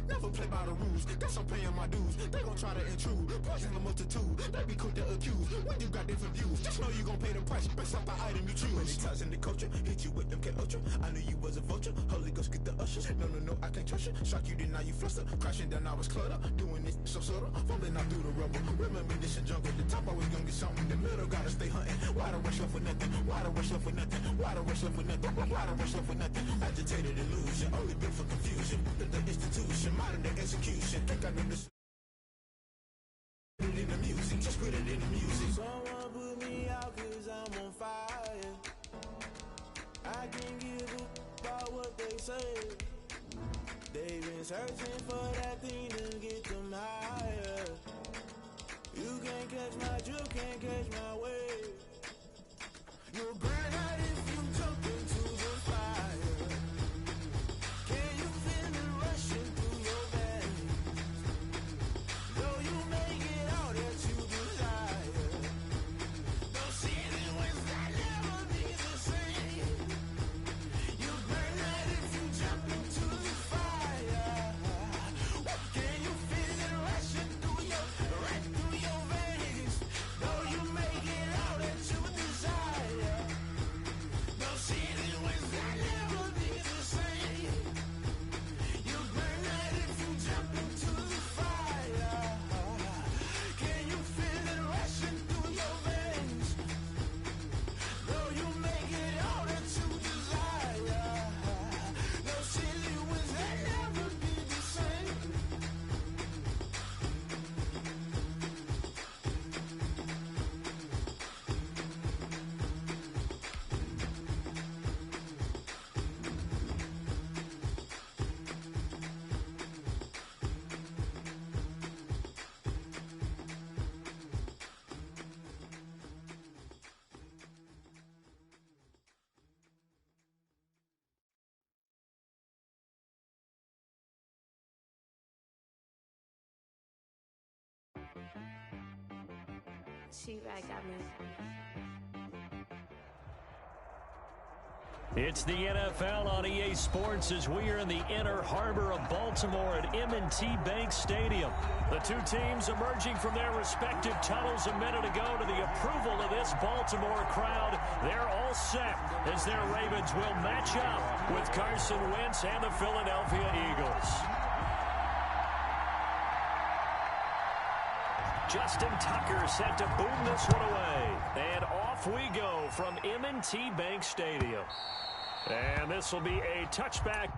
Never play by the rules, that's I'm paying my dues. They gon' try to intrude, poison the multitude. They be quick to accuse, when you got different views. Just know you gon' pay the price, based off the item you choose. Many times in the culture, hit you with them K Ultra. I knew you was a vulture, Holy Ghost get the ushers. No, I can't trust you. Shock you, then now you fluster. Crashing down, I was cluttered. Doing this so subtle, falling out through the rubble. Remember this a jungle, the top always gonna get something. The middle gotta stay hunting. Why the rush left for nothing? Why the rush left for nothing? Why the rush left for nothing? Why the rush left for nothing? Agitated illusion, only built for confusion. The institution, modern day execution. Think I know this. Put it in the music, just put it in the music. Someone put me out cause I'm on fire. I can't give up about what they say. They've been searching for that thing to get them higher. You can't catch my drift, can't catch my wave. You'll burn out if you jump into the fire. Can you feel it rushing through your veins? Though you make it all that you desire. Though She-Rag got me. It's the NFL on EA Sports as we are in the inner harbor of Baltimore at M&T Bank Stadium. The two teams emerging from their respective tunnels a minute ago to the approval of this Baltimore crowd. They're all set as their Ravens will match up with Carson Wentz and the Philadelphia Eagles. Justin Tucker set to boom this one away. And off we go from M&T Bank Stadium. And this will be a touchback.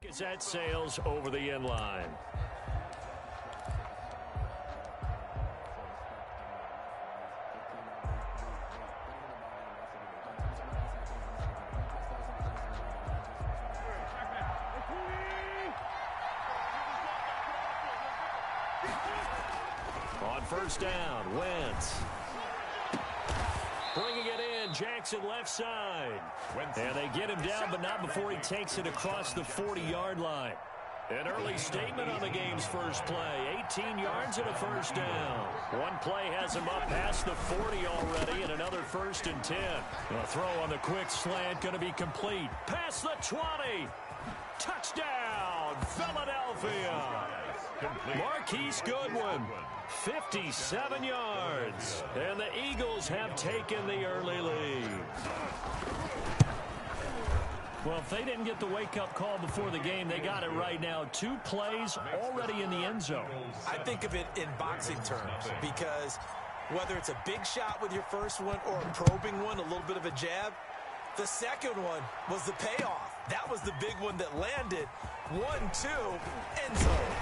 As that sails over the end line. On first down, Wentz. Bringing it in, Jackson left side. And they get him down, but not before he takes it across the 40-yard line. An early statement on the game's first play. 18 yards and a first down. One play has him up past the 40 already, and another 1st and 10. A throw on the quick slant going to be complete. Past the 20. Touchdown, Philadelphia. Marquise Goodwin, 57 yards. And the Eagles have taken the early lead. Well, if they didn't get the wake-up call before the game, they got it right now. 2 plays already in the end zone. I think of it in boxing terms because whether it's a big shot with your first one or a probing one, a little bit of a jab, the second one was the payoff. That was the big one that landed. 1-2, end zone.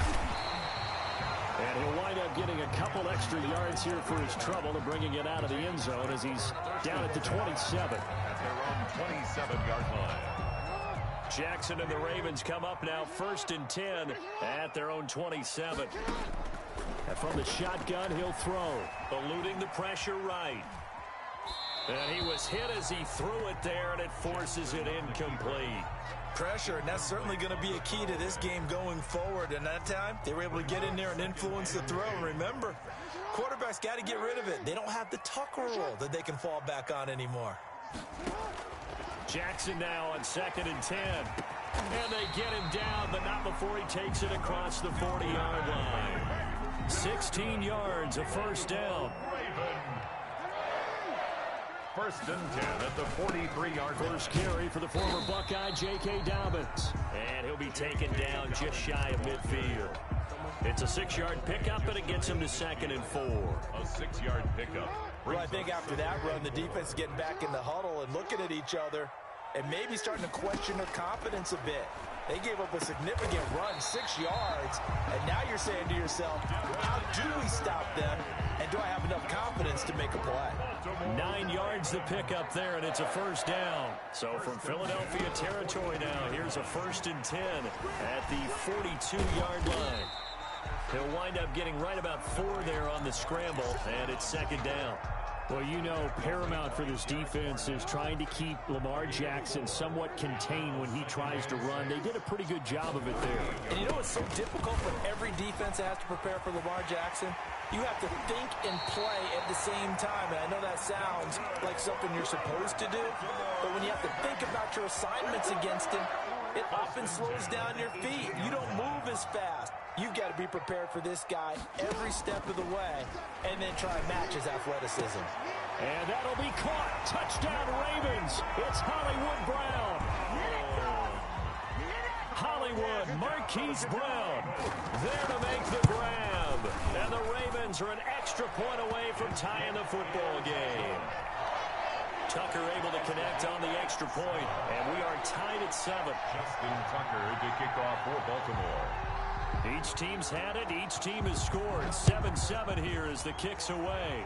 And he'll wind up getting a couple extra yards here for his trouble and bringing it out of the end zone as he's down at the 27. At their own 27-yard line. Jackson and the Ravens come up now 1st and 10 at their own 27. And from the shotgun, he'll throw, eluding the pressure right. And he was hit as he threw it there, and it forces it incomplete. Pressure, and that's certainly going to be a key to this game going forward. And that time, they were able to get in there and influence the throw. And remember, quarterbacks got to get rid of it. They don't have the Tucker rule that they can fall back on anymore. Jackson now on 2nd and 10. And they get him down, but not before he takes it across the 40-yard line. 16 yards, a first down. 1st and 10 at the 43-yard line. First carry for the former Buckeye, J.K. Dobbins. And he'll be taken down just shy of midfield. It's a 6-yard pickup, and it gets him to 2nd and 4. A 6-yard pickup. Well, I think after that run, the defense is getting back in the huddle and looking at each other and maybe starting to question their confidence a bit. They gave up a significant run, 6 yards, and now you're saying to yourself, how do we stop them, and do I have enough confidence to make a play? 9 yards the pickup there, and it's a first down. So from Philadelphia territory now, here's a 1st and 10 at the 42-yard line. He'll wind up getting right about 4 there on the scramble, and it's 2nd down. Well, you know, paramount for this defense is trying to keep Lamar Jackson somewhat contained when he tries to run. They did a pretty good job of it there. And you know what's so difficult for every defense that has to prepare for Lamar Jackson? You have to think and play at the same time. And I know that sounds like something you're supposed to do, but when you have to think about your assignments against him, it often slows down your feet. You don't move as fast. you've got to be prepared for this guy every step of the way and then try and match his athleticism. And that'll be caught. Touchdown, Ravens. It's Hollywood Brown. Hollywood, Marquise Brown, there to make the grab. And the Ravens are an extra point away from tying the football game. Tucker able to connect on the extra point, and we are tied at 7. Justin Tucker to kick off for Baltimore. Each team's had it. Each team has scored. 7-7 here as the kick's away.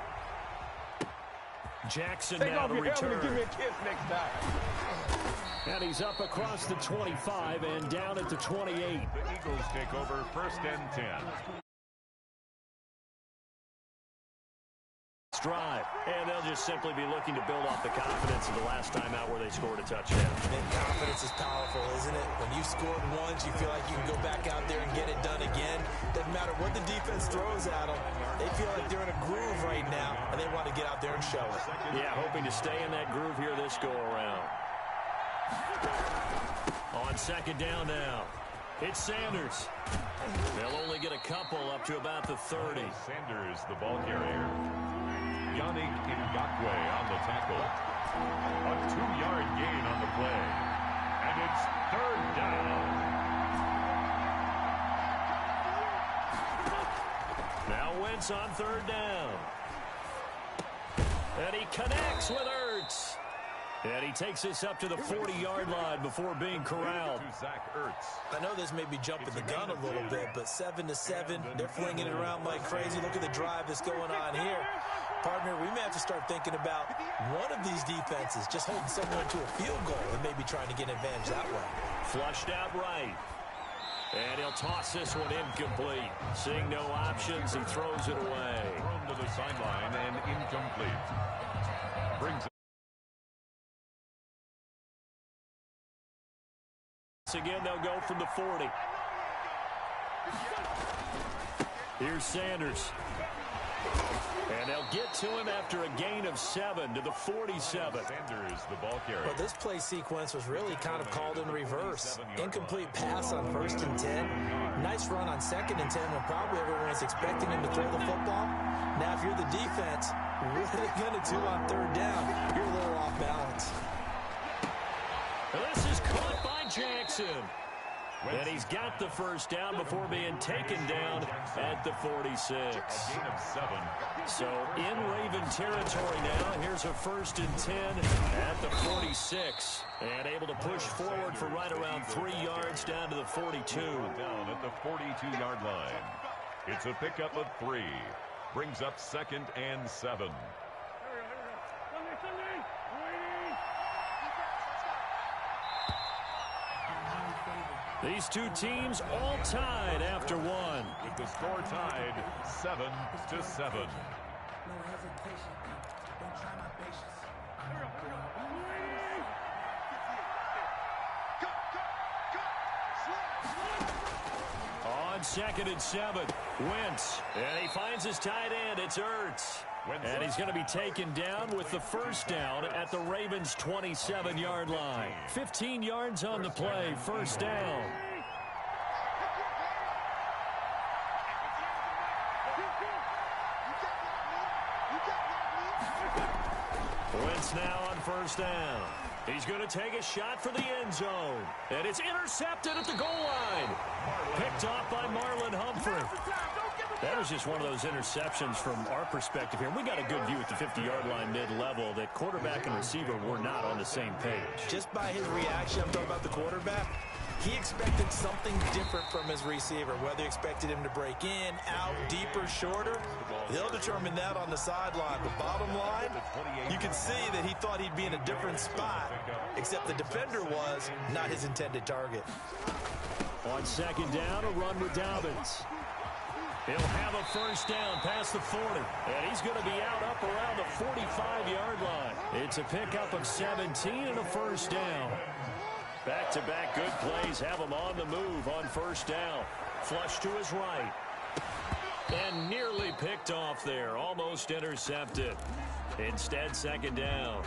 Jackson now to return. Give me a kiss next time. And he's up across the 25 and down at the 28. The Eagles take over 1st and 10. Drive, and they'll just simply be looking to build off the confidence of the last time out where they scored a touchdown. And confidence is powerful, isn't it? When you've scored once, you feel like you can go back out there and get it done again. Doesn't matter what the defense throws at them. They feel like they're in a groove right now, and they want to get out there and show it. Yeah, hoping to stay in that groove here this go-around. On 2nd down now, it's Sanders. They'll only get a couple up to about the 30. Sanders, the ball carrier. Yannick Ngakoue on the tackle. A 2-yard gain on the play. And it's 3rd down. Now Wentz on 3rd down. And he connects with Ertz. And he takes us up to the 40-yard line before being corralled. I know this may be jumping the gun a little bit, but 7-7, they're flinging it around like crazy. Look at the drive that's going on here. Partner, we may have to start thinking about one of these defenses just holding someone to a field goal and maybe trying to get an advantage that way. Flushed out right. And he'll toss this one incomplete. Seeing no options, he throws it away. Thrown to the sideline and incomplete. Brings it. Again, they'll go from the 40. Here's Sanders. And they'll get to him after a gain of 7 to the 47. Sanders, the ball carrier. Well, this play sequence was really kind of called in reverse. Incomplete pass on 1st and 10. Nice run on 2nd and 10 when probably everyone's expecting him to throw the football. Now, if you're the defense, what are they going to do on 3rd down? You're a little off balance. This is caught by Jackson. And he's got the 1st down before being taken down at the 46. A gain of 7. So in Raven territory now. Here's a 1st and 10 at the 46. And able to push forward for right around 3 yards down to the 42. Down at the 42-yard line. It's a pickup of 3. Brings up 2nd and 7. These two teams all tied after 1. With the score tied 7-7. No hesitation. Don't try my patience. On 2nd and 7, Wentz. And he finds his tight end. It's Ertz. And he's going to be taken down with the 1st down at the Ravens' 27-yard line. 15 yards on the play, 1st down. Wentz now on 1st down. He's going to take a shot for the end zone. And it's intercepted at the goal line. Picked off by Marlon Humphrey. That was just one of those interceptions from our perspective here. We got a good view at the 50-yard line mid-level that quarterback and receiver were not on the same page. Just by his reaction, I'm talking about the quarterback, he expected something different from his receiver. Whether he expected him to break in, out, deeper, shorter, they'll determine that on the sideline. But bottom line, you can see that he thought he'd be in a different spot, except the defender was not his intended target. On 2nd down, a run with Dobbins. He'll have a 1st down past the 40. And he's going to be out up around the 45-yard line. It's a pickup of 17 and a 1st down. Back-to-back good plays have him on the move on 1st down. Flush to his right. And nearly picked off there. Almost intercepted. Instead, 2nd down.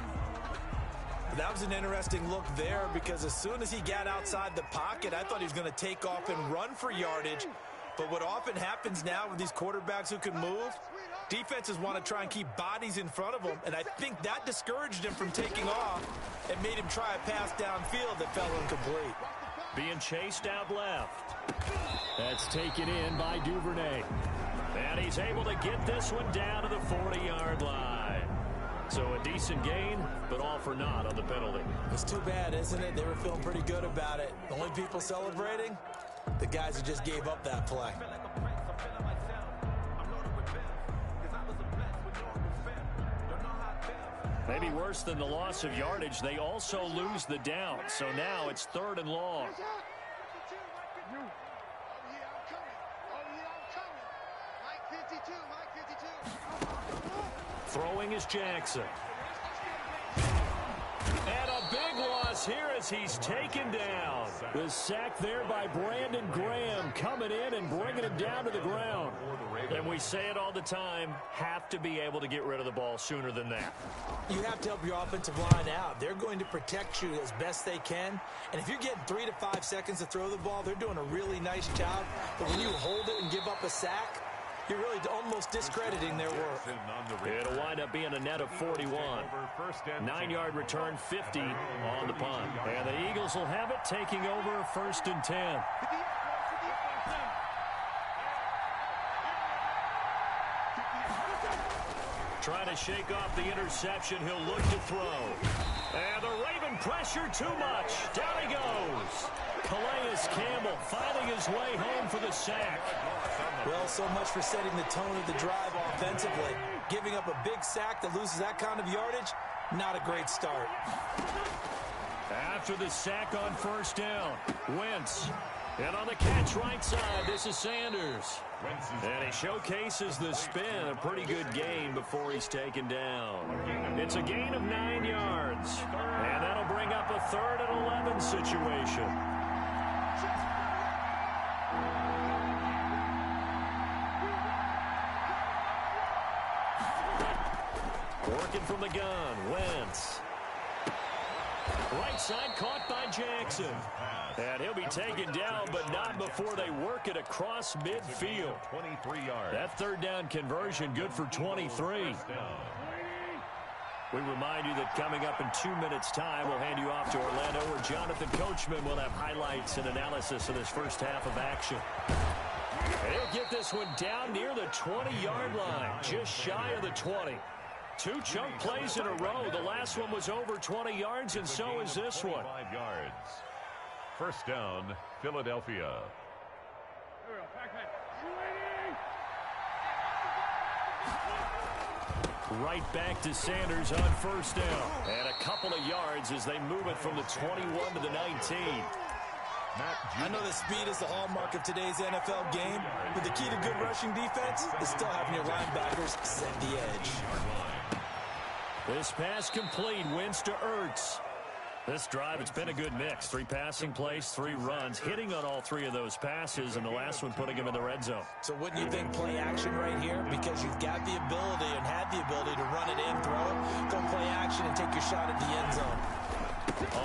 That was an interesting look there because as soon as he got outside the pocket, I thought he was going to take off and run for yardage. But what often happens now with these quarterbacks who can move, defenses want to try and keep bodies in front of them, and I think that discouraged him from taking off and made him try a pass downfield that fell incomplete. Being chased out left. That's taken in by Duvernay. And he's able to get this one down to the 40-yard line. So a decent gain, but all for naught on the penalty. It's too bad, isn't it? They were feeling pretty good about it. The only people celebrating, the guys who just gave up that play. Maybe worse than the loss of yardage, they also lose the down. So now it's 3rd and long. Throwing is Jackson. And a big loss here as he's taken down. The sack there by Brandon Graham coming in and bringing him down to the ground. And we say it all the time, have to be able to get rid of the ball sooner than that. You have to help your offensive line out. They're going to protect you as best they can. And if you're getting 3 to 5 seconds to throw the ball, they're doing a really nice job. But when you hold it and give up a sack, you're really almost discrediting their work. It'll wind up being a net of 41. 9-yard return, 50 on the punt. And the Eagles will have it, taking over 1st and 10. Trying to shake off the interception. He'll look to throw. And the Raven pressure too much. Down he goes. Calais Campbell finding his way home for the sack. Well, so much for setting the tone of the drive offensively. Giving up a big sack that loses that kind of yardage, not a great start. After the sack on 1st down, Wentz. And on the catch right side, this is Sanders. And he showcases the spin, a pretty good gain before he's taken down. It's a gain of 9 yards. And that'll bring up a 3rd and 11 situation. Working from the gun, Wentz. Right side caught by Jackson. And he'll be taken down, but not before they work it across midfield. 23 yards. That 3rd down conversion good for 23. We remind you that coming up in 2 minutes' time, we'll hand you off to Orlando, where Jonathan Coachman will have highlights and analysis of this first half of action. And he'll get this one down near the 20-yard line, just shy of the 20. 2 chunk plays in a row. The last one was over 20 yards, and so is this one. 25 yards. 1st down, Philadelphia. Right back to Sanders on 1st down. And a couple of yards as they move it from the 21 to the 19. I know that speed is the hallmark of today's NFL game, but the key to good rushing defense is still having your linebackers set the edge. This pass complete, Wentz to Ertz. This drive, it's been a good mix. 3 passing plays, 3 runs, hitting on all 3 of those passes, and the last one putting him in the red zone. So wouldn't you think play action right here? Because you've got the ability and had the ability to run it in, throw it, go play action and take your shot at the end zone.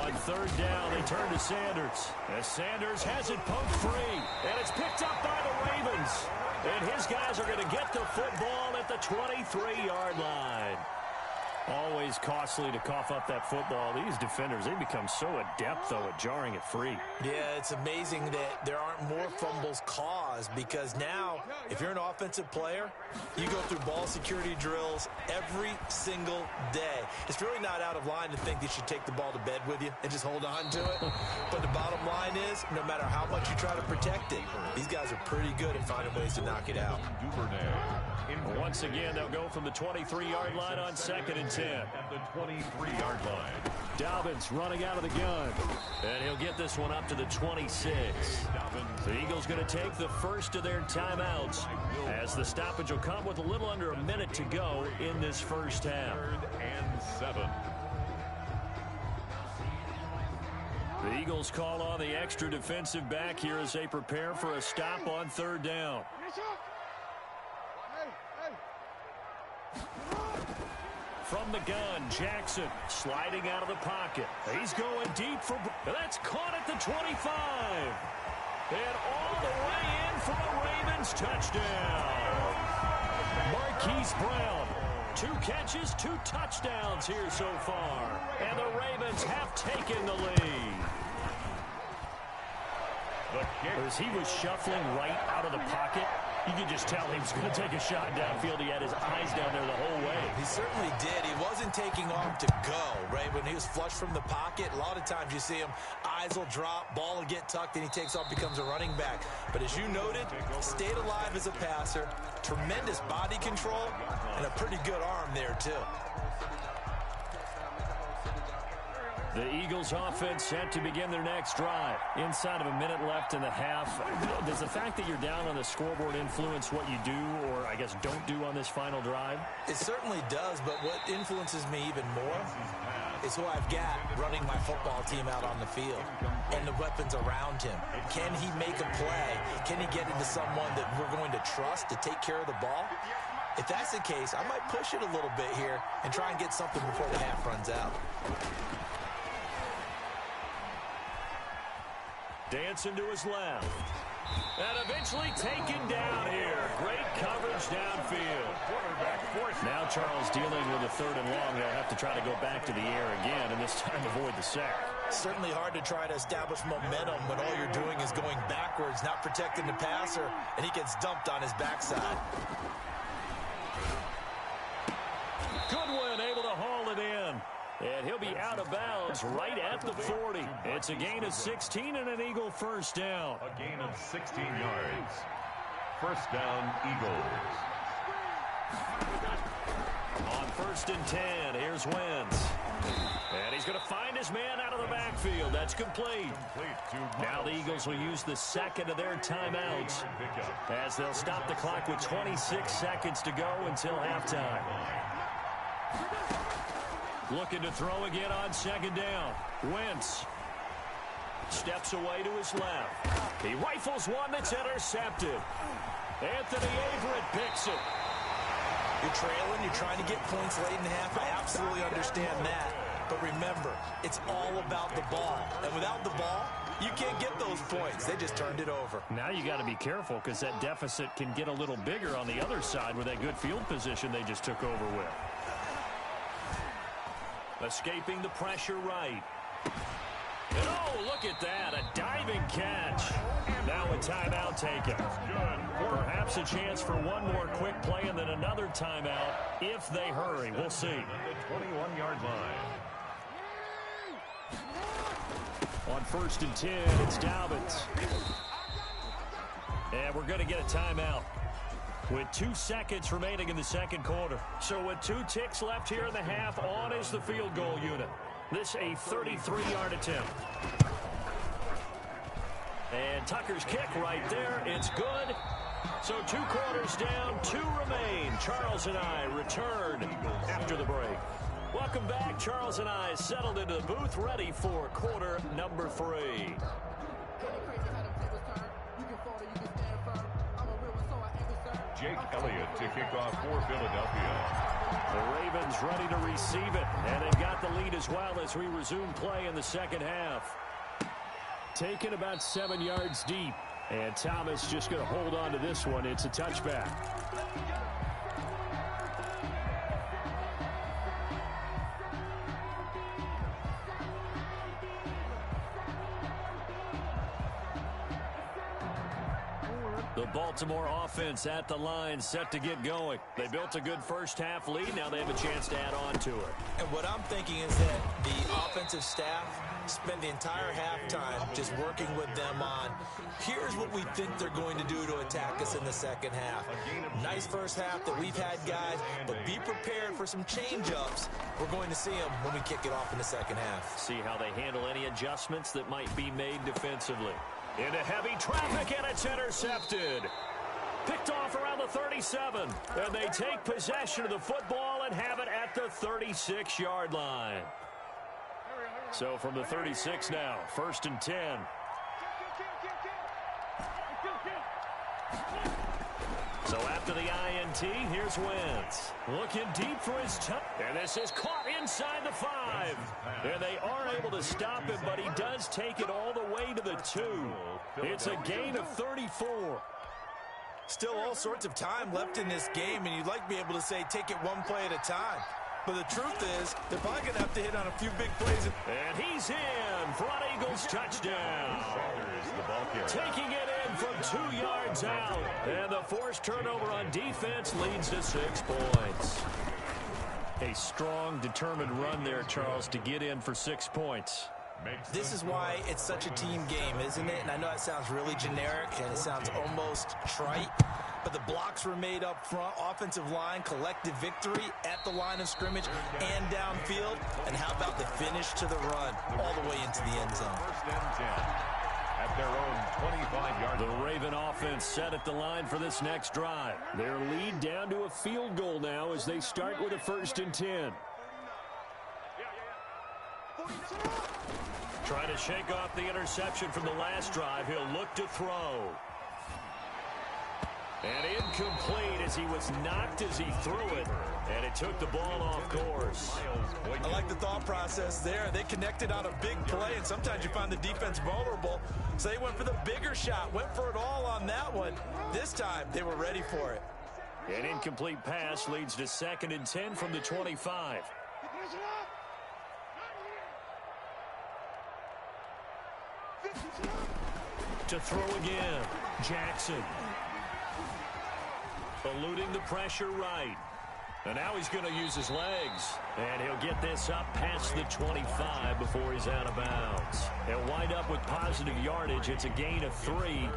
On 3rd down, they turn to Sanders. As Sanders has it poked free, and it's picked up by the Ravens. And his guys are going to get the football at the 23-yard line. Always costly to cough up that football. These defenders, they become so adept, though, at jarring it free. Yeah, it's amazing that there aren't more fumbles caused, because now, if you're an offensive player, you go through ball security drills every single day. It's really not out of line to think that you should take the ball to bed with you and just hold on to it. But the bottom line is, no matter how much you try to protect it, these guys are pretty good at finding ways to knock it out. Once again, they'll go from the 23-yard line on 2nd and 10. At the 23-yard line. Dobbins running out of the gun. And he'll get this one up to the 26. The Eagles going to take the first of their timeouts, as the stoppage will come with a little under a minute to go in this first half. 3rd and 7. The Eagles call on the extra defensive back here as they prepare for a stop on 3rd down. From the gun, Jackson sliding out of the pocket. He's going deep for... That's caught at the 25. And all the way in for a Ravens touchdown. Marquise Brown, 2 catches, 2 touchdowns here so far. And the Ravens have taken the lead. As he was shuffling right out of the pocket, you could just tell he was going to take a shot downfield. He had his eyes down there the whole way. He certainly did. He wasn't taking off to go, right? When he was flush from the pocket, a lot of times you see him, eyes will drop, ball will get tucked, and he takes off, becomes a running back. But as you noted, stayed alive as a passer, tremendous body control, and a pretty good arm there, too. The Eagles offense set to begin their next drive. Inside of a minute left in the half. Does the fact that you're down on the scoreboard influence what you do, or I guess don't do on this final drive? It certainly does, but what influences me even more is who I've got running my football team out on the field and the weapons around him. Can he make a play? Can he get into someone that we're going to trust to take care of the ball? If that's the case, I might push it a little bit here and try and get something before the half runs out. Dancing to his left. And eventually taken down here. Great coverage downfield. Now Charles dealing with a 3rd and long. They'll have to try to go back to the air again, and this time avoid the sack. Certainly hard to try to establish momentum when all you're doing is going backwards, not protecting the passer, and he gets dumped on his backside. Goodwin able to haul it in. And he'll be out of bounds right at the 40. It's a gain of 16 and an Eagle first down. A gain of 16 yards. First down, Eagles. On 1st and 10, here's Wentz. And he's going to find his man out of the backfield. That's complete. Now the Eagles will use the second of their timeouts as they'll stop the clock with 26 seconds to go until halftime. Looking to throw again on 2nd down. Wentz steps away to his left. He rifles one that's intercepted. Anthony Averett picks it. You're trailing, you're trying to get points late in the half. I absolutely understand that. But remember, it's all about the ball. And without the ball, you can't get those points. They just turned it over. Now you got to be careful because that deficit can get a little bigger on the other side with that good field position they just took over with. Escaping the pressure right. And oh, look at that. A diving catch. Now a timeout taken. Perhaps a chance for one more quick play and then another timeout if they hurry. We'll see. The 21-yard line. On 1st and 10, it's Dobbins. And we're going to get a timeout with 2 seconds remaining in the second quarter. So with 2 ticks left here in the half, on is the field goal unit. This a 33-yard attempt. And Tucker's kick right there. It's good. So 2 quarters down, 2 remain. Charles and I return after the break. Welcome back. Charles and I settled into the booth, ready for quarter number 3. Jake Elliott to kick off for Philadelphia. The Ravens ready to receive it, and they've got the lead as well as we resume play in the second half. Taken about 7 yards deep, and Thomas just going to hold on to this one. It's a touchback. The Baltimore offense at the line, set to get going. They built a good first half lead. Now they have a chance to add on to it. And what I'm thinking is that the offensive staff spend the entire halftime just working with them on, here's what we think they're going to do to attack us in the second half. Nice first half that we've had, guys, but be prepared for some change-ups. We're going to see them when we kick it off in the second half. See how they handle any adjustments that might be made defensively. Into heavy traffic, and it's intercepted. Picked off around the 37. And they take possession of the football and have it at the 36-yard line. So from the 36 now, 1st and 10. So after the INT, here's Wentz. Looking deep for his touch. And this is caught inside the 5. And they are able to stop him, but he does take it all the way to the 2. It's a gain of 34. Still all sorts of time left in this game, and you'd like to be able to say take it one play at a time. But the truth is, they're probably going to have to hit on a few big plays. And he's in. Front Eagles touchdown. Taking it in from 2 yards out. And the forced turnover on defense leads to 6 points. A strong, determined run there, Charles, to get in for 6 points. This is why it's such a team game, isn't it? And I know it sounds really generic and it sounds almost trite, but the blocks were made up front, offensive line, collective victory at the line of scrimmage and downfield. And how about the finish to the run all the way into the end zone? First and 10 at their own 25-yard line. The Raven offense set at the line for this next drive. Their lead down to a field goal now as they start with a 1st and 10. Trying to shake off the interception from the last drive. He'll look to throw. And incomplete as he was knocked as he threw it. And it took the ball off course. I like the thought process there. They connected on a big play, and sometimes you find the defense vulnerable. So they went for the bigger shot, went for it all on that one. This time, they were ready for it. An incomplete pass leads to 2nd and 10 from the 25. To throw again, Jackson. Eluding the pressure right. And now he's going to use his legs. And he'll get this up past the 25 before he's out of bounds. He'll wind up with positive yardage. It's a gain of 3,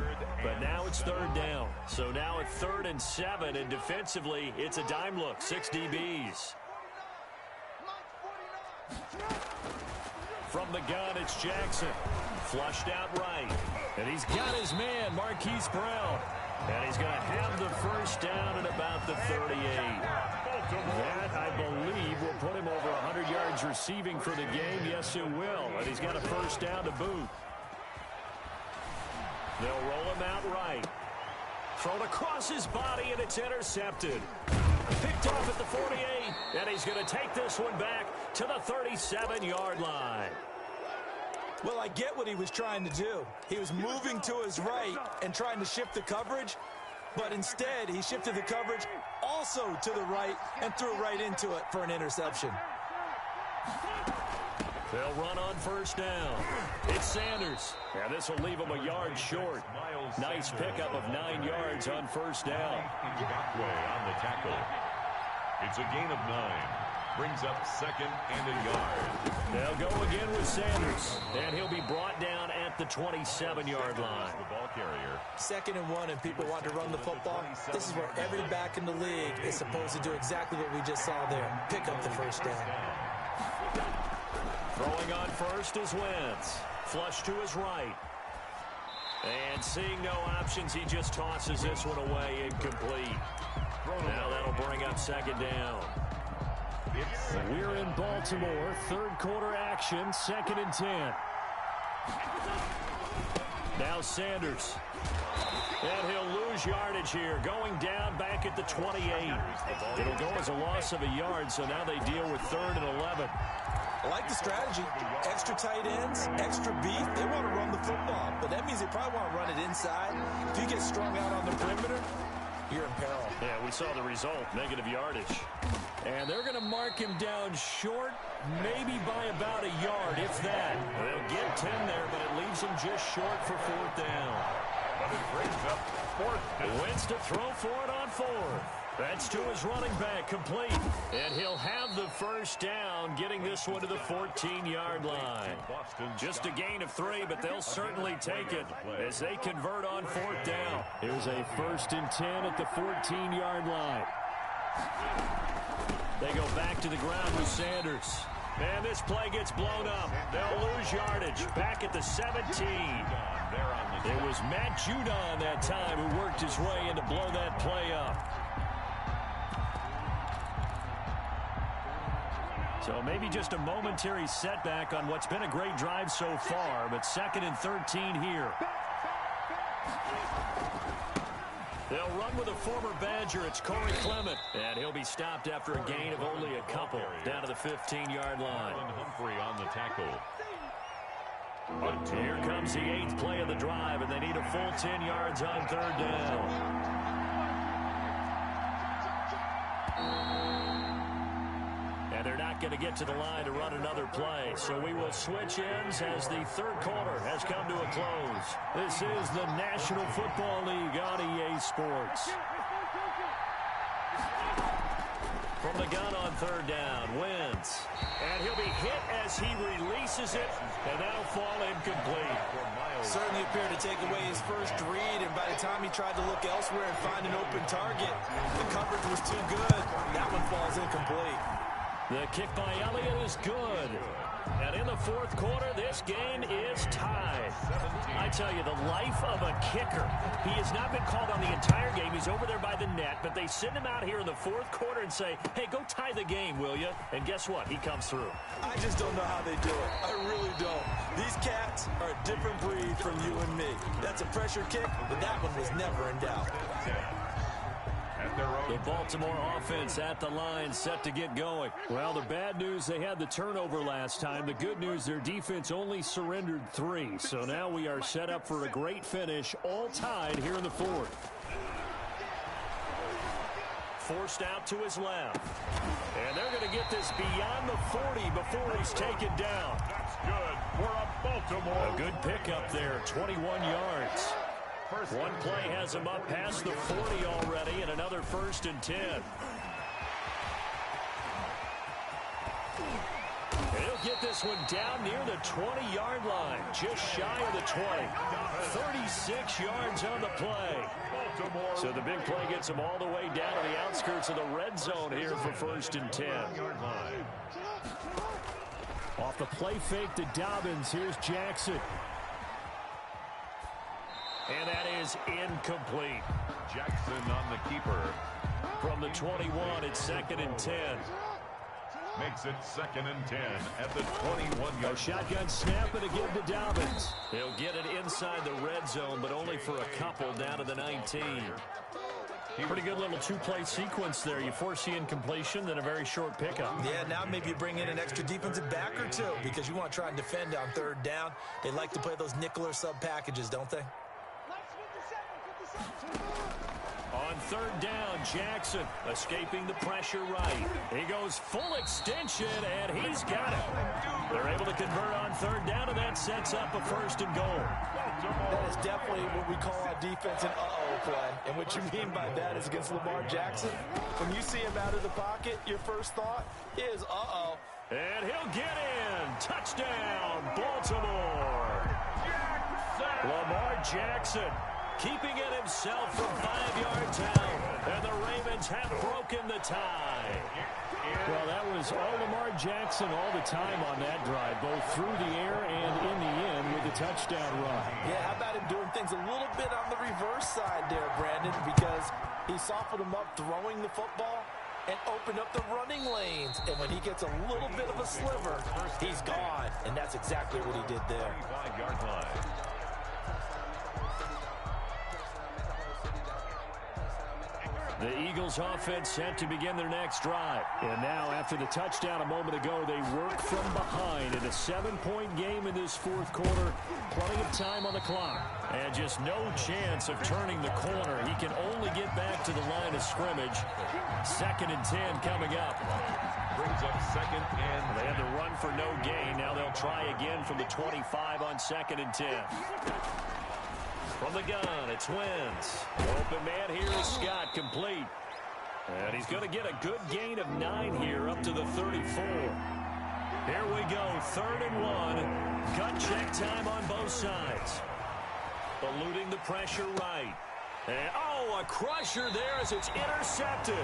but now it's 3rd down. So now at 3rd and 7, and defensively, it's a dime look, 6 DBs. From the gun, it's Jackson. Flushed out right. And he's got his man, Marquise Brown. And he's going to have the first down at about the 38. That, I believe, will put him over 100 yards receiving for the game. Yes, it will. And he's got a first down to boot. They'll roll him out right. Thrown across his body, and it's intercepted. Picked off at the 48, and he's going to take this one back to the 37-yard line. Well, I get what he was trying to do. He was moving to his right and trying to shift the coverage, but instead he shifted the coverage also to the right and threw right into it for an interception. They'll run on first down. It's Sanders. And this will leave him a yard short. Nice pickup of 9 yards on first down. Ngakwe on the tackle. It's a gain of 9. Brings up 2nd and a yard. They'll go again with Sanders. And he'll be brought down at the 27-yard line. The ball carrier. 2nd and 1, and people want to run the football. This is where every back in the league is supposed to do exactly what we just saw there. Pick up the first down. Throwing on first is Wentz. Flush to his right. And seeing no options, he just tosses this one away, incomplete. Now that'll bring up 2nd down. We're in Baltimore, 3rd quarter action, 2nd and 10. Now Sanders. And he'll lose yardage here, going down back at the 28. It'll go as a loss of a yard, so now they deal with 3rd and 11. I like the strategy. Extra tight ends, extra beef. They want to run the football, but that means they probably want to run it inside. If you get strung out on the perimeter, you're in peril. Yeah, we saw the result, negative yardage. And they're going to mark him down short, maybe by about a yard, if that. They'll get 10 there, but it leaves him just short for 4th down. But it brings up 4th. Wentz to throw for it on 4th. That's to his running back, complete. And he'll have the first down, getting this one to the 14-yard line. Just a gain of 3, but they'll certainly take it as they convert on 4th down. Here's a 1st and 10 at the 14-yard line. They go back to the ground with Sanders. And this play gets blown up. They'll lose yardage back at the 17. It was Matt Judon that time who worked his way in to blow that play up. So maybe just a momentary setback on what's been a great drive so far, but 2nd and 13 here. They'll run with a former Badger. It's Corey Clement. And he'll be stopped after a gain of only a couple. Down to the 15-yard line. Humphrey on the tackle. Here comes the 8th play of the drive, and they need a full 10 yards on 3rd down. And they're not going to get to the line to run another play. So we will switch ends as the 3rd quarter has come to a close. This is the National Football League on EA Sports. From the gun on 3rd down, Wentz. And he'll be hit as he releases it, and that'll fall incomplete. Certainly appeared to take away his first read, and by the time he tried to look elsewhere and find an open target, the coverage was too good. That one falls incomplete. The kick by Elliott is good. And in the 4th quarter, this game is tied. I tell you, the life of a kicker. He has not been called on the entire game. He's over there by the net, but they send him out here in the 4th quarter and say, hey, go tie the game, will you? And guess what? He comes through. I just don't know how they do it. I really don't. These cats are a different breed from you and me. That's a pressure kick, but that one was never in doubt. The Baltimore offense at the line, set to get going. Well, the bad news, they had the turnover last time. The good news, their defense only surrendered 3. So now we are set up for a great finish, all tied here in the 4th. Forced out to his left. And they're going to get this beyond the 40 before he's taken down. That's good for a Baltimore. A good pickup there, 21 yards. One play has him up past the 40 already, and another 1st and 10. He'll get this one down near the 20-yard line, just shy of the 20. 36 yards on the play. So the big play gets him all the way down to the outskirts of the red zone here for 1st and 10. Off the play fake to Dobbins, here's Jackson. And that is incomplete. Jackson on the keeper. From the 21, it's 2nd and 10. Makes it 2nd and 10 at the 21-yard. A shotgun snap and again to Dobbins. He'll get it inside the red zone, but only for a couple down to the 19. Pretty good little 2-play sequence there. You force the incompletion, then a very short pickup. Yeah, now maybe you bring in an extra defensive back or two because you want to try and defend on 3rd down. They like to play those nickel or sub packages, don't they? On 3rd down, Jackson escaping the pressure right. He goes full extension, and he's got it. They're able to convert on 3rd down, and that sets up a 1st and goal. That is definitely what we call a defense and uh-oh play. And what you mean by that is against Lamar Jackson, when you see him out of the pocket, your first thought is uh-oh. And he'll get in. Touchdown, Baltimore. Lamar Jackson keeping it himself from 5 yards out. And the Ravens have broken the tie. Well, that was all Lamar Jackson all the time on that drive, both through the air and in the end with the touchdown run. Yeah, how about him doing things a little bit on the reverse side there, Brandon, because he softened him up throwing the football and opened up the running lanes. And when he gets a little bit of a sliver, he's gone. And that's exactly what he did there. 25-yard line. The Eagles offense set to begin their next drive. And now, after the touchdown a moment ago, they work from behind in a 7-point game in this 4th quarter. Plenty of time on the clock. And just no chance of turning the corner. He can only get back to the line of scrimmage. 2nd and 10 coming up. Brings up 2nd and... They had to run for no gain. Now they'll try again from the 25 on 2nd and 10. From the gun, it's Wentz. Open man here is Scott, complete. And he's going to get a good gain of 9 here up to the 34. Here we go, 3rd and 1. Gut check time on both sides. Eluding the pressure right. And, a crusher there as it's intercepted.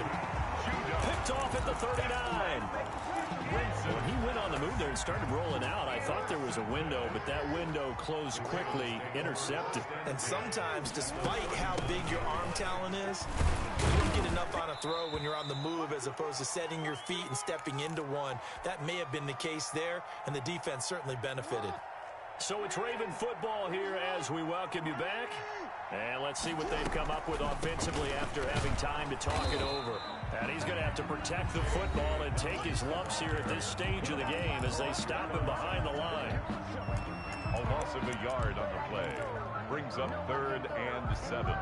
Picked off at the 39. When he went on the move there and started rolling out, I thought there was a window, but that window closed quickly, intercepted. And sometimes, despite how big your arm talent is, you don't get enough on a throw when you're on the move as opposed to setting your feet and stepping into one. That may have been the case there, and the defense certainly benefited. So it's Raven football here as we welcome you back. And let's see what they've come up with offensively after having time to talk it over. And he's going to have to protect the football and take his lumps here at this stage of the game as they stop him behind the line. A loss of a yard on the play. Brings up 3rd and 7.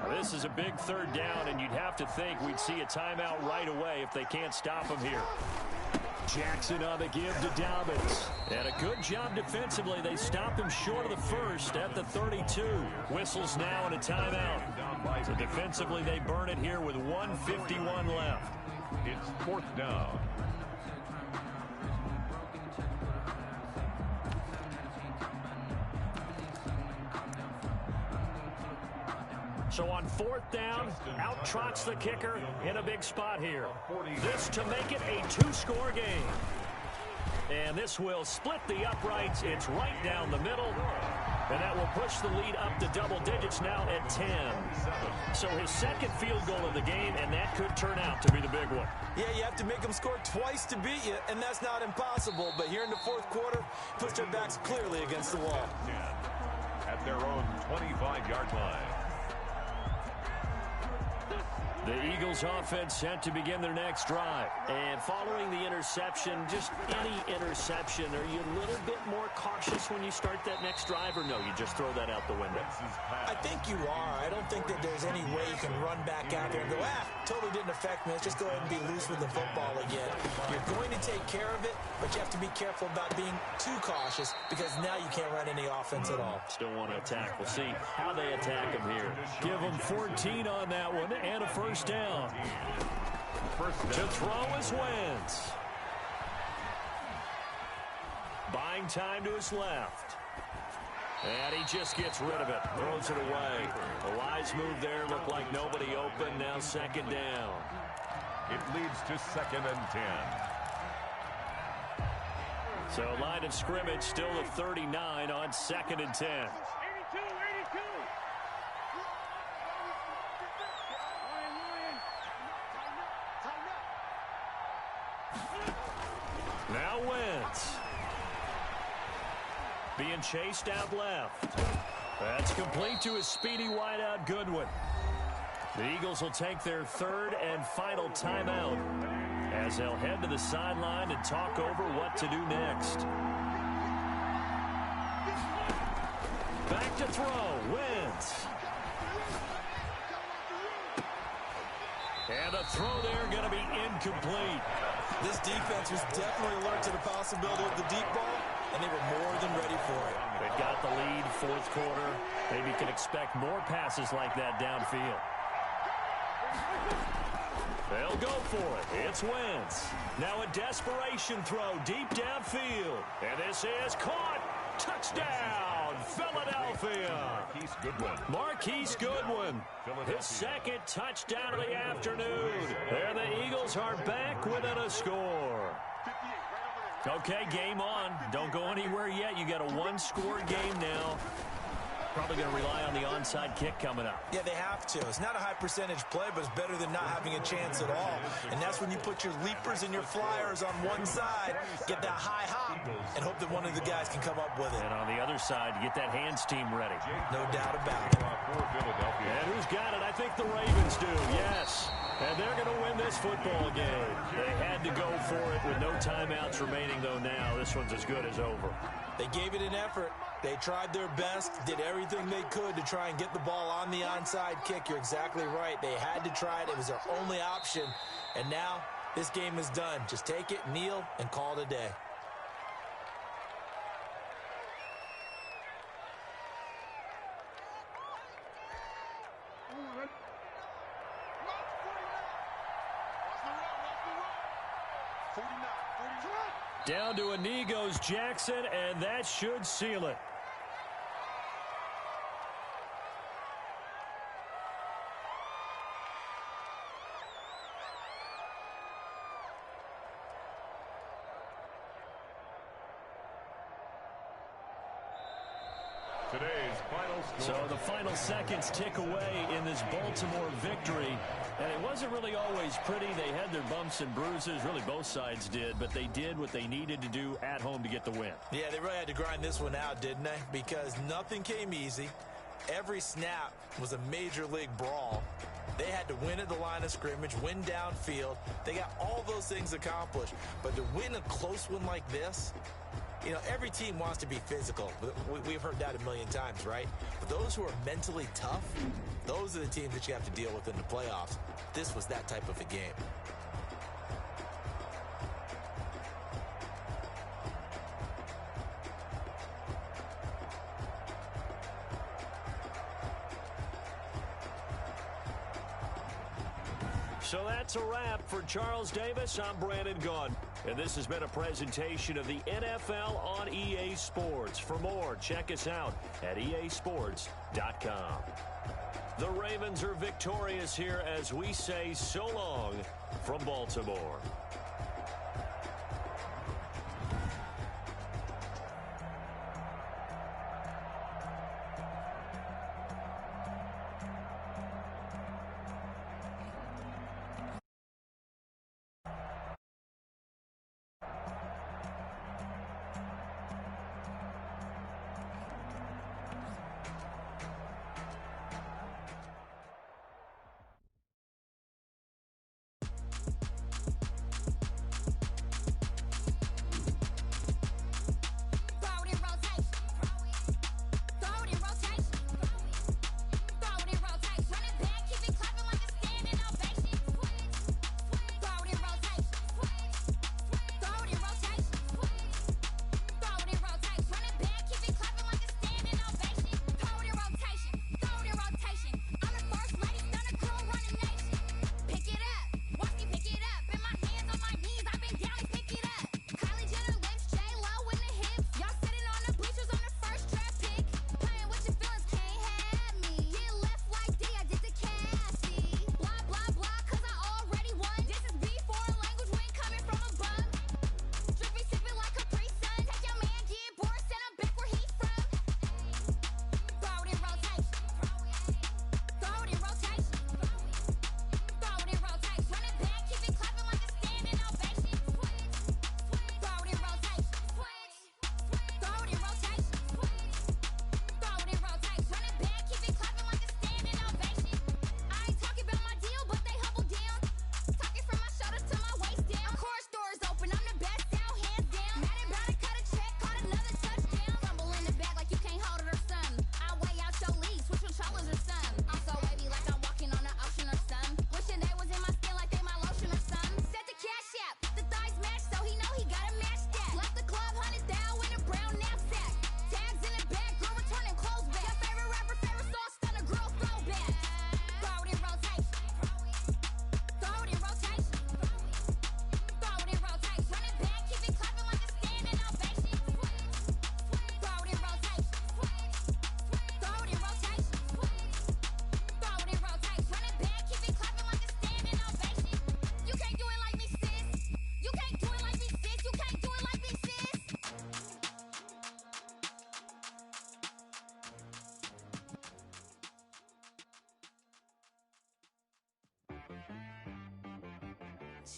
This is a big 3rd down, and you'd have to think we'd see a timeout right away if they can't stop him here. Jackson on the give to Dobbins. And a good job defensively. They stop him short of the first at the 32. Whistles now and a timeout. So defensively, they burn it here with 1:51 left. It's 4th down. So on 4th down, out trots the kicker in a big spot here. This to make it a 2-score game. And this will split the uprights. It's right down the middle. And that will push the lead up to double digits now at 10. So his 2nd field goal of the game, and that could turn out to be the big one. Yeah, you have to make them score twice to beat you, and that's not impossible. But here in the 4th quarter, puts their backs clearly against the wall. At their own 25-yard line. The Eagles offense set to begin their next drive. And following the interception, just any interception, are you a little bit more cautious when you start that next drive, or no, you just throw that out the window? I think you are. I don't think that there's any way you can run back out there and go, totally didn't affect me. Let's just go ahead and be loose with the football again. You're going to take care of it, but you have to be careful about being too cautious because now you can't run any offense at all. Still want to attack. We'll see how they attack him here. Give them 14 on that one and a first down. To throw is Wentz. Buying time to his left. And he just gets rid of it. Throws it away. A wise move there. Looked like nobody open. Now 2nd down. It leads to 2nd and 10. So line of scrimmage still at 39 on 2nd and 10. Now Wentz. Being chased out left. That's complete to his speedy wideout Goodwin. The Eagles will take their 3rd and final timeout as they'll head to the sideline and talk over what to do next. Back to throw. Wentz. And a throw there going to be incomplete. This defense was definitely alert to the possibility of the deep ball, and they were more than ready for it. They've got the lead, 4th quarter. Maybe you can expect more passes like that downfield. They'll go for it. It's Wentz. Now a desperation throw deep downfield. And this is caught. Touchdown, Philadelphia. Marquise Goodwin. His 2nd touchdown of the afternoon. And the Eagles are back within a score. Okay, game on. Don't go anywhere yet. You got a 1-score game now. Probably going to rely on the onside kick coming up. Yeah, they have to. It's not a high percentage play, but it's better than not having a chance at all. And that's when you put your leapers and your flyers on one side, get that high hop, and hope that one of the guys can come up with it. And on the other side, you get that hands team ready. No doubt about it. And who's got it? I think the Ravens do, yes. And they're going to win this football game. They had to go for it with no timeouts remaining, though now. This one's as good as over. They gave it an effort. They tried their best, did everything they could to try and get the ball on the onside kick. You're exactly right. They had to try it. It was their only option. And now this game is done. Just take it, kneel, and call it a day. Down to a knee goes Jackson, and that should seal it. Today's final score. So the final seconds tick away in this Baltimore victory. And it wasn't really always pretty. They had their bumps and bruises. Really, both sides did. But they did what they needed to do at home to get the win. Yeah, they really had to grind this one out, didn't they? Because nothing came easy. Every snap was a major league brawl. They had to win at the line of scrimmage, win downfield. They got all those things accomplished. But to win a close one like this, you know, every team wants to be physical. We've heard that a million times, right? But those who are mentally tough, those are the teams that you have to deal with in the playoffs. This was that type of a game. So that's a wrap for Charles Davis. I'm Brandon Gaudin. And this has been a presentation of the NFL on EA Sports. For more, check us out at easports.com. The Ravens are victorious here as we say so long from Baltimore.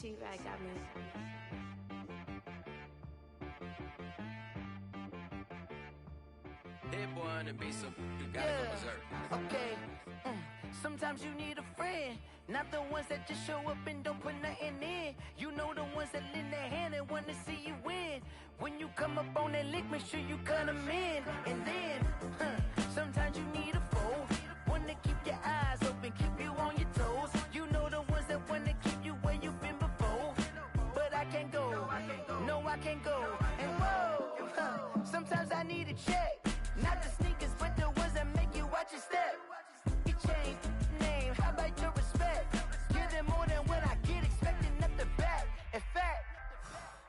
She-Rag got me. Hit boy on the beat, so you gotta go berserk. Okay. Sometimes you need a friend, not the ones that just show up and don't put nothing in. You know the ones that lend their hand and want to see you win. When you come up on that lick, make sure you cut them in. And then, sometimes you need a foe, one to keep your eyes open, keep you on your toes. You know the ones that want to keep you where you've been before. But I can't go, no I can't go. And whoa, sometimes I need a check. Not the sneakers, but the ones that make you watch your step. You change name, how about your respect? Give them more than what I get, expecting nothing back. In fact,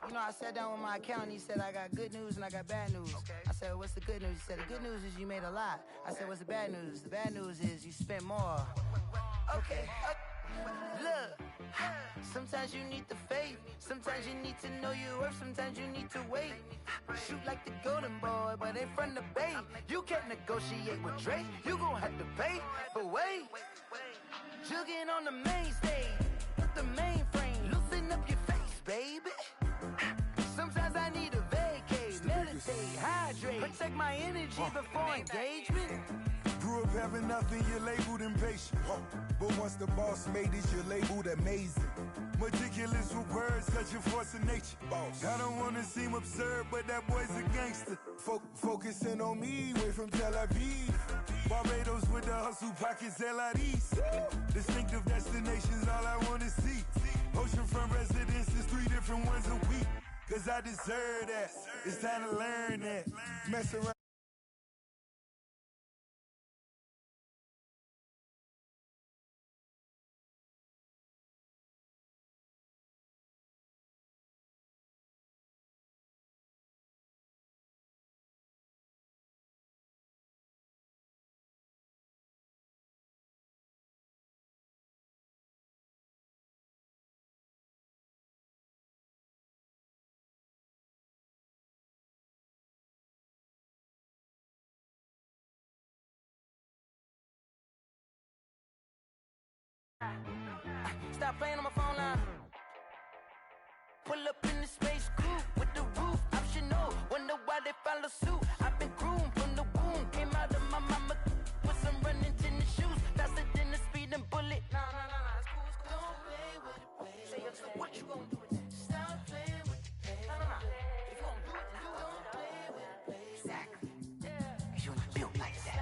you know, I sat down with my accountant. He said, I got good news and I got bad news. I said, what's the good news? He said, the good news is you made a lot. I said, what's the bad news? The bad news is you spent more. okay. Look, sometimes you need the faith. Sometimes you need to know your worth. Sometimes you need to wait. Shoot like the golden boy, but ain't from the bay. You can't negotiate with Drake. You gon' have to pay. But wait, jugging on the main stage with the mainframe. Loosen up your face, baby. Sometimes I need a vacate, meditate, hydrate, protect my energy before engagement. Grew up having nothing, you're labeled impatient. But once the boss made it, you're labeled amazing. Meticulous with words, such a force of nature. I don't wanna seem absurd, but that boy's a gangster. Focusing on me, way from Tel Aviv. Barbados with the hustle pockets, LIDs. Distinctive destinations, all I wanna see. Oceanfront residences, 3 different ones a week. Cause I deserve that, it's time to learn that. Mess around. Stop playing on my phone line. Pull up in the space coupe with the roof optional. Wonder why they follow suit. I've been groomed from the womb. Came out of my mama with some running tennis shoes. Faster than the speeding bullet. Nah, it's cool, it's cool. Don't play with it, baby. Say so what you gonna do with it? Stop playing with it, baby. Nah. If you gonna do it, then don't play with it, baby. Exactly. Yeah. Cause you're not built like that.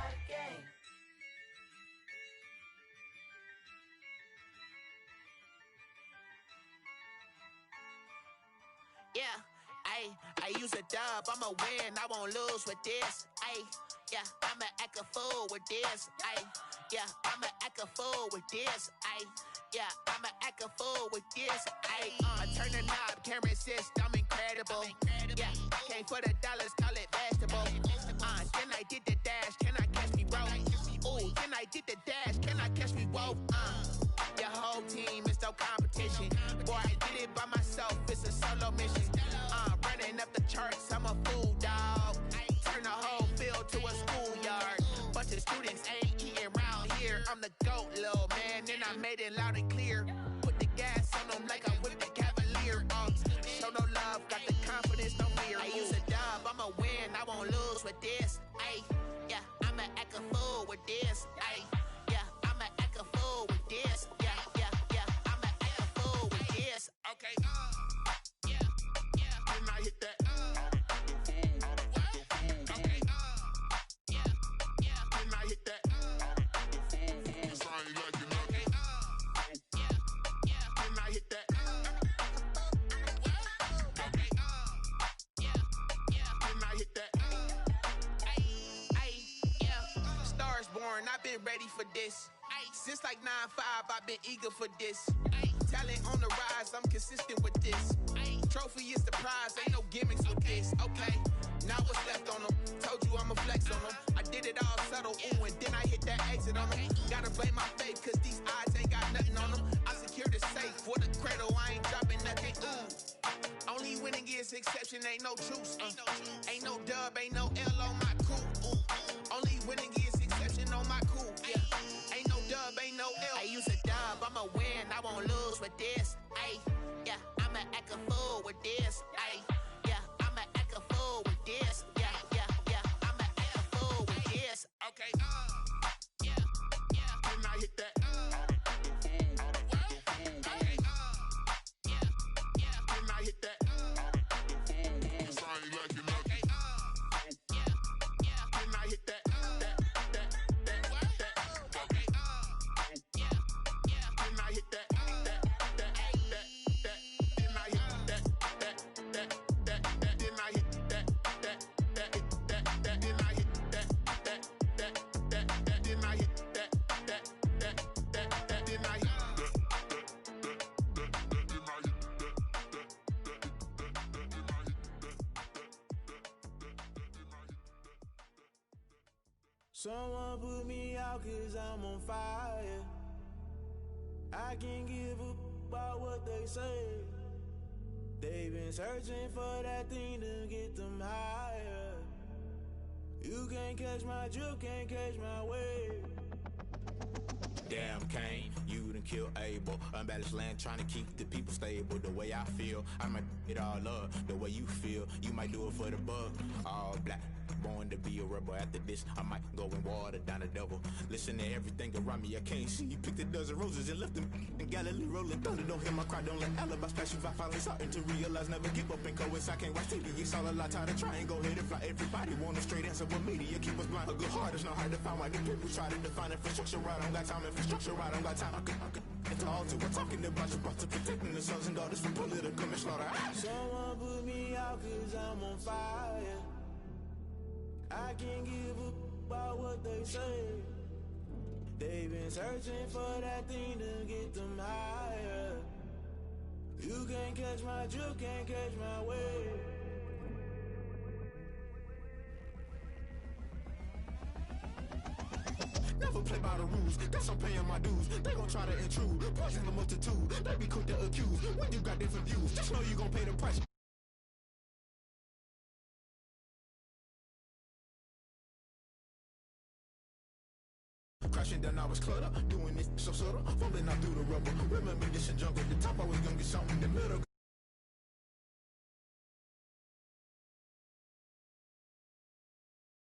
Yeah, I use a dub, I'ma win, I won't lose with this. Yeah, I'ma act a fool with this. Yeah, I'ma act a fool with this. Yeah, I'ma act a fool with this. I turn the knob, camera assist, I'm incredible. Yeah, came for the dollars, call it vegetable. Then I did the dash, can I catch me, bro? Ooh, then I did the dash, can I catch me, whoa? Your whole team is no competition. Boy, I did it by myself, it's a solo mission. Running up the charts, I'm a fool, dog. Turn the whole field to a schoolyard. Bunch of students ain't eating round here. I'm the GOAT, little man, and I made it loud and clear. Put the gas on them like I'm with the Cavalier. Show no love, got the confidence, no fear. I use a dub, I'ma win, I won't lose with this. Yeah, I'ma act a fool with this. Yeah, I'ma act a fool with this. Yeah, I'ma act a fool with this. Okay, yeah, and I hit that. Okay, yeah, and I hit that. Sorry, like you know. Okay, yeah, and I hit that. Okay, yeah, and I hit that. Yeah, Stars born, I've been ready for this. Since like 9-5, I've been eager for this. Talent on the rise, I'm consistent with this. Trophy is the prize, ain't no gimmicks with this. Okay, now what's left on them? Told you I'ma flex on them. I did it all subtle, ooh, and then I hit that exit on them. Gotta blame my faith, cause these odds ain't got nothing on them. I secured the safe with a cradle, I ain't dropping nothing, ooh. Only winning is exception, ain't no truce. Ain't no dub, ain't no L on my coup. Only winning is exception on my coup, yeah. Ain't no dub, ain't no L. I use a dub, I'ma win, I won't lose with this. Yeah, I'ma act a fool with this. Yeah, I'ma act a fool with this. Yeah, I'ma act a fool with this. Okay, yeah, and I hit that. Okay, yeah, and I hit that. Sorry, like you know. Okay, yeah, and I hit that. Okay, yeah, and I hit that. Someone put me out cause I'm on fire. I can't give up about what they say. They've been searching for that thing to get them higher. You can't catch my drift, can't catch my wave. Damn, Kane, you done killed Abel. Unbalanced land trying to keep the people stable. The way I feel, I might it all up. The way you feel, you might do it for the buck. All black, born to be a rebel. After this, I might go and water down the devil. Listen to everything around me, I can't see. You picked a dozen roses and left them in Galilee rolling thunder. Don't hear my cry, don't let alibis pass you. I finally starting to realize, never give up and coincide. I can't watch TV, it's all a lot. Tired of trying, go ahead and fly. Everybody want a straight answer, but media keep us blind. A good heart is not hard to find. Why the people try to define infrastructure right? I don't got time, infrastructure right, I don't got time. I could it's all to we're talking about you, about to protecting the sons and daughters from political manslaughter. Someone put me out cause I'm on fire. I can't give up about what they say. They've been searching for that thing to get them higher. You can't catch my drift, can't catch my wave. Never play by the rules, guess I'm paying my dues. They gon' try to intrude, poison the multitude. They be quick to accuse, when you got different views, just know you gon' pay the price. Crashing down, I was cluttered, doing this so subtle, falling out through the rubble. Remember this a jungle, the top I was gonna get something in the middle.